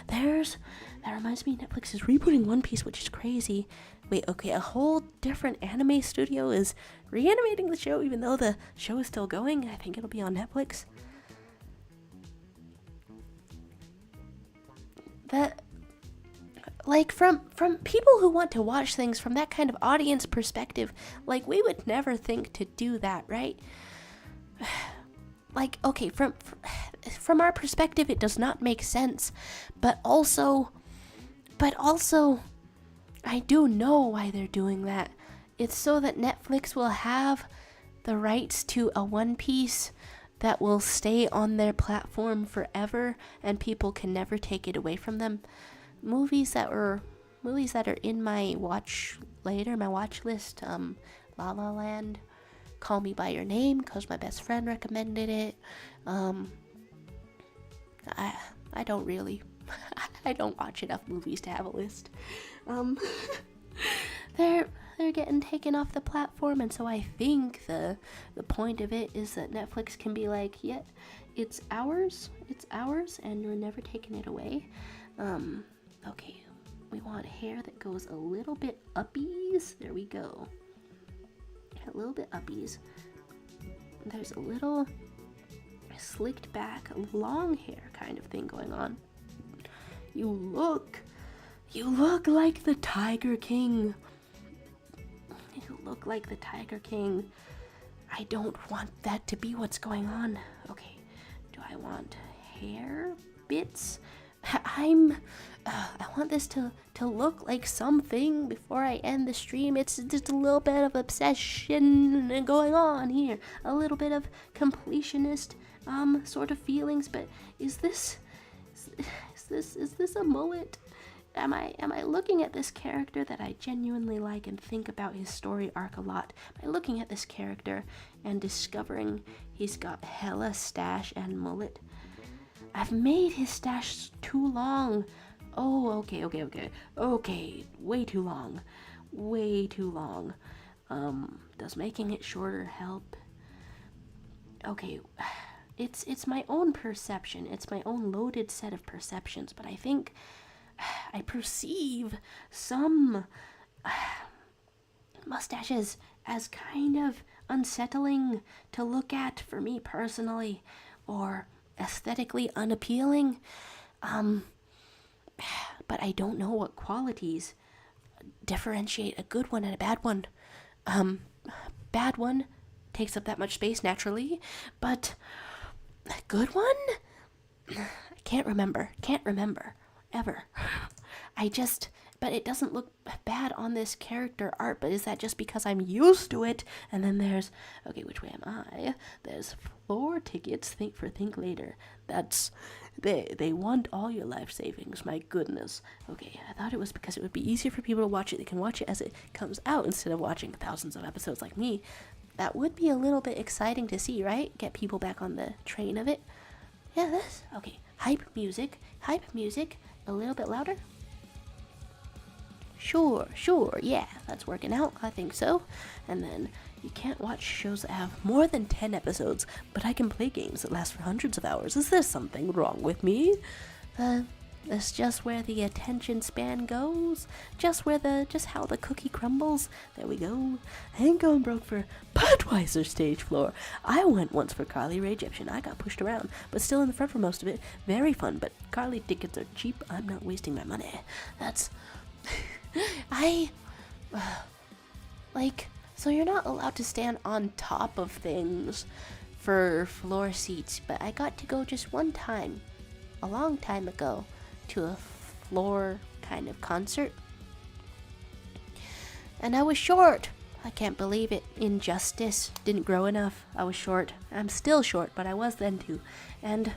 That reminds me, Netflix is rebooting One Piece, which is crazy. Wait, okay, a whole different anime studio is reanimating the show, even though the show is still going. I think it'll be on Netflix. That, like, from people who want to watch things from that kind of audience perspective, like, we would never think to do that, right? Like, okay, from our perspective, it does not make sense, but also, I do know why they're doing that. It's so that Netflix will have the rights to a One Piece that will stay on their platform forever, and people can never take it away from them. Movies that are in my watch list, La La Land, Call Me By Your Name, because my best friend recommended it. I don't really, I don't watch enough movies to have a list. They're getting taken off the platform, and so I think the point of it is that Netflix can be like, yeah, it's ours, and you're never taking it away. Okay, we want hair that goes a little bit uppies. There we go. A little bit uppies. There's a little slicked back, long hair kind of thing going on. You look like the Tiger King. You look like the Tiger King. I don't want that to be what's going on. Okay, do I want hair bits? I want this to look like something before I end the stream. It's just a little bit of obsession going on here. A little bit of completionist sort of feelings, but is this a mullet? Am I looking at this character that I genuinely like and think about his story arc a lot? Am I looking at this character and discovering he's got hella stash and mullet? I've made his stash too long. Oh, okay. Way too long. Does making it shorter help? Okay, it's my own perception. It's my own loaded set of perceptions, but I think I perceive some mustaches as kind of unsettling to look at for me personally, or aesthetically unappealing. But I don't know what qualities differentiate a good one and a bad one. Bad one takes up that much space naturally, but a good one? I can't remember ever. But it doesn't look bad on this character art, but is that just because I'm used to it? And then there's, okay, which way am I? There's floor tickets, think later. That's, they want all your life savings, my goodness. Okay, I thought it was because it would be easier for people to watch it. They can watch it as it comes out instead of watching thousands of episodes like me. That would be a little bit exciting to see, right? Get people back on the train of it. Yeah, this, okay, hype music, a little bit louder. Sure, yeah, that's working out, I think so. And then, you can't watch shows that have more than 10 episodes, but I can play games that last for hundreds of hours. Is there something wrong with me? That's just where the attention span goes. Just how the cookie crumbles. There we go. I ain't going broke for Budweiser stage floor. I went once for Carly Rae Jepsen. I got pushed around, but still in the front for most of it. Very fun, but Carly tickets are cheap. I'm not wasting my money. That's... so you're not allowed to stand on top of things for floor seats, but I got to go just one time, a long time ago, to a floor kind of concert. And I was short. I can't believe it. Injustice. Didn't grow enough. I was short. I'm still short, but I was then too. And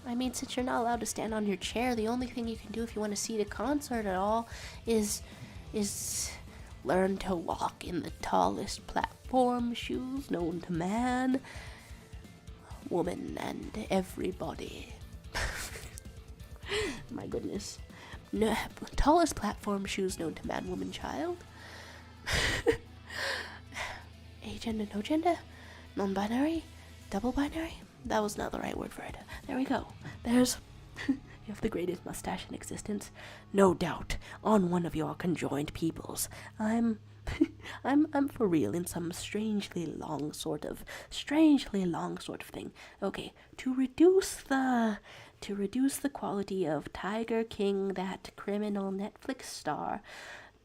I mean, since you're not allowed to stand on your chair, the only thing you can do if you want to see the concert at all is learn to walk in the tallest platform shoes known to man, woman, and everybody. My goodness. No, tallest platform shoes known to man, woman, child. gender, no gender, non-binary, double binary. That was not the right word for it. There we go. There's you have the greatest mustache in existence, no doubt, on one of your conjoined peoples. I'm I'm for real in some strangely long sort of thing. Okay, to reduce the quality of Tiger King, that criminal Netflix star,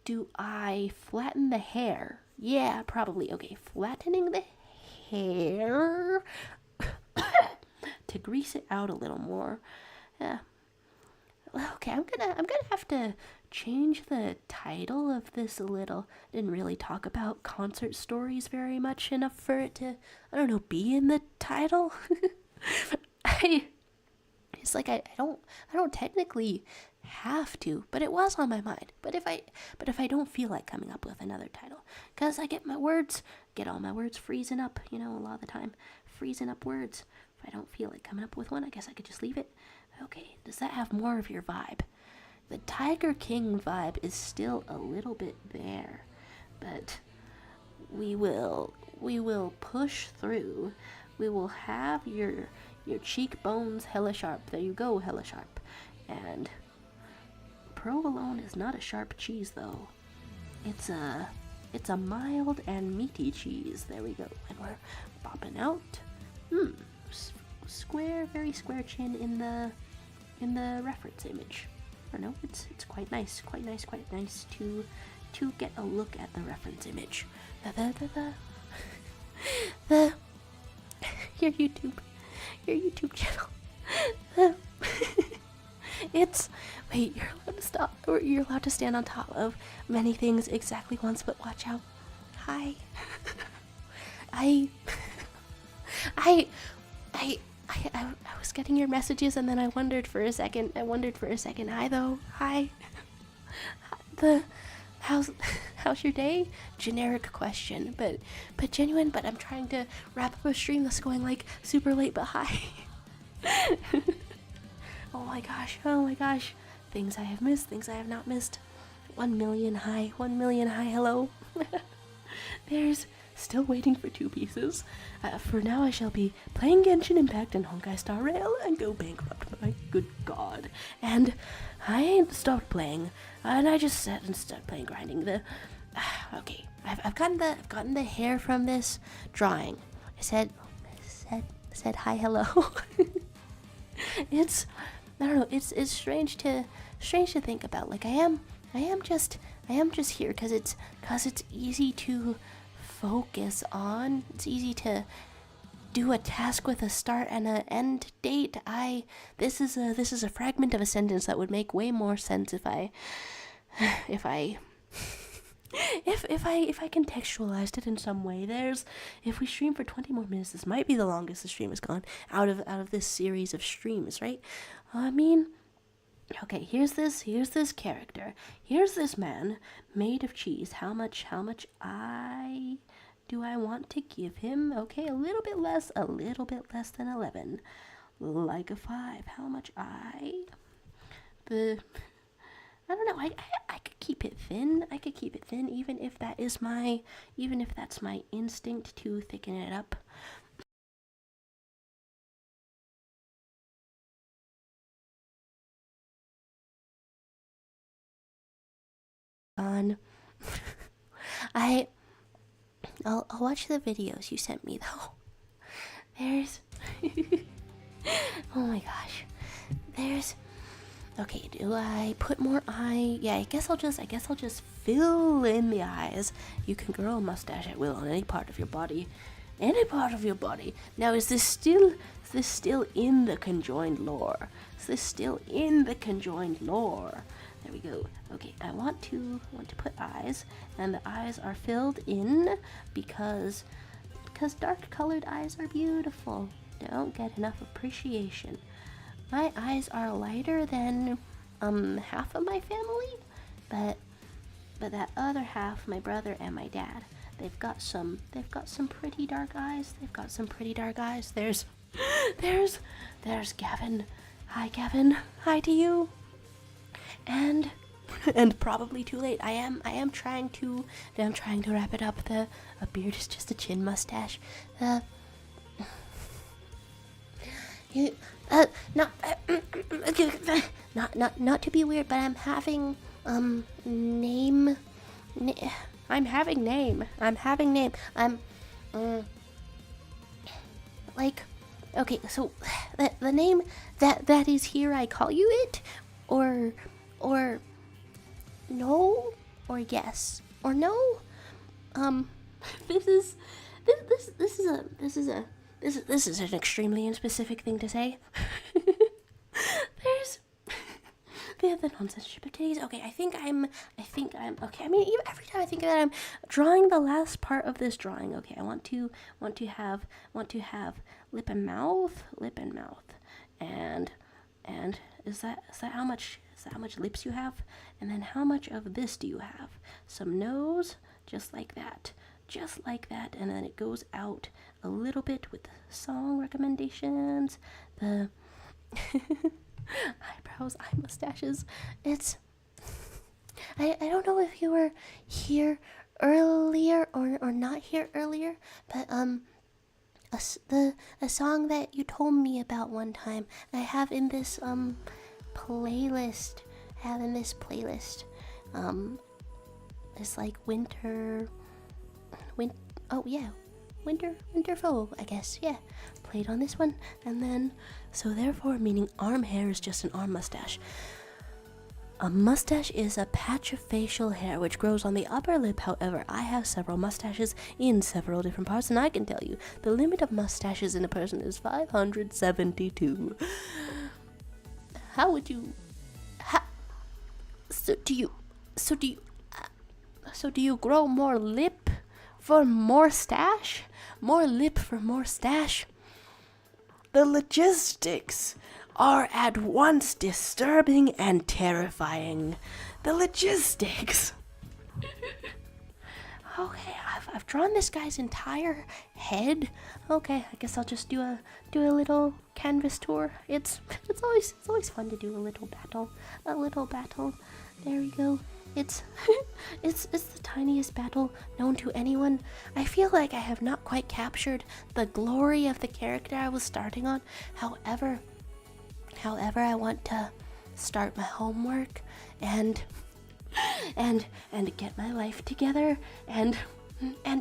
do I flatten the hair? Yeah, probably. Okay, flattening the hair to grease it out a little more. Yeah. Okay, I'm gonna have to change the title of this a little. Didn't really talk about concert stories very much enough for it to, I don't know, be in the title. It's like I don't technically have to, but it was on my mind. But if I don't feel like coming up with another title, cause I get all my words freezing up, a lot of the time, freezing up words. If I don't feel like coming up with one, I guess I could just leave it. Okay, does that have more of your vibe? The Tiger King vibe is still a little bit there, but we will push through. We will have your cheekbones hella sharp. There you go, hella sharp. And provolone is not a sharp cheese though. It's a mild and meaty cheese. There we go. And we're popping out. Square, very square chin in the reference image. Or no, it's quite nice to get a look at the reference image. Your YouTube channel. Wait, you're allowed to stop, or you're allowed to stand on top of many things exactly once, but watch out. Hi. I was getting your messages and then I wondered for a second. Hi though. Hi. How's your day? Generic question, but genuine. But I'm trying to wrap up a stream that's going like super late. But hi. Oh my gosh. Things I have missed. Things I have not missed. 1 million hi. 1 million hi. Hello. There's still waiting for 2 pieces. For now, I shall be playing Genshin Impact and Honkai Star Rail and go bankrupt. My good God. And I ain't stopped playing, and I just sat and started playing grinding. Okay, I've gotten the hair from this drawing. I said hi, hello. I don't know. It's strange to think about. Like I am just here because it's easy to focus on. It's easy to do a task with a start and an end date. This is a fragment of a sentence that would make way more sense if I contextualized it in some way. If we stream for 20 more minutes, this might be the longest the stream has gone out of this series of streams, right? I mean, okay, here's this character. Here's this man made of cheese. How much do I want to give him? Okay, a little bit less than 11. Like a 5. How much I don't know. I could keep it thin. Even if that's my instinct to thicken it up. I'll watch the videos you sent me though. There's oh my gosh. Okay, do I put more eye? Yeah, I guess I'll just fill in the eyes. You can grow a mustache at will on any part of your body. Now, is this still in the conjoined lore? There we go. Okay, I want to put eyes, and the eyes are filled in because dark colored eyes are beautiful. Don't get enough appreciation. My eyes are lighter than half of my family, but that other half, my brother and my dad, they've got some pretty dark eyes. There's Gavin. Hi Gavin. Hi to you. And and probably too late. I am trying to wrap it up. A beard is just a chin mustache. Not to be weird, but I'm having name. I'm having name. Like, okay, so the name that is here, I call you it, or no, or yes, or no. This is an extremely unspecific thing to say. There's the non-censorship of titties. Okay, I think I'm okay. I mean, even every time I think that I'm drawing the last part of this drawing. Okay, I want to have lip and mouth, and is that how much lips you have? And then how much of this do you have? Some nose, just like that, and then it goes out a little bit with the song recommendations, the eyebrows, eye mustaches. It's I don't know if you were here earlier or not here earlier, but a song that you told me about one time, I have in this playlist. It's like winter folk, I guess. Yeah, played on this one, and then so therefore, meaning arm hair is just an arm mustache. A mustache is a patch of facial hair which grows on the upper lip. However, I have several mustaches in several different parts, and I can tell you the limit of mustaches in a person is 572. How would you? So do you grow more lip for more stash? More lip for more stash? The logistics are at once disturbing and terrifying. The logistics. Okay, I've drawn this guy's entire head. Okay, I guess I'll just do a little canvas tour. It's always fun to do a little battle. There we go. It's the tiniest battle known to anyone. I feel like I have not quite captured the glory of the character I was starting on. However, I want to start my homework and get my life together and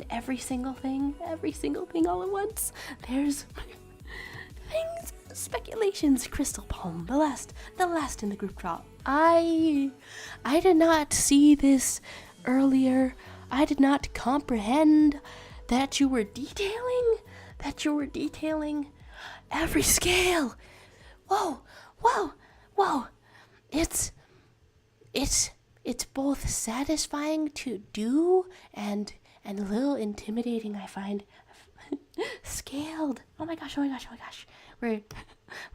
every single thing all at once. There's things, speculations, crystal palm, the last in the group draw. I did not see this earlier. I did not comprehend that you were detailing every scale. Whoa. It's both satisfying to do and a little intimidating, I find. Scaled. Oh my gosh. We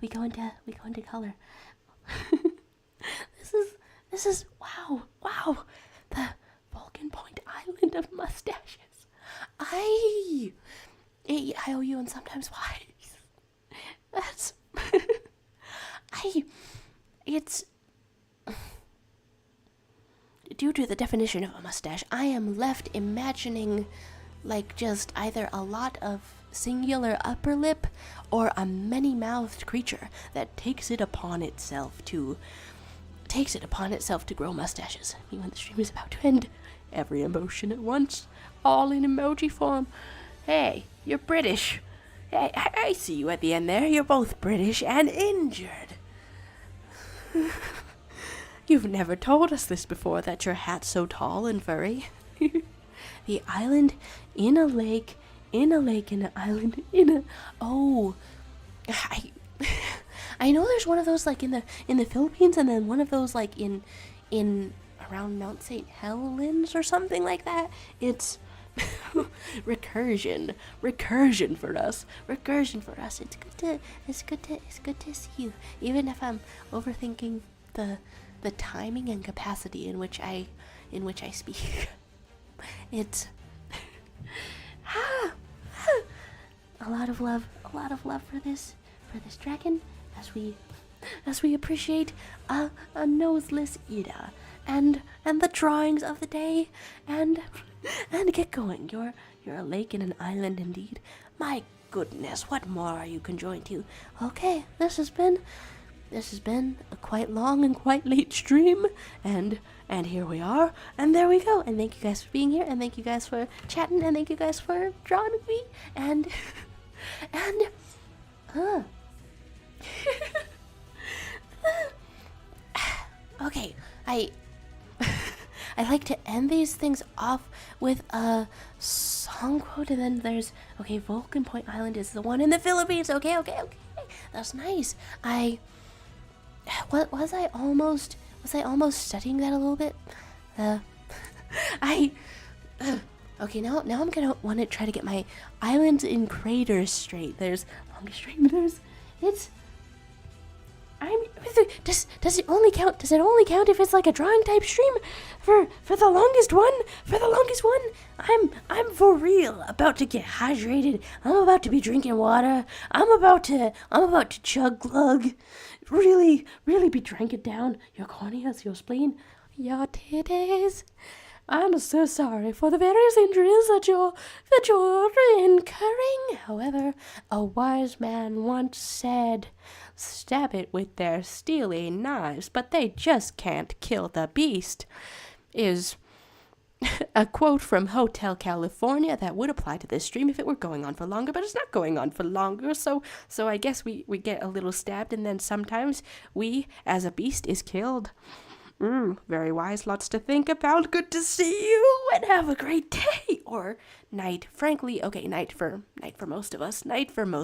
go into color. This is wow. The Vulcan Point Island of mustaches. I owe you, and sometimes why. That's it's due to the definition of a mustache, I am left imagining like just either a lot of singular upper lip or a many-mouthed creature that takes it upon itself to grow mustaches. I mean, when the stream is about to end, every emotion at once, all in emoji form. Hey, you're British. Hey, I see you at the end there. You're both British and injured. You've never told us this before, that your hat's so tall and furry. The island in a lake, in an island, I know there's one of those like in the Philippines, and then one of those like in around Mount St. Helens or something like that. It's recursion for us. It's good to see you, even if I'm overthinking the timing and capacity in which I speak. It's a lot of love for this dragon as we appreciate a noseless Ida and the drawings of the day, and get going. You're a lake and an island indeed. My goodness, what more are you conjoined to? Okay, this has been a quite long and quite late stream, and here we are, and there we go. And thank you guys for being here, and thank you guys for chatting, and thank you guys for drawing with me, and okay, I like to end these things off with a song quote, and then there's, okay, Vulcan Point Island is the one in the Philippines. Okay, that's nice. Was I almost studying that a little bit? Okay, now I'm gonna want to try to get my islands and craters straight. There's longest stream. Does it only count? Does it only count if it's like a drawing type stream? For the longest one? For the longest one? I'm for real about to get hydrated. I'm about to be drinking water. I'm about to chug glug. Really be drinking down your corneas, your spleen, your titties. I'm so sorry for the various injuries that you're incurring. However, a wise man once said, "Stab it with their steely knives, but they just can't kill the beast," is a quote from Hotel California that would apply to this stream if it were going on for longer, but it's not going on for longer, so I guess we get a little stabbed, and then sometimes we, as a beast, is killed. Very wise, lots to think about. Good to see you, and have a great day or night. Frankly, okay, night for most of us. Night for most.